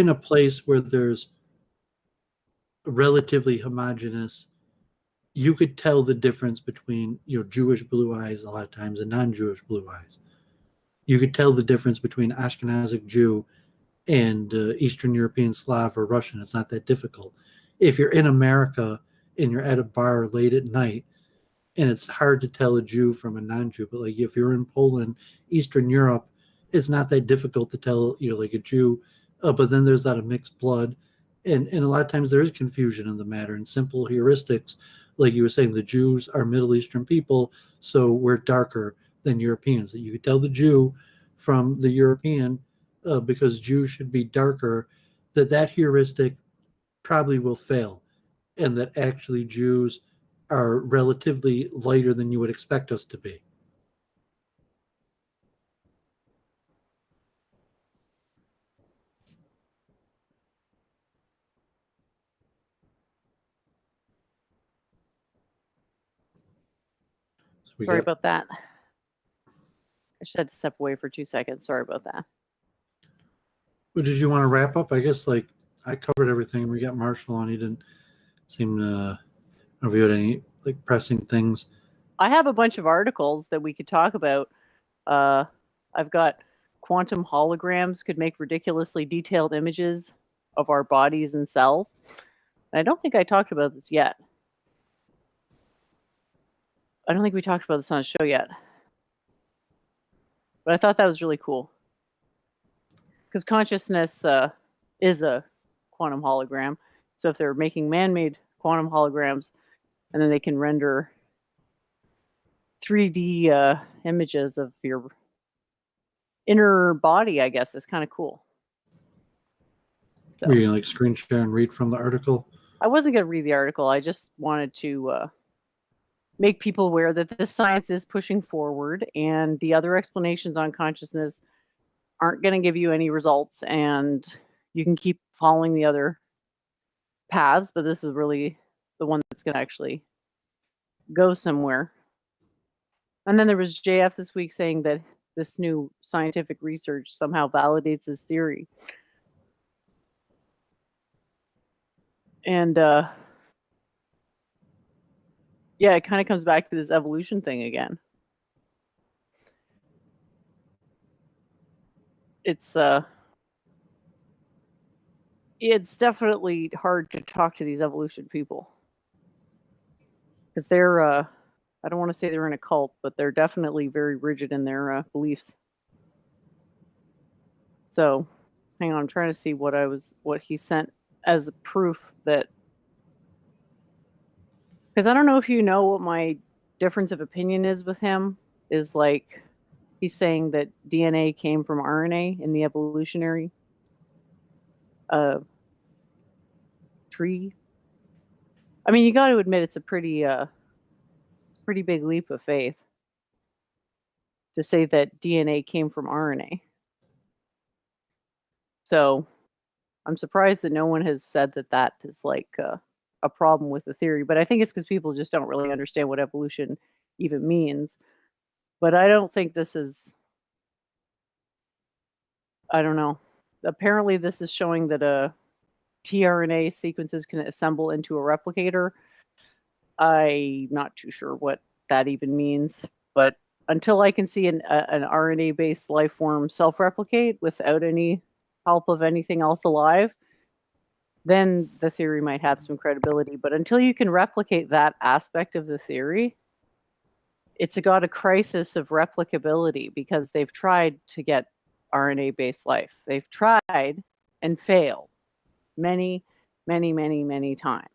a place where there's relatively homogenous, you could tell the difference between Jewish blue eyes a lot of times and non-Jewish blue eyes. You could tell the difference between Ashkenazic Jew and Eastern European Slav or Russian. It's not that difficult. If you're in America and you're at a bar late at night, and it's hard to tell a Jew from a non-Jew, but like if you're in Poland, Eastern Europe, it's not that difficult to tell, like a Jew. But then there's that of mixed blood, and a lot of times there is confusion in the matter and simple heuristics, like you were saying, the Jews are Middle Eastern people, so we're darker than Europeans. That you could tell the Jew from the European because Jews should be darker. That heuristic probably will fail, and that actually Jews are relatively lighter than you would expect us to be. So Sorry about that. I should have to step away for 2 seconds. Sorry about that. Well, did you want to wrap up? I guess like I covered everything. We got Marshall on. He didn't seem to review any like pressing things. I have a bunch of articles that we could talk about. I've got quantum holograms could make ridiculously detailed images of our bodies and cells. And I don't think I talked about this yet. I don't think we talked about this on the show yet. But I thought that was really cool. Because consciousness is a quantum hologram. So if they're making man-made quantum holograms, and then they can render 3D images of your inner body, I guess, is kind of cool. So, Were you gonna like screen share and read from the article? I wasn't going to read the article. I just wanted to make people aware that this science is pushing forward, and the other explanations on consciousness aren't going to give you any results, and you can keep following the other paths, but this is really the one that's going to actually go somewhere. And then there was JF this week saying that this new scientific research somehow validates his theory. And yeah, it kind of comes back to this evolution thing again. It's definitely hard to talk to these evolution people, because they're I don't want to say they're in a cult, but they're definitely very rigid in their beliefs. So, hang on, I'm trying to see what he sent as proof that, because I don't know if you know what my difference of opinion is with him, is like he's saying that DNA came from RNA in the evolutionary tree. I mean, you got to admit it's a pretty big leap of faith to say that DNA came from RNA. So I'm surprised that no one has said that that is like a problem with the theory. But I think it's because people just don't really understand what evolution even means. But I don't think this is. I don't know. Apparently, this is showing that tRNA sequences can assemble into a replicator. I'm not too sure what that even means, but until I can see an RNA-based life form self-replicate without any help of anything else alive, then the theory might have some credibility. But until you can replicate that aspect of the theory, it's got a crisis of replicability because they've tried to get RNA-based life. They've tried and failed many, many, many, many times.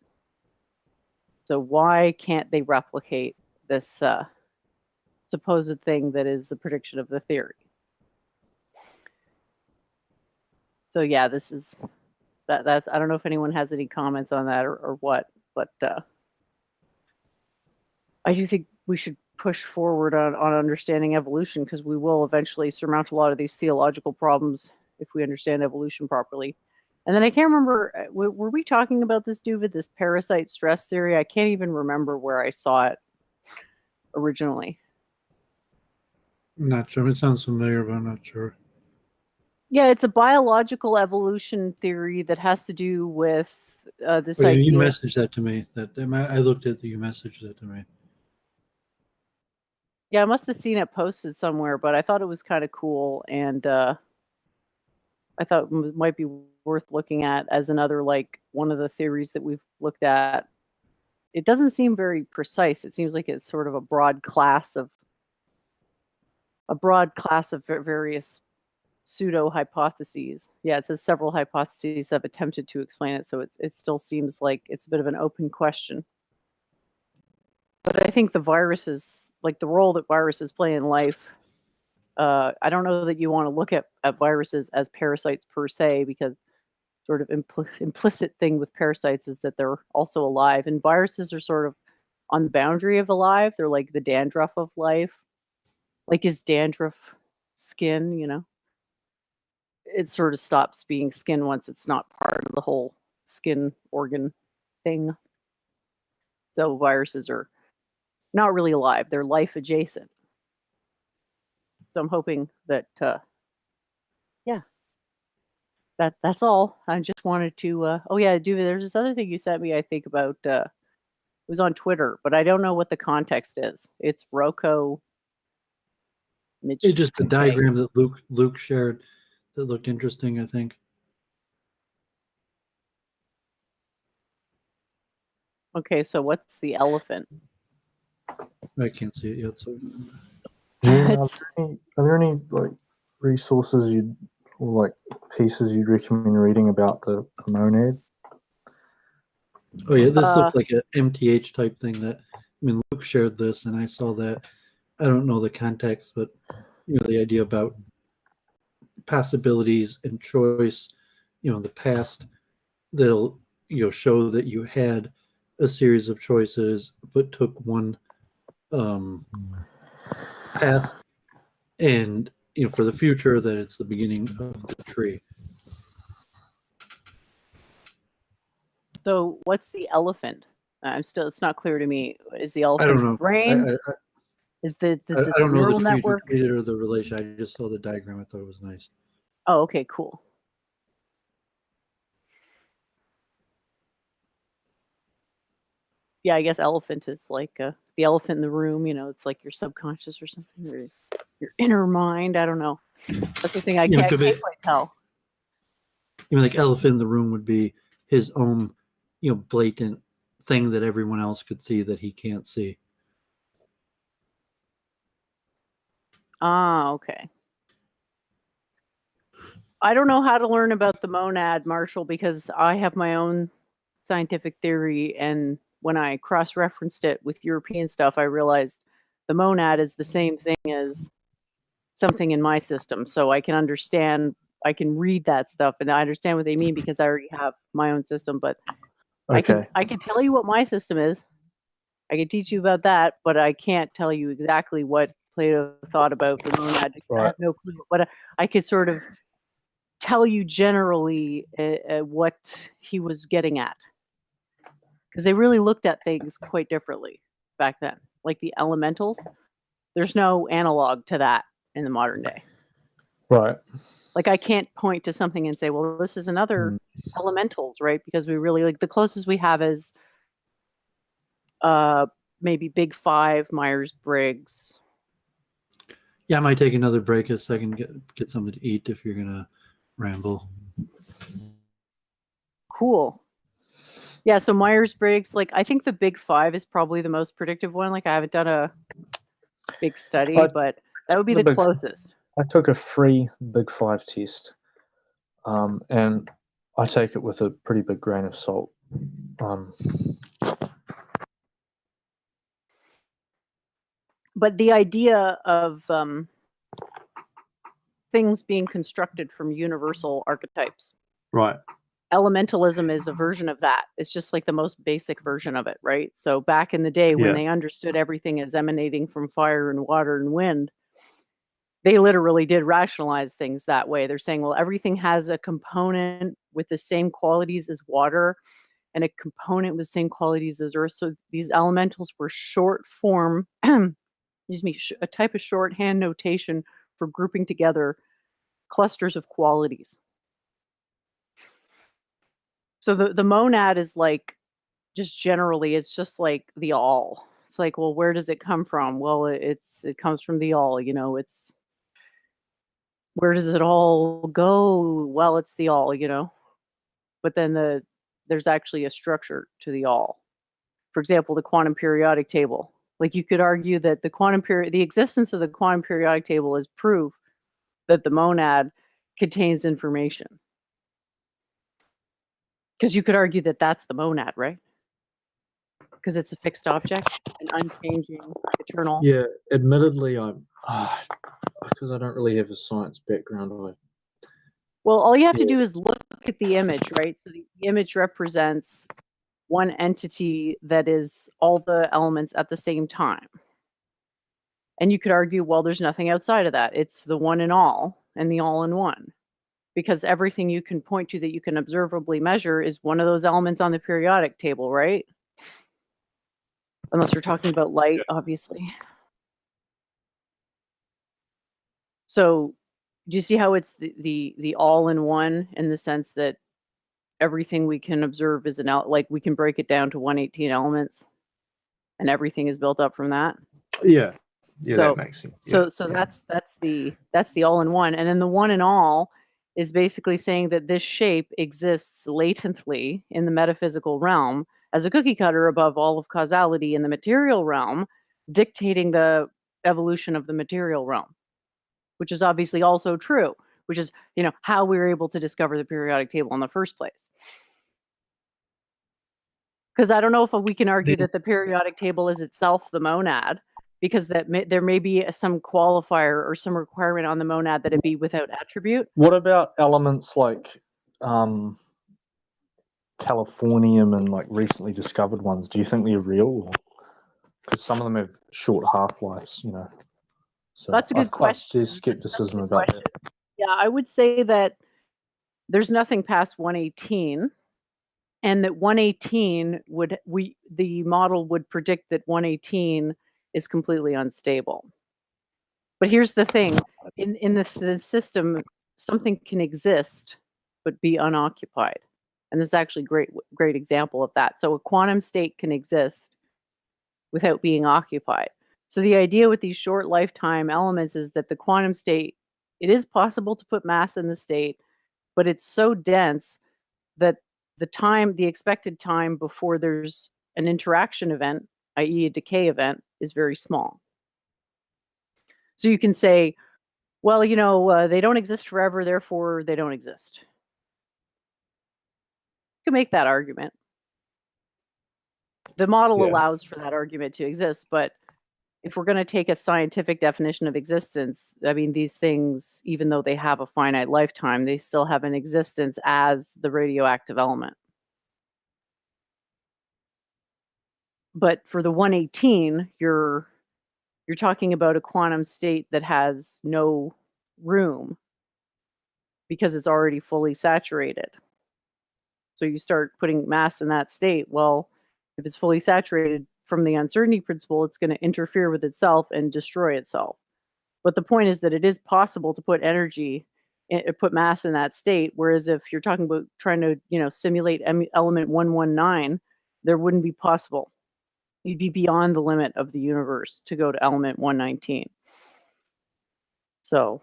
So why can't they replicate this supposed thing that is a prediction of the theory? So yeah, this is that's I don't know if anyone has any comments on that or what, but I do think we should push forward on understanding evolution because we will eventually surmount a lot of these theological problems if we understand evolution properly. And then I can't remember, were we talking about this, Doovid, this parasite stress theory? I can't even remember where I saw it originally. I'm not sure. It sounds familiar, but I'm not sure. Yeah, it's a biological evolution theory that has to do with this idea. You messaged that to me. I looked at you messaged that to me. Yeah, I must have seen it posted somewhere, but I thought it was kind of cool, and I thought it might be worth looking at as another, like, one of the theories that we've looked at. It doesn't seem very precise. It seems like it's sort of a broad class of various pseudo hypotheses. Yeah, it says several hypotheses have attempted to explain it, so it still seems like it's a bit of an open question. But I think the viruses, like the role that viruses play in life, I don't know that you want to look at viruses as parasites per se, because sort of implicit thing with parasites is that they're also alive, and viruses are sort of on the boundary of alive. They're like the dandruff of life. Like, is dandruff skin, you know? It sort of stops being skin once it's not part of the whole skin organ thing. So viruses are not really alive. They're life adjacent. So I'm hoping that, yeah, that's all. I just wanted to, oh yeah, there's this other thing you sent me, I think, about, it was on Twitter, but I don't know what the context is. It's Rocco. It's just a diagram that Luke shared that looked interesting, I think. Okay, so what's the elephant? I can't see it yet. So Are there any like resources or like pieces you'd recommend reading about the monad? oh yeah, this looks like an MTH type thing. Luke shared this, and I saw that. I don't know the context, but the idea about possibilities and choice, in the past, that'll show that you had a series of choices but took one path, and for the future that it's the beginning of the tree. So what's the elephant? It's not clear to me. Is the elephant I don't know. brain? Is the I don't know neural the network? treated or the relation. I just saw the diagram. I thought it was nice. Oh, okay, cool. Yeah, I guess elephant is like the elephant in the room. It's like your subconscious or something, or your inner mind. I don't know. That's the thing I can't quite tell. Like elephant in the room would be his own, blatant thing that everyone else could see that he can't see. Ah, okay. I don't know how to learn about the monad, Marshall, because I have my own scientific theory, and when I cross-referenced it with European stuff, I realized the monad is the same thing as something in my system. So I can understand, I can read that stuff, and I understand what they mean because I already have my own system. But Okay. I can tell you what my system is. I can teach you about that, but I can't tell you exactly what Plato thought about the monad. I Right. have no clue. But I could sort of tell you generally what he was getting at, because they really looked at things quite differently back then. Like the elementals, there's no analog to that in the modern day. Right. Like I can't point to something and say, well, this is another elementals, right? Because we really, like, the closest we have is maybe Big Five, Myers-Briggs. Yeah, I might take another break a second, get something to eat if you're gonna ramble. Cool. Yeah, so Myers-Briggs, like I think the Big Five is probably the most predictive one. Like I haven't done a big study, but that would be the closest. I took a free Big Five test, and I take it with a pretty big grain of salt. But the idea of things being constructed from universal archetypes. Right. Elementalism is a version of that. It's just like the most basic version of it, right? So back in the day when they understood everything as emanating from fire and water and wind, they literally did rationalize things that way. They're saying, well, everything has a component with the same qualities as water and a component with the same qualities as earth. So these elementals were short form, excuse me, a type of shorthand notation for grouping together clusters of qualities. So the monad is like, just generally, it's just like the all. It's like, well, where does it come from? Well, it comes from the all, you know. It's, where does it all go? Well, it's the all, you know. But then there's actually a structure to the all. For example, the quantum periodic table. Like you could argue that the existence of the quantum periodic table is proof that the monad contains information. Because you could argue that that's the monad, right? Because it's a fixed object, an unchanging, eternal. Yeah, admittedly, I'm because I don't really have a science background. Well, all you have to do is look at the image, right? So the image represents one entity that is all the elements at the same time. And you could argue, well, there's nothing outside of that. It's the one and all and the all in one. Because everything you can point to that you can observably measure is one of those elements on the periodic table, right? Unless we're talking about light, obviously. So do you see how it's the all in one, in the sense that everything we can observe is like we can break it down to 118 elements and everything is built up from that? Yeah, So that makes sense. So that's the all in one. And then the one and all is basically saying that this shape exists latently in the metaphysical realm as a cookie cutter above all of causality in the material realm, dictating the evolution of the material realm, which is obviously also true, which is, you know, how we were able to discover the periodic table in the first place. Because I don't know if we can argue that the periodic table is itself the monad, because there may be some qualifier or some requirement on the monad that it be without attribute. What about elements like californium and like recently discovered ones? Do you think they're real? Because some of them have short half-lives, you know. So That's a good question. There's skepticism about that. Yeah, I would say that there's nothing past 118, and that 118 the model would predict that 118 is completely unstable. But here's the thing: in the system, something can exist but be unoccupied, and this is actually great example of that. So a quantum state can exist without being occupied. So the idea with these short lifetime elements is that the quantum state, it is possible to put mass in the state, but it's so dense that the expected time before there's an interaction event, i.e. a decay event, is very small. So you can say, well, you know, they don't exist forever, therefore they don't exist. You can make that argument. The model allows for that argument to exist, but if we're going to take a scientific definition of existence, I mean, these things, even though they have a finite lifetime, they still have an existence as the radioactive element. But for the 118, you're talking about a quantum state that has no room because it's already fully saturated. So you start putting mass in that state. Well, if it's fully saturated from the uncertainty principle, it's going to interfere with itself and destroy itself. But the point is that it is possible to put energy, put mass in that state. Whereas if you're talking about trying to, simulate element 119, there wouldn't be possible. You'd be beyond the limit of the universe to go to element 119. So,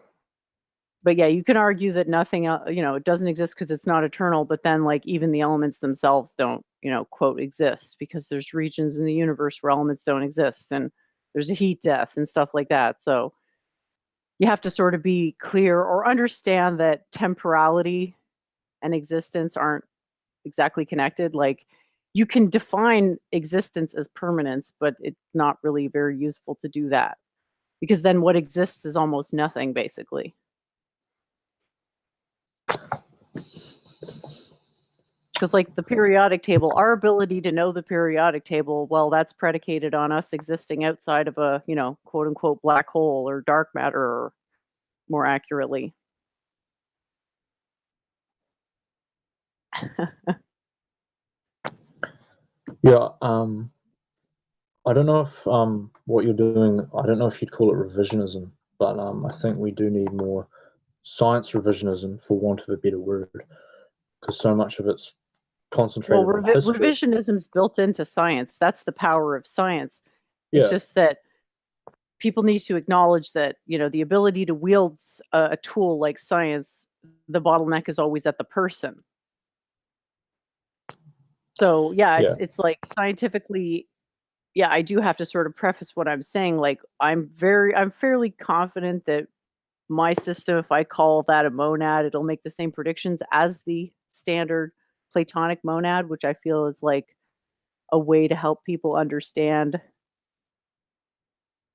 but yeah, you can argue that nothing, it doesn't exist because it's not eternal. But then, like, even the elements themselves don't, quote, exist, because there's regions in the universe where elements don't exist, and there's a heat death and stuff like that. So you have to sort of be clear or understand that temporality and existence aren't exactly connected. Like, you can define existence as permanence, but it's not really very useful to do that, because then what exists is almost nothing, basically. Because, like, the periodic table, our ability to know the periodic table, well, that's predicated on us existing outside of a, quote unquote, black hole or dark matter, or more accurately. Yeah, I don't know if what you're doing, I don't know if you'd call it revisionism, but I think we do need more science revisionism, for want of a better word, because so much of it's concentrated Well, on history. revisionism's built into science. That's the power of science. Yeah. It's just that people need to acknowledge that, the ability to wield a tool like science, the bottleneck is always at the person. So yeah, it's like scientifically, yeah, I do have to sort of preface what I'm saying. Like, I'm fairly confident that my system, if I call that a monad, it'll make the same predictions as the standard Platonic monad, which I feel is like a way to help people understand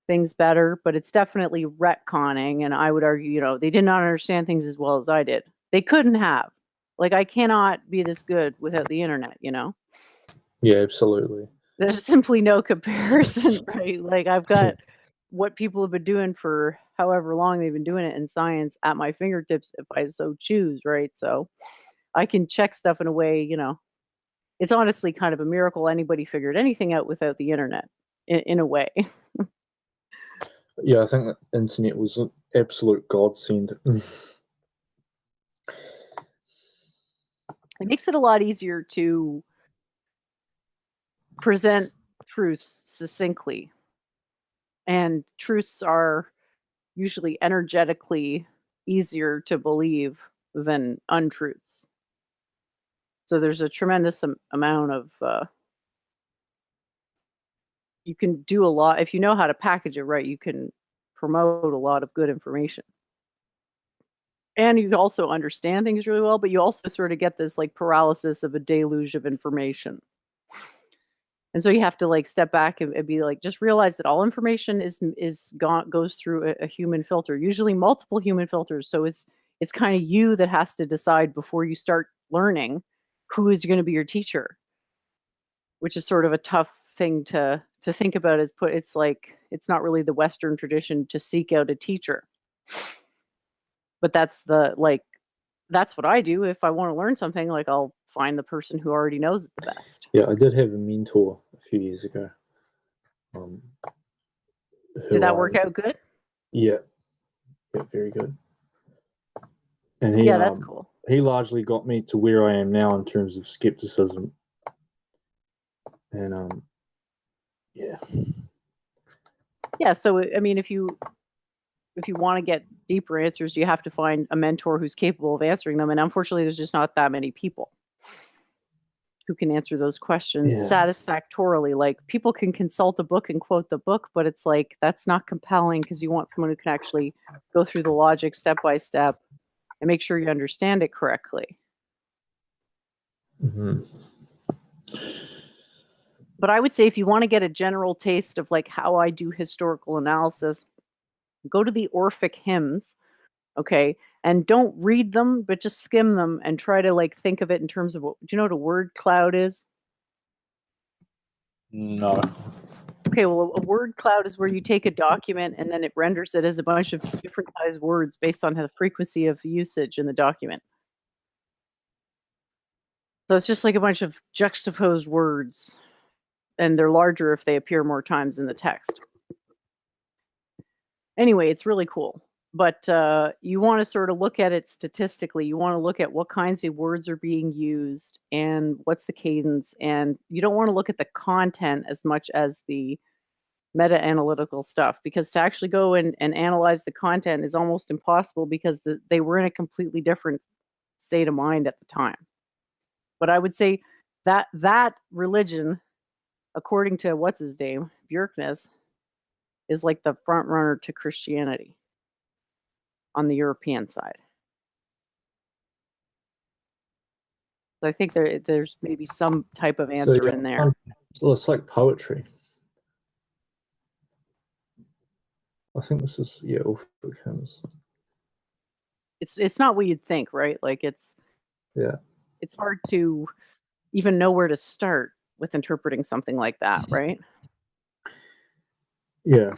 things better. But it's definitely retconning, and I would argue, they did not understand things as well as I did. They couldn't have. Like, I cannot be this good without the internet, Yeah, absolutely. There's simply no comparison, right? Like, I've got what people have been doing for however long they've been doing it in science at my fingertips, if I so choose, right? So I can check stuff in a way, it's honestly kind of a miracle anybody figured anything out without the internet, in a way. Yeah, I think the internet was an absolute godsend. It makes it a lot easier to present truths succinctly. And truths are usually energetically easier to believe than untruths. So there's a tremendous amount of, you can do a lot. If you know how to package it right, you can promote a lot of good information. And you also understand things really well, but you also sort of get this like paralysis of a deluge of information. And so you have to like step back and be like, just realize that all information goes through a human filter, usually multiple human filters. So it's kind of you that has to decide before you start learning who is going to be your teacher, which is sort of a tough thing to think about. It's like, it's not really the Western tradition to seek out a teacher, but that's what I do. If I want to learn something, like, I'll find the person who already knows it the best. Yeah, I did have a mentor a few years ago. Did that work out good? Yeah, very good. And he, yeah, that's cool. He largely got me to where I am now in terms of skepticism. And yeah. Yeah, so I mean, if you want to get deeper answers, you have to find a mentor who's capable of answering them. And unfortunately, there's just not that many people who can answer those questions satisfactorily. Like, people can consult a book and quote the book, but it's like, that's not compelling, because you want someone who can actually go through the logic step by step and make sure you understand it correctly. Mm-hmm. But I would say if you want to get a general taste of like how I do historical analysis, go to the Orphic hymns, okay? And don't read them, but just skim them and try to like think of it in terms of do you know what a word cloud is? No. Okay, well, a word cloud is where you take a document and then it renders it as a bunch of different sized words based on the frequency of usage in the document. So it's just like a bunch of juxtaposed words, and they're larger if they appear more times in the text. Anyway, it's really cool. But you want to sort of look at it statistically. You want to look at what kinds of words are being used and what's the cadence. And you don't want to look at the content as much as the meta-analytical stuff, because to actually go and analyze the content is almost impossible because they were in a completely different state of mind at the time. But I would say that religion, according to what's his name, Bjerknes, is like the front runner to Christianity on the European side. So I think there's maybe some type of answer in there. So it's like poetry. I think this is Orphic hymns. It's not what you'd think, right? Like it's hard to even know where to start with interpreting something like that, right? Yeah.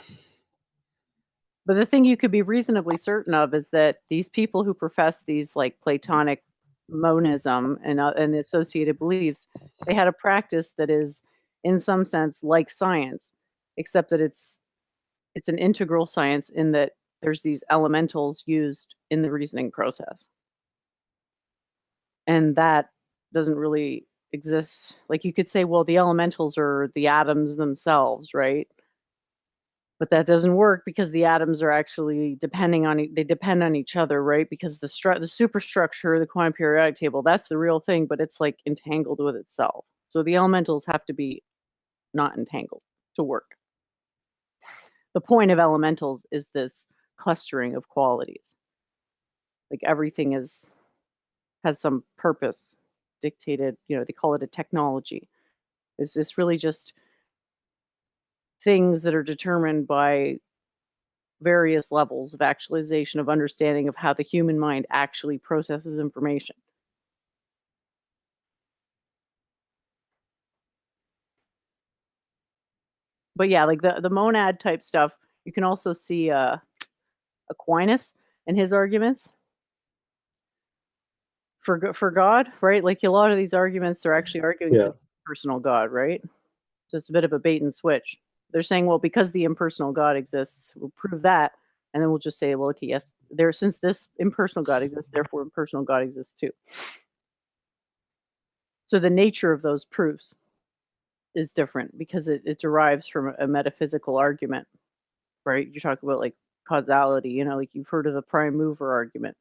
But the thing you could be reasonably certain of is that these people who profess these like Platonic monism and the associated beliefs, they had a practice that is, in some sense, like science, except that it's an integral science in that there's these elementals used in the reasoning process, and that doesn't really exist. Like you could say, well, the elementals are the atoms themselves, right? But that doesn't work because the atoms are actually they depend on each other, right? Because the superstructure, the quantum periodic table, that's the real thing, but it's like entangled with itself. So the elementals have to be not entangled to work. The point of elementals is this clustering of qualities. Like everything has some purpose dictated, they call it a technology. Is this really just things that are determined by various levels of actualization of understanding of how the human mind actually processes information. But yeah, like the monad type stuff, you can also see Aquinas and his arguments for God, right? Like a lot of these arguments, they're actually arguing for personal God, right? So it's a bit of a bait and switch. They're saying, well, because the impersonal God exists, we'll prove that. And then we'll just say, well, okay, yes, since this impersonal God exists, therefore impersonal God exists too. So the nature of those proofs is different because it derives from a metaphysical argument, right? You're talking about like causality, like you've heard of the prime mover argument.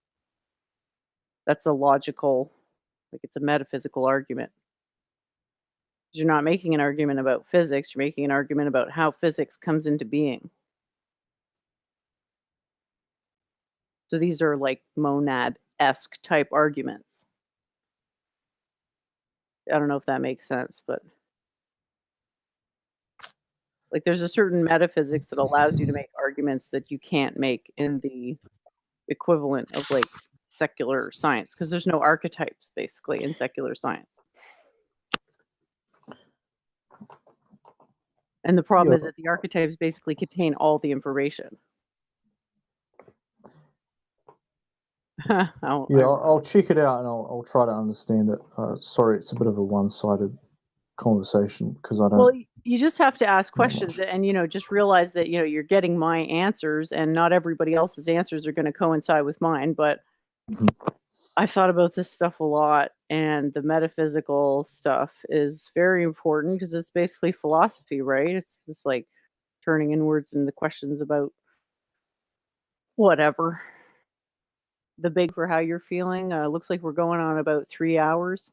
That's a logical, like it's a metaphysical argument. You're not making an argument about physics, you're making an argument about how physics comes into being. So these are like monad-esque type arguments. I don't know if that makes sense, but like there's a certain metaphysics that allows you to make arguments that you can't make in the equivalent of like secular science, because there's no archetypes basically in secular science. And the problem is that the archetypes basically contain all the information. I'll check it out and I'll try to understand it. Sorry, it's a bit of a one-sided conversation because I don't. Well, you just have to ask questions and just realize that you're getting my answers and not everybody else's answers are going to coincide with mine. But I've thought about this stuff a lot, and the metaphysical stuff is very important because it's basically philosophy, right? It's just like turning inwards into questions about whatever. The big for how you're feeling. Looks like we're going on about 3 hours.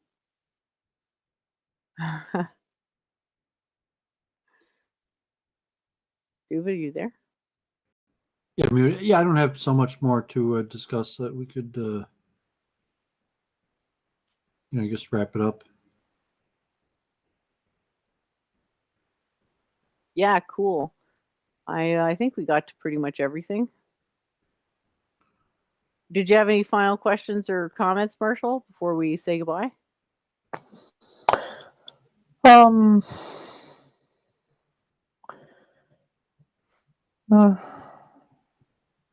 Doovid, are you there? Yeah, I don't have so much more to discuss that we could, just wrap it up. Yeah, cool. I think we got to pretty much everything. Did you have any final questions or comments, Marshall, before we say goodbye? No.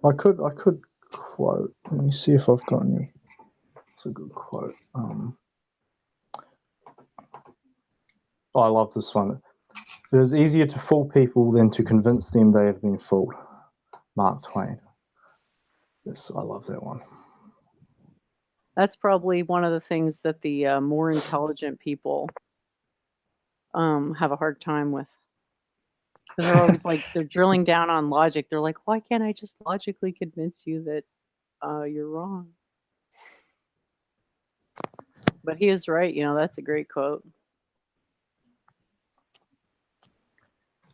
I could quote. Let me see if I've got any. It's a good quote. I love this one. It is easier to fool people than to convince them they have been fooled. Mark Twain. Yes, I love that one. That's probably one of the things that the more intelligent people have a hard time with. Because they're always like, they're drilling down on logic. They're like, why can't I just logically convince you that you're wrong? But he is right. That's a great quote.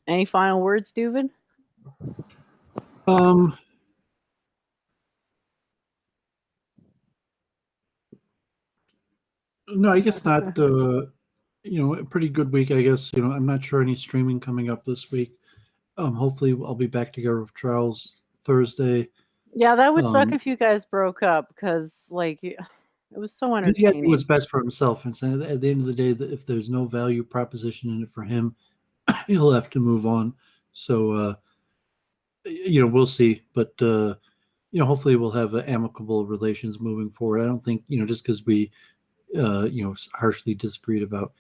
Any final words, Doovid? No, I guess not. A pretty good week, I guess. I'm not sure any streaming coming up this week. Hopefully I'll be back together with Charles Thursday. Yeah, that would suck if you guys broke up because, it was so He entertaining. do what's best for himself, and so at the end of the day, if there's no value proposition in it for him, he'll have to move on. So, we'll see. But hopefully we'll have amicable relations moving forward. I don't think just because we harshly disagreed about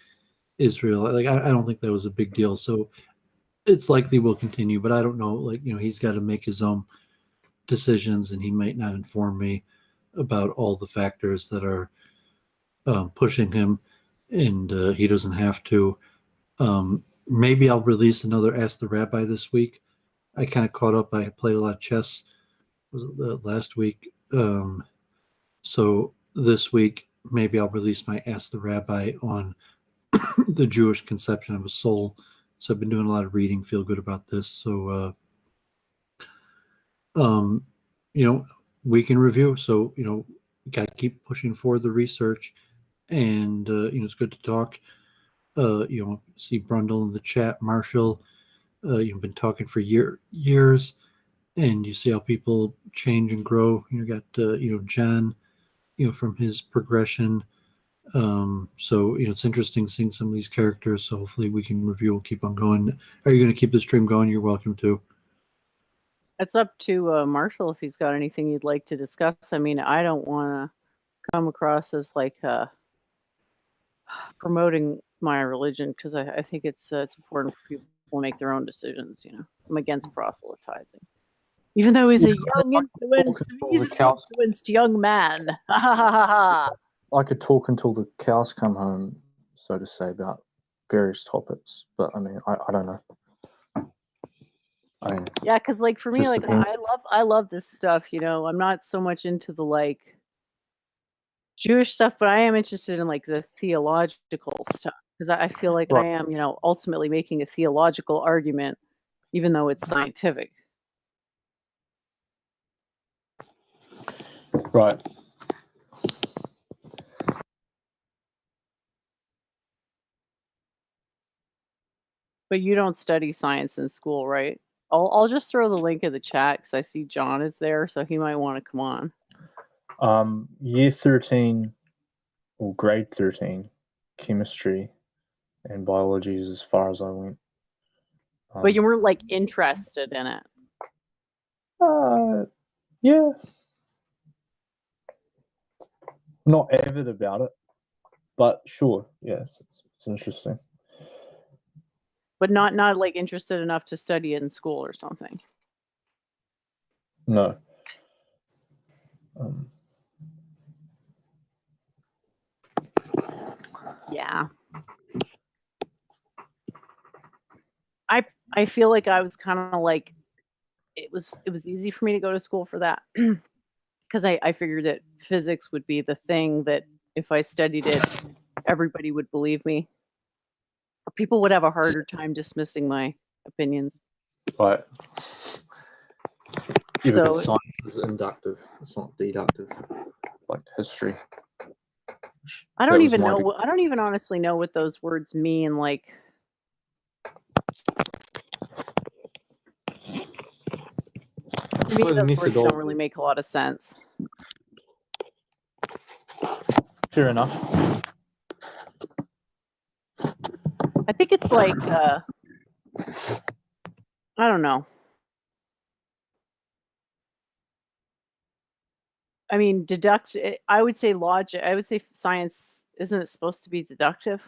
Israel, I don't think that was a big deal. So it's likely we'll continue, but I don't know. He's got to make his own decisions, and he might not inform me about all the factors that are pushing him, and he doesn't have to. Maybe I'll release another Ask the Rabbi this week. I kind of caught up. I played a lot of chess. Was it last week? So this week, maybe I'll release my Ask the Rabbi on the Jewish conception of a soul. So I've been doing a lot of reading. Feel good about this. So, week in review. So got to keep pushing forward the research, and it's good to talk. See Brundle in the chat, Marshall. You've been talking for years, and you see how people change and grow. Got John, from his progression. So it's interesting seeing some of these characters. So hopefully we can review. We'll keep on going. Are you going to keep the stream going? You're welcome to. It's up to Marshall if he's got anything he'd like to discuss. I mean, I don't want to come across as promoting my religion because I think it's important for people to make their own decisions. I'm against proselytizing, even though he's a young, influenced young man. I could talk until the cows come home, so to say, about various topics, but I mean, I don't know. Yeah, because for me, I love this stuff. I'm not so much into the Jewish stuff, but I am interested in the theological stuff because I feel like I am, ultimately making a theological argument, even though it's scientific. Right. But you don't study science in school, right? I'll just throw the link in the chat because I see John is there, so he might want to come on. Year 13 or grade 13, chemistry and biology is as far as I went. But you weren't interested in it. Yeah. Not avid about it, but sure, yes, it's interesting. But not interested enough to study it in school or something. No. Yeah. I feel like I was kind of it was easy for me to go to school for that because I figured that physics would be the thing that if I studied it, everybody would believe me. Or people would have a harder time dismissing my opinions. Right. Yeah, So because science is inductive. It's not deductive, like history. I don't even know. I don't even honestly know what those words mean. To me, for the those words don't methodology. really make a lot of sense. Fair enough. I think it's like, I don't know. I mean, I would say logic. I would say science, isn't it supposed to be deductive?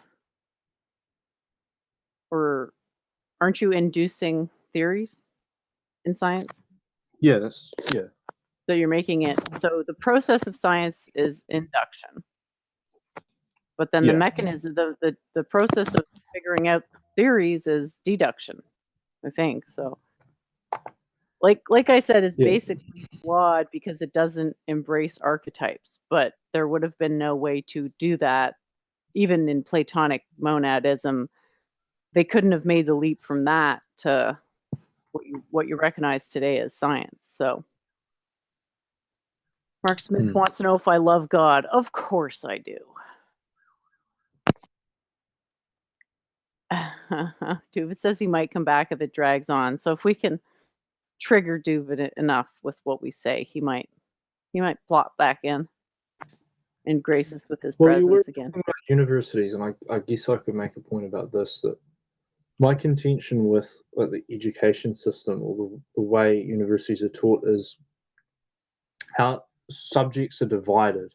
Or aren't you inducing theories in science? Yeah, So you're making it, so the process of science is induction. But then the Yeah. mechanism, the process of figuring out theories is deduction, I think. So like I said, it's Yeah. basically flawed because it doesn't embrace archetypes, but there would have been no way to do that. Even in Platonic monadism, they couldn't have made the leap from that to what you recognize today as science. So Mark Smith wants to know if I love God. Of course I do. Doovid says he might come back if it drags on. So if we can trigger Doovid enough with what we say, he might plop back in and grace us with his Well, you were presence again. talking about universities, and I guess I could make a point about this, that my contention with the education system or the way universities are taught is how subjects are divided,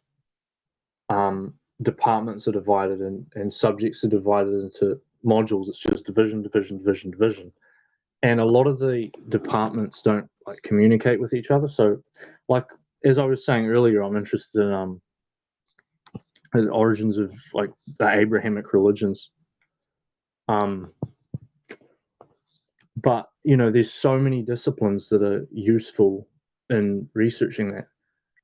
departments are divided, and subjects are divided into modules. It's just division, division, division, division. And a lot of the departments don't like communicate with each other. So, like as I was saying earlier, I'm interested in the origins of like the Abrahamic religions. But there's so many disciplines that are useful in researching that,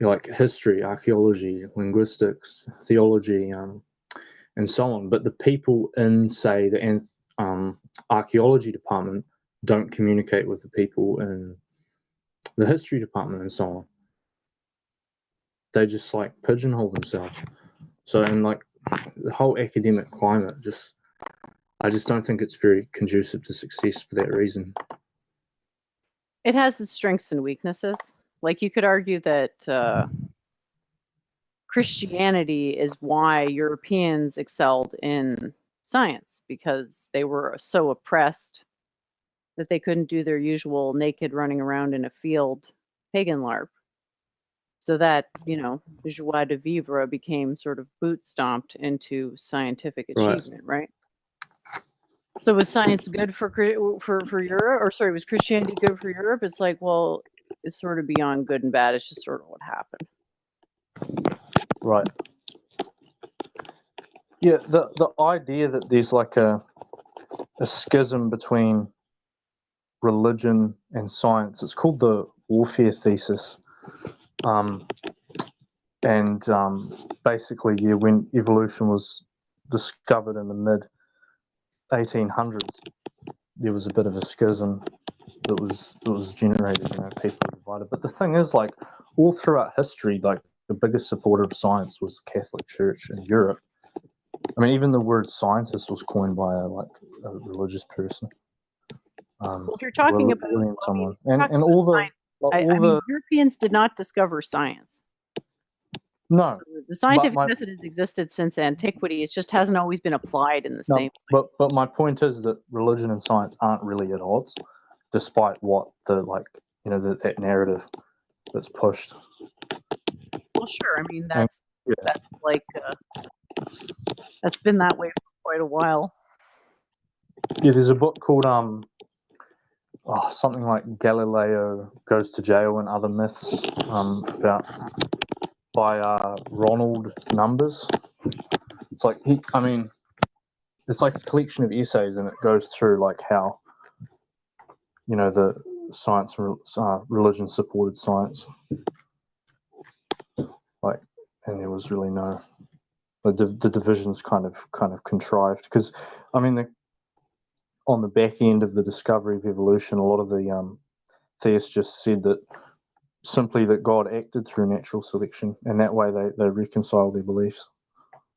like history, archaeology, linguistics, theology, and so on. But the people in, say, the archaeology department don't communicate with the people in the history department and so on. They just like pigeonhole themselves. So, and like the whole academic climate, I just don't think it's very conducive to success for that reason. It has its strengths and weaknesses. Like you could argue that Christianity is why Europeans excelled in science, because they were so oppressed that they couldn't do their usual naked running around in a field pagan LARP. So that, joie de vivre became sort of boot stomped into scientific achievement, right? So was science good for Europe, or sorry, was Christianity good for Europe? It's like, well, it's sort of beyond good and bad. It's just sort of what happened. Right. Yeah, the idea that there's like a schism between religion and science, it's called the warfare thesis. Basically, yeah, when evolution was discovered in the mid 1800s, there was a bit of a schism that was generated. People were divided. But the thing is, like all throughout history, like the biggest supporter of science was the Catholic Church in Europe. I mean, even the word scientist was coined by a religious person. Well, if you're talking about someone, and all the Europeans did not discover science. No, so the scientific method has existed since antiquity. It just hasn't always been applied in the same way. But my point is that religion and science aren't really at odds, despite what that narrative that's pushed. Well, sure. I mean, that's like that's been that way for quite a while. Yeah, there's a book called something like Galileo Goes to Jail and Other Myths by Ronald Numbers. It's like it's like a collection of essays, and it goes through like how the science religion supported science, and there was really no the divisions kind of contrived, because I mean on the back end of the discovery of evolution, a lot of the theists just said that simply that God acted through natural selection, and that way they reconciled their beliefs.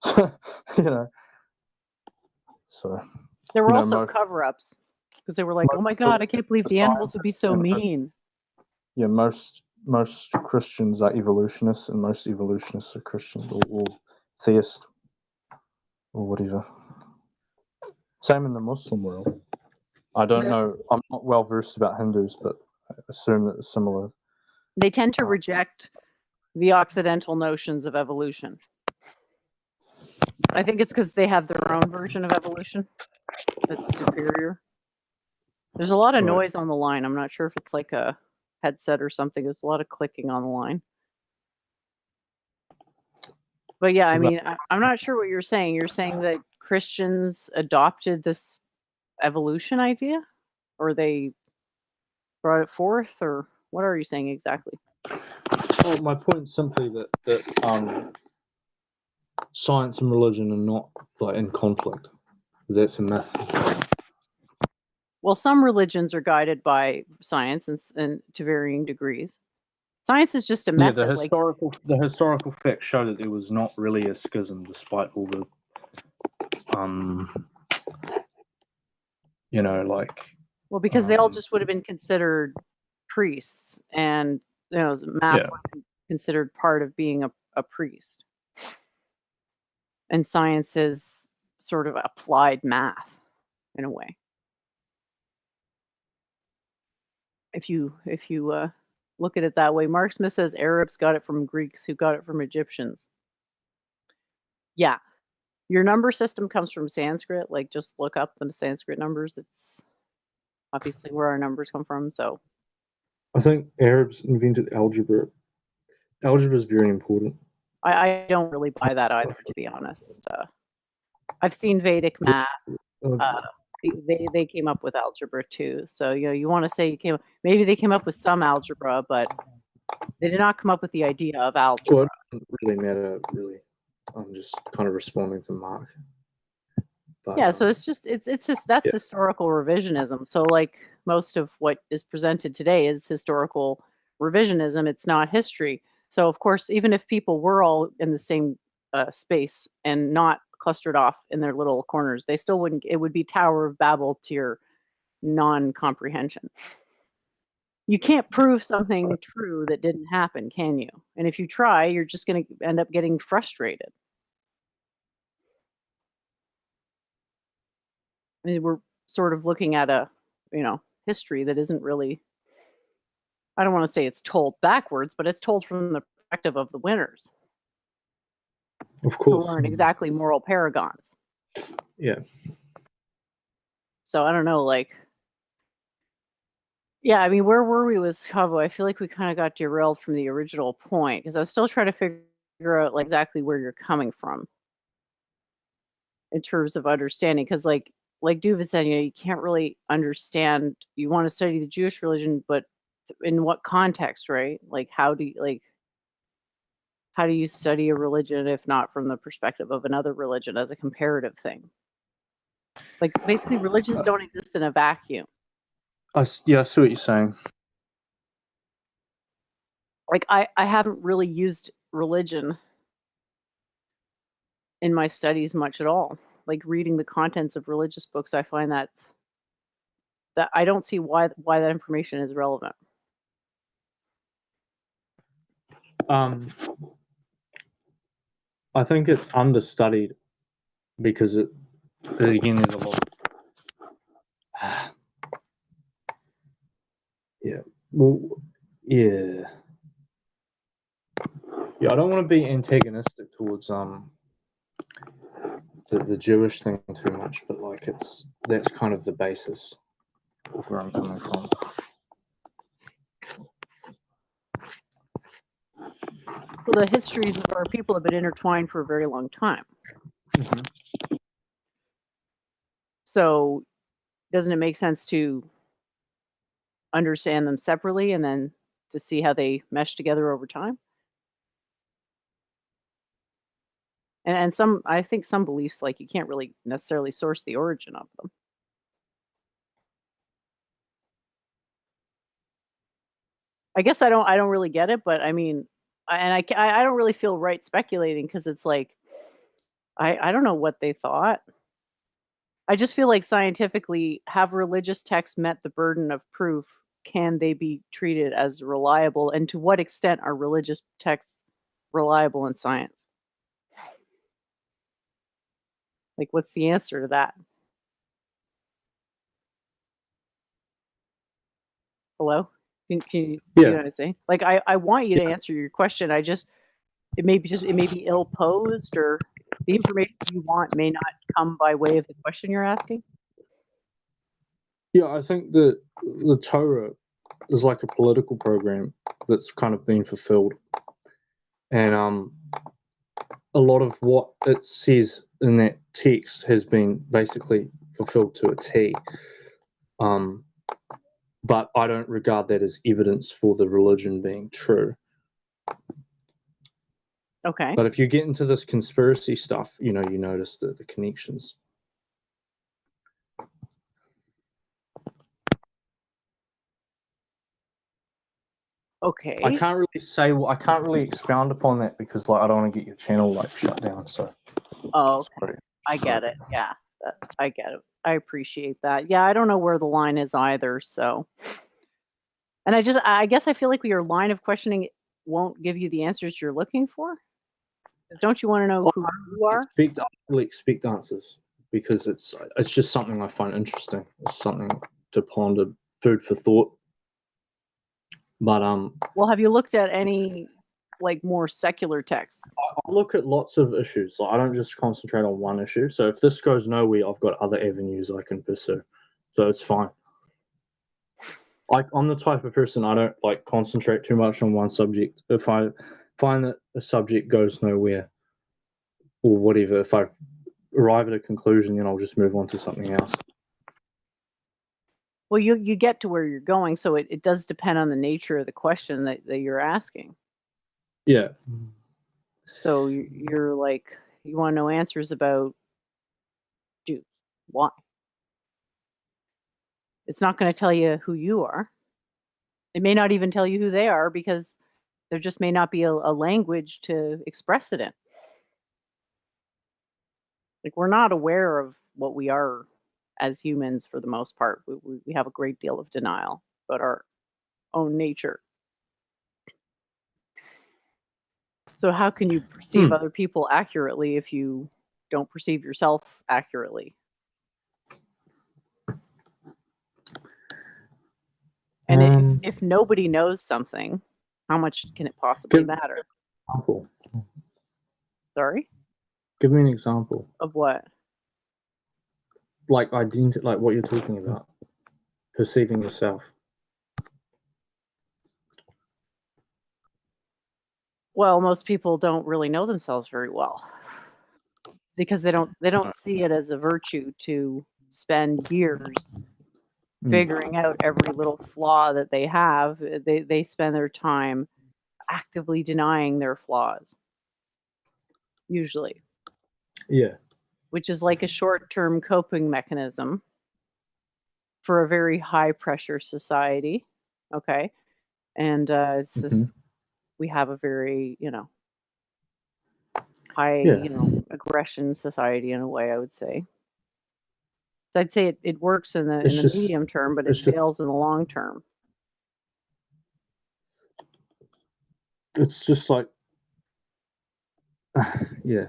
So there were also cover-ups, because they were like, oh my God, I can't believe the animals would be so mean. yeah, most Christians are evolutionists, and most evolutionists are Christians or theist or whatever. Same in the Muslim world. I don't know. I'm not well versed about Hindus, but I assume that it's similar. They tend to reject the Occidental notions of evolution. I think it's because they have their own version of evolution that's superior. There's a lot of Right. noise on the line. I'm not sure if it's like a headset or something. There's a lot of clicking on the line. But yeah, I mean, I'm not sure what you're saying. You're saying that Christians adopted this evolution idea, or they brought it forth, or what are you saying exactly? Well, my point is simply that science and religion are not like in conflict. That's a myth. Well, some religions are guided by science and to varying degrees. Science is just a Yeah, method. the historical facts show that there was not really a schism, despite all the Well, because they all just would have been considered priests, and math would be considered part of being a priest. And science is sort of applied math in a way. If you look at it that way, Mark Smith says Arabs got it from Greeks, who got it from Egyptians. Yeah, your number system comes from Sanskrit. Like, just look up the Sanskrit numbers. It's obviously where our numbers come from. So I think Arabs invented algebra. Algebra is very important. I don't really buy that either, to be honest. I've seen Vedic math. They came up with algebra too. So you want to say maybe they came up with some algebra, but they did not come up with the idea of algebra. Well, it doesn't really matter, really. I'm just kind of responding to Mark. But, yeah, so it's just that's historical revisionism. So like most of what is presented today is historical revisionism. It's not history. So of course, even if people were all in the same space and not clustered off in their little corners, they still wouldn't. It would be Tower of Babel to your non-comprehension. You can't prove something true that didn't happen, can you? And if you try, you're just going to end up getting frustrated. I mean, we're sort of looking at a, history that isn't really, I don't want to say it's told backwards, but it's told from the perspective of the winners. Of course. Who aren't exactly moral paragons. Yeah. So I don't know, yeah, I mean, where were we with Cabo? I feel like we kind of got derailed from the original point, because I was still trying to figure out exactly where you're coming from in terms of understanding, because like Doooovid said, you can't really understand. You want to study the Jewish religion, but in what context, right? Like, how do you study a religion if not from the perspective of another religion as a comparative thing? Like, basically, religions don't exist in a vacuum. I see what you're saying. Like, I haven't really used religion in my studies much at all. Like, reading the contents of religious books, I find that I don't see why that information is relevant. I think it's understudied because again, there's a lot. Yeah. Well, yeah. Yeah, I don't want to be antagonistic towards the Jewish thing too much, but like that's kind of the basis of where I'm coming from. Well, the histories of our people have been intertwined for a very long time. Mm-hmm. So, doesn't it make sense to understand them separately and then to see how they mesh together over time? And I think some beliefs, like, you can't really necessarily source the origin of them. I guess I don't really get it, but I mean, I don't really feel right speculating, because it's like, I don't know what they thought. I just feel like scientifically, have religious texts met the burden of proof can they be treated as reliable, and to what extent are religious texts reliable in science? Like, what's the answer to that? Hello? Can you see Yeah. what I'm saying? Like, I want you to answer your question. It may be ill posed, or the information you want may not come by way of the question you're asking. Yeah, I think that the Torah is like a political program that's kind of been fulfilled, and a lot of what it says in that text has been basically fulfilled to a T. But I don't regard that as evidence for the religion being true. Okay. But if you get into this conspiracy stuff, you notice the connections. Okay. I can't really expound upon that because I don't want to get your channel shut down. So. Oh, okay. Sorry. I get it. Yeah, I get it. I appreciate that. Yeah, I don't know where the line is either. So, and I guess I feel like your line of questioning won't give you the answers you're looking for. Because don't you want to know who you are? I really expect answers because it's just something I find interesting. It's something to ponder, food for thought. But well, have you looked at any more secular texts? I look at lots of issues. I don't just concentrate on one issue. So if this goes nowhere, I've got other avenues I can pursue. So it's fine. I'm the type of person, I don't concentrate too much on one subject. If I find that a subject goes nowhere or whatever, if I arrive at a conclusion, then I'll just move on to something else. Well, you get to where you're going, so it does depend on the nature of the question that you're asking. Yeah. So you're you want to know answers about Jews. Why? It's not going to tell you who you are. It may not even tell you who they are because there just may not be a language to express it in. We're not aware of what we are as humans for the most part. We have a great deal of denial about our own nature. So how can you perceive other people accurately if you don't perceive yourself accurately? And if nobody knows something, how much can it possibly matter? Example. Sorry? Give me an example. Of what? Identity, what you're talking about. Perceiving yourself. Well, most people don't really know themselves very well because they don't see it as a virtue to spend years figuring out every little flaw that they have. They spend their time actively denying their flaws. Usually. Yeah. Which is like a short-term coping mechanism for a very high-pressure society. Okay. And it's just, we have a very, high, aggression society in a way, I would say. So I'd say it works in the medium term, but it fails in the long term. It's just yeah.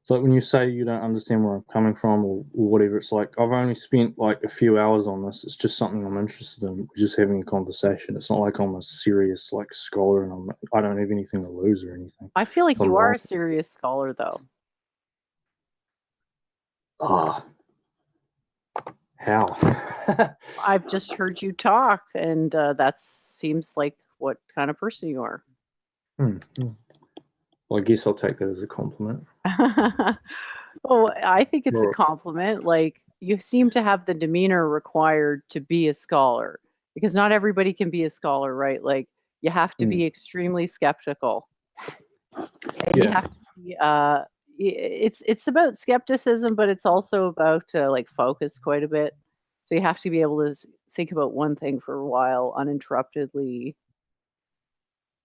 It's when you say you don't understand where I'm coming from or whatever, it's I've only spent a few hours on this. It's just something I'm interested in. We're just having a conversation. It's not like I'm a serious scholar and I don't have anything to lose or anything. I feel like you are a serious scholar, though. How? I've just heard you talk, and that seems like what kind of person you are. Well, I guess I'll take that as a compliment. Oh, I think it's a compliment. You seem to have the demeanor required to be a scholar, because not everybody can be a scholar, right? You have to be extremely skeptical. And you have to be, it's about skepticism, but it's also about focus quite a bit. So you have to be able to think about one thing for a while uninterruptedly.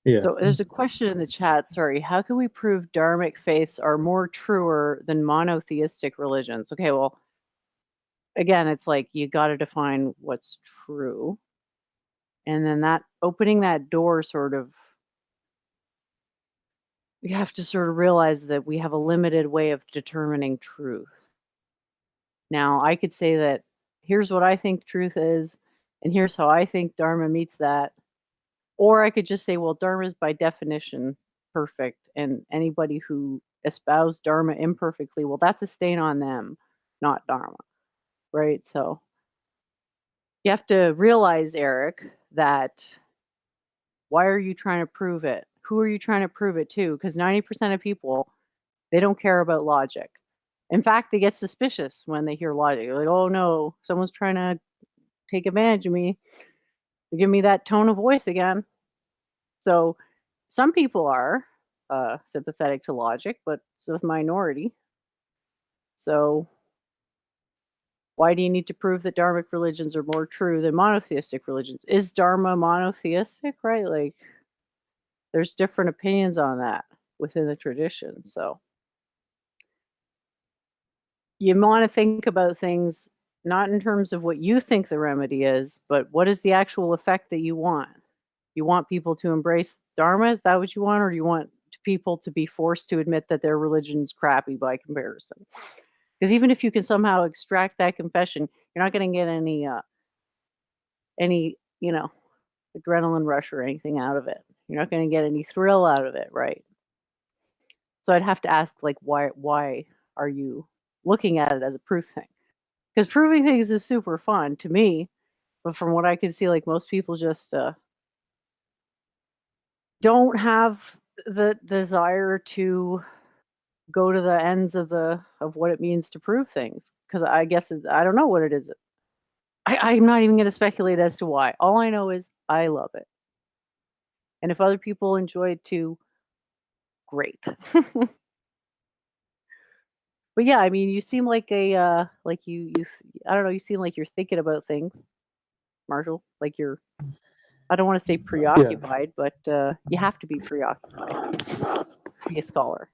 Yeah. So there's a question in the chat. Sorry, how can we prove dharmic faiths are more truer than monotheistic religions? Okay, well, again, it's you got to define what's true. And then that opening that door sort of, you have to sort of realize that we have a limited way of determining truth. Now, I could say that here's what I think truth is, and here's how I think Dharma meets that. Or I could just say, well, Dharma is by definition perfect, and anybody who espoused Dharma imperfectly, well, that's a stain on them, not Dharma, right? So you have to realize, Eric, that why are you trying to prove it? Who are you trying to prove it to? Because 90% of people, they don't care about logic. In fact, they get suspicious when they hear logic. They're like, oh no, someone's trying to take advantage of me. They give me that tone of voice again. So some people are sympathetic to logic, but it's a minority. So why do you need to prove that Dharmic religions are more true than monotheistic religions? Is Dharma monotheistic, right? Like, there's different opinions on that within the tradition. So you want to think about things not in terms of what you think the remedy is, but what is the actual effect that you want? You want people to embrace Dharma? Is that what you want? Or do you want people to be forced to admit that their religion's crappy by comparison? Because even if you can somehow extract that confession, you're not going to get any, adrenaline rush or anything out of it. You're not going to get any thrill out of it, right? So I'd have to ask, like, why are you looking at it as a proof thing? Because proving things is super fun to me, but from what I can see, like, most people just don't have the desire to go to the ends of what it means to prove things. Because I guess I don't know what it is. I'm not even going to speculate as to why. All I know is I love it, and if other people enjoy it too, great. But yeah, I mean, you seem like like you I don't know, you seem like you're thinking about things, Marshall. Like you're, I don't want to say preoccupied, but you have to be preoccupied to be a scholar.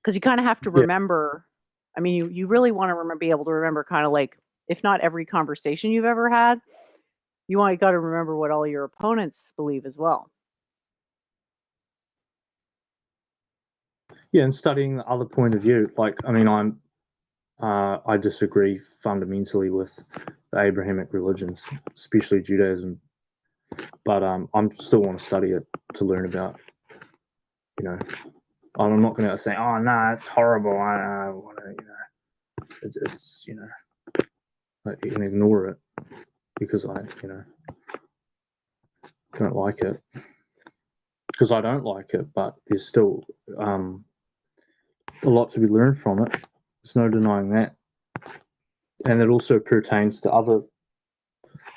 Because you kind of have to remember, I mean, you really want to be able to remember kind of like, if not every conversation you've ever had, you got to remember what all your opponents believe as well. Yeah, and studying the other point of view. Like, I mean, I disagree fundamentally with the Abrahamic religions, especially Judaism. But I'm still want to study it to learn about. I'm not going to say, oh no, it's horrible. I want to, it's I can ignore it because I don't like it. Because I don't like it, but there's still a lot to be learned from it. There's no denying that. And it also pertains to other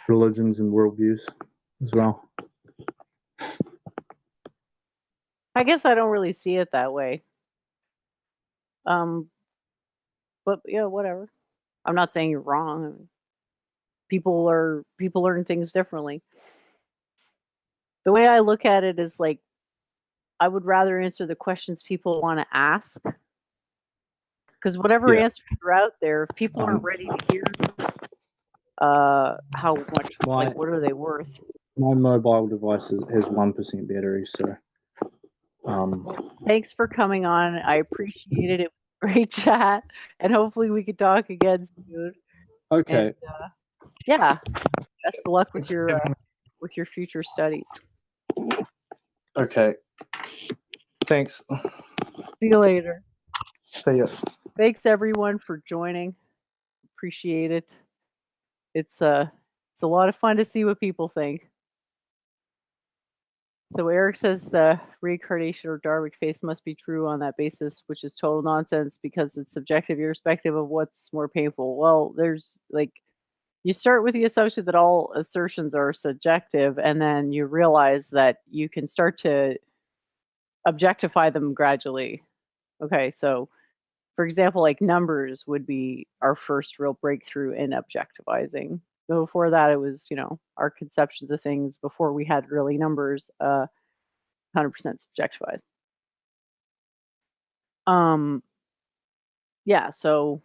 religions and worldviews as well. I guess I don't really see it that way. But yeah, whatever. I'm not saying you're wrong. I mean, people learn things differently. The way I look at it is like, I would rather answer the questions people want to ask. Because whatever answers are out there, if people aren't ready to hear how much, like, what are they worth? My mobile device has 1% battery, so. Thanks for coming on. I appreciated it. Great chat, and hopefully we could talk again soon. Okay. And, yeah, best of luck with your future studies. Okay. Thanks. See you later. See ya. Thanks everyone for joining. Appreciate it. It's a lot of fun to see what people think. So Eric says the reincarnation or Dharmic faith must be true on that basis, which is total nonsense because it's subjective, irrespective of what's more painful. Well, there's like, you start with the assumption that all assertions are subjective, and then you realize that you can start to objectify them gradually. Okay, so for example, like numbers would be our first real breakthrough in objectivizing. So before that, it was, our conceptions of things before we had really numbers, 100% subjectivized. Yeah, so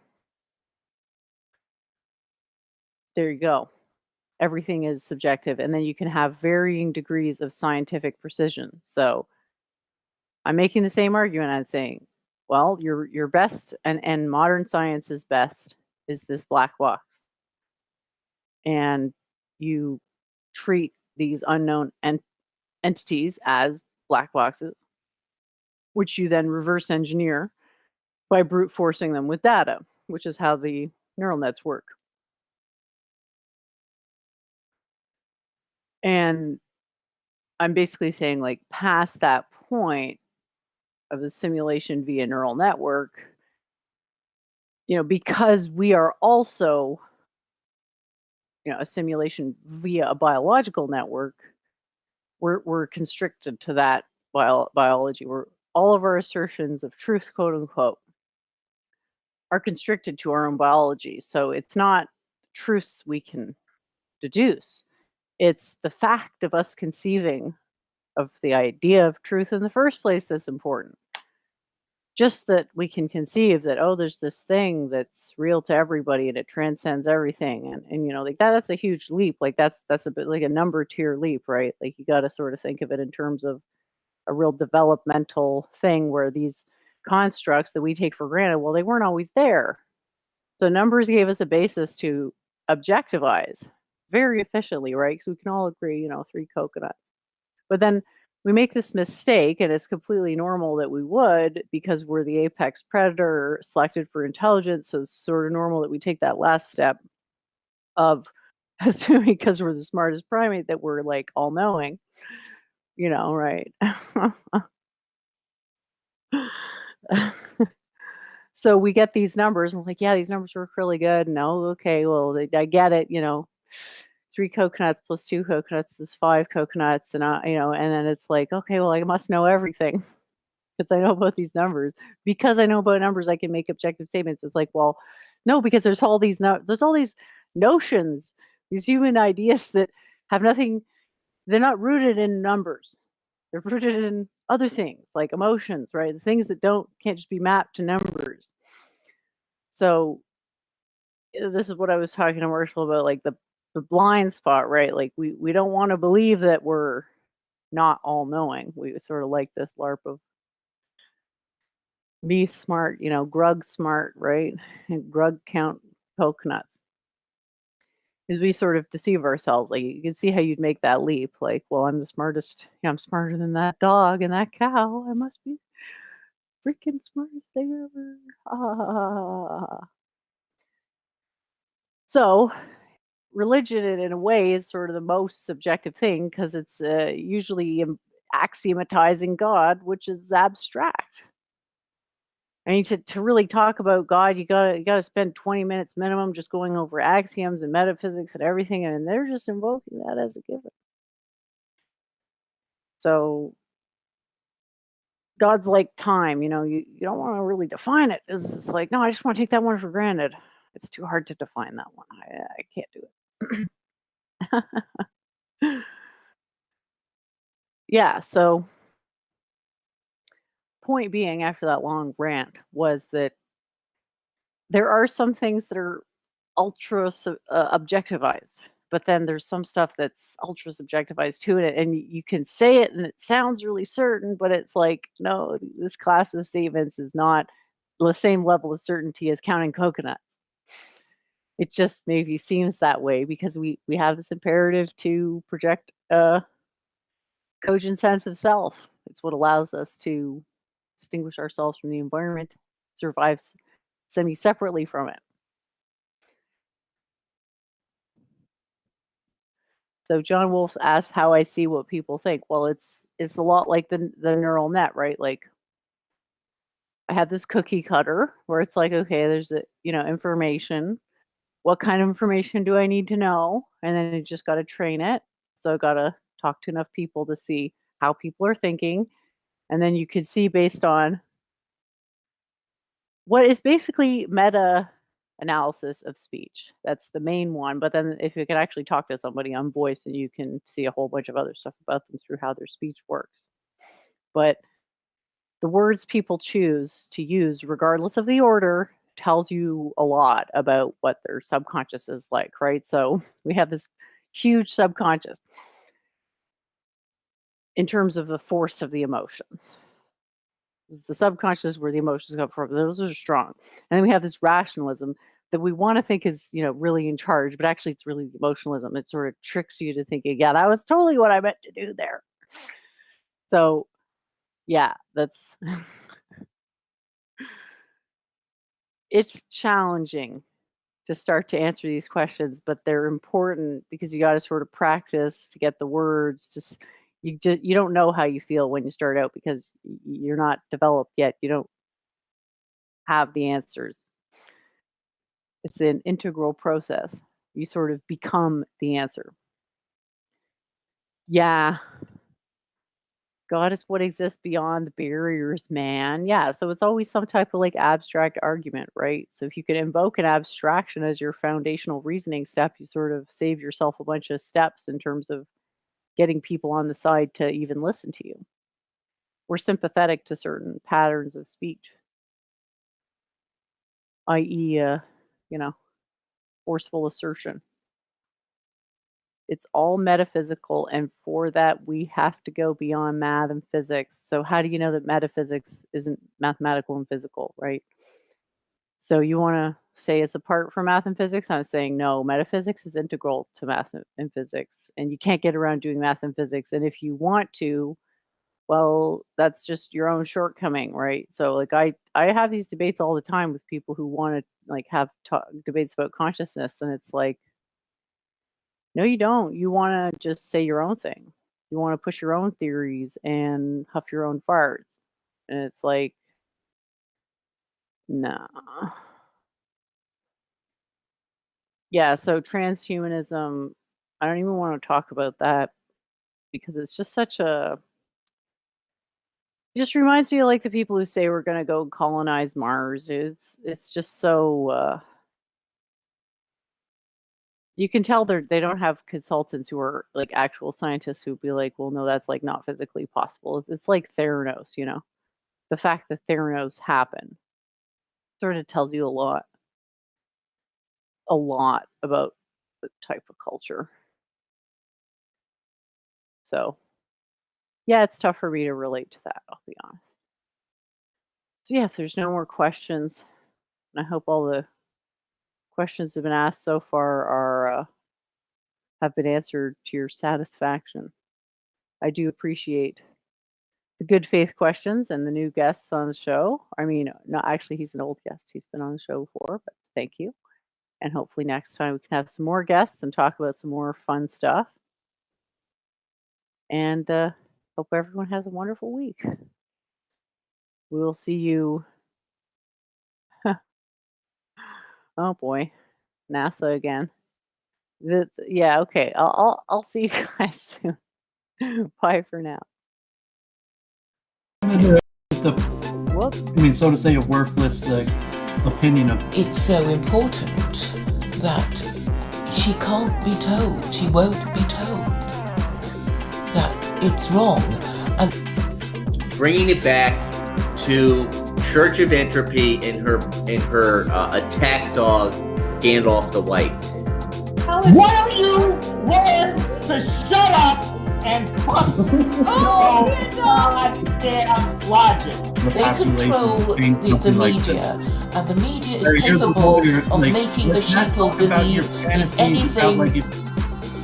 there you go. everything is subjective, and then you can have varying degrees of scientific precision. So I'm making the same argument. I'm saying, well, your best and modern science's best is this black box. And you treat these unknown entities as black boxes, which you then reverse engineer by brute forcing them with data, which is how the neural nets work. And I'm basically saying, like, past that point of the simulation via neural network, because we are also, a simulation via a biological network, we're constricted to that biology. All of our assertions of truth, quote unquote, are constricted to our own biology. So it's not truths we can deduce. It's the fact of us conceiving of the idea of truth in the first place that's important. Just that we can conceive that, oh, there's this thing that's real to everybody and it transcends everything. And like that's a huge leap. Like that's a bit like a number tier leap, right? Like you got to sort of think of it in terms of a real developmental thing where these constructs that we take for granted, well, they weren't always there. So numbers gave us a basis to objectivize very efficiently, right? Because we can all agree, 3 coconuts. But then we make this mistake, and it's completely normal that we would, because we're the apex predator selected for intelligence. So it's sort of normal that we take that last step of assuming, because we're the smartest primate, that we're like all knowing, right? So we get these numbers, and we're like, yeah, these numbers work really good. No, okay, well, I get it, 3 coconuts plus 2 coconuts is 5 coconuts, and and then it's like, okay, well, I must know everything because I know about these numbers. Because I know about numbers, I can make objective statements. It's like, well, no, because there's all these notions, these human ideas that have nothing. They're not rooted in numbers. They're rooted in other things like emotions, right? The things that can't just be mapped to numbers. So this is what I was talking to Marshall about, like the blind spot, right? Like we don't want to believe that we're not all knowing. We sort of like this LARP of be smart, grug smart, right? And grug count coconuts. Is we sort of deceive ourselves. Like you can see how you'd make that leap. Like, well, I'm the smartest. I'm smarter than that dog and that cow. I must be freaking smartest thing ever. Ah. So religion, in a way, is sort of the most subjective thing because it's usually axiomatizing God, which is abstract. I mean, to really talk about God, you gotta spend 20 minutes minimum just going over axioms and metaphysics and everything, and they're just invoking that as a given. So God's like time, you don't want to really define it. It's just like, no, I just want to take that one for granted. It's too hard to define that one. I can't do it. Yeah, so point being, after that long rant, was that there are some things that are ultra objectivized, but then there's some stuff that's ultra subjectivized too, and you can say it and it sounds really certain, but it's like, no, this class of statements is not the same level of certainty as counting coconuts. It just maybe seems that way because we have this imperative to project a cogent sense of self. It's what allows us to distinguish ourselves from the environment, survive semi-separately from it. So John Wolfe asked how I see what people think. Well, it's a lot like the neural net, right? Like I have this cookie cutter where it's like, okay, there's information. What kind of information do I need to know? And then you just got to train it. So I got to talk to enough people to see how people are thinking. And then you could see based on what is basically meta analysis of speech. That's the main one. But then if you can actually talk to somebody on voice, and you can see a whole bunch of other stuff about them through how their speech works. But the words people choose to use, regardless of the order, tells you a lot about what their subconscious is like, right? So we have this huge subconscious in terms of the force of the emotions. The subconscious where the emotions come from. Those are strong. And then we have this rationalism that we want to think is, really in charge, but actually it's really emotionalism. It sort of tricks you to thinking, yeah, that was totally what I meant to do there. So, yeah, that's it's challenging to start to answer these questions, but they're important because you got to sort of practice to get the words. You don't know how you feel when you start out because you're not developed yet. You don't have the answers. It's an integral process. You sort of become the answer. Yeah. God is what exists beyond the barriers, man. Yeah, so it's always some type of like abstract argument, right? So if you can invoke an abstraction as your foundational reasoning step, you sort of save yourself a bunch of steps in terms of getting people on the side to even listen to you. We're sympathetic to certain patterns of speech, i.e., forceful assertion. It's all metaphysical, and for that, we have to go beyond math and physics. So how do you know that metaphysics isn't mathematical and physical, right? So you want to say it's apart from math and physics? I'm saying no, metaphysics is integral to math and physics, and you can't get around doing math and physics. And if you want to, well, that's just your own shortcoming, right? So like I have these debates all the time with people who want to like have debates about consciousness, and it's like, no, you don't. You want to just say your own thing. You want to push your own theories and huff your own farts. And it's like, nah. Yeah, so transhumanism, I don't even want to talk about that because it's just such a. It just reminds me of like the people who say we're going to go colonize Mars. It's just so. You can tell they don't have consultants who are like actual scientists who'd be like, well, no, that's like not physically possible. It's like Theranos, the fact that Theranos happened sort of tells you a lot about the type of culture. So, yeah, it's tough for me to relate to that, I'll be honest. So, yeah, if there's no more questions, and I hope all the questions that have been asked so far have been answered to your satisfaction. I do appreciate the good faith questions and the new guests on the show. I mean, no, actually, he's an old guest. He's been on the show before, but thank you. And hopefully next time we can have some more guests and talk about some more fun stuff. And hope everyone has a wonderful week. We will see you. Oh boy, NASA again. Yeah, okay. I'll see you guys soon. Bye for now. Whoops. I mean, so to say, a worthless opinion of. It's so important that she can't be told, she won't be told that it's wrong. And bringing it back to Church of Entropy and her attack dog Gandalf the White. Why don't you learn to shut up and fuck your goddamn logic? They control the media, and the media is capable of making the sheeple believe in anything.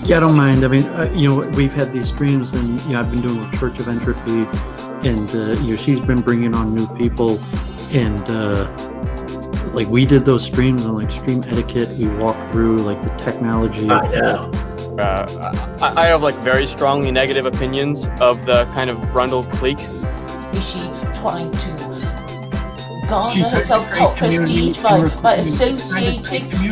Yeah, I don't mind. I mean, we've had these streams, and I've been doing with Church of Entropy, and she's been bringing on new people, and like we did those streams on like stream etiquette. We walked through like the technology. I know. I have like very strongly negative opinions of the kind of Brundle clique. Is she trying to garner herself cult prestige by associating her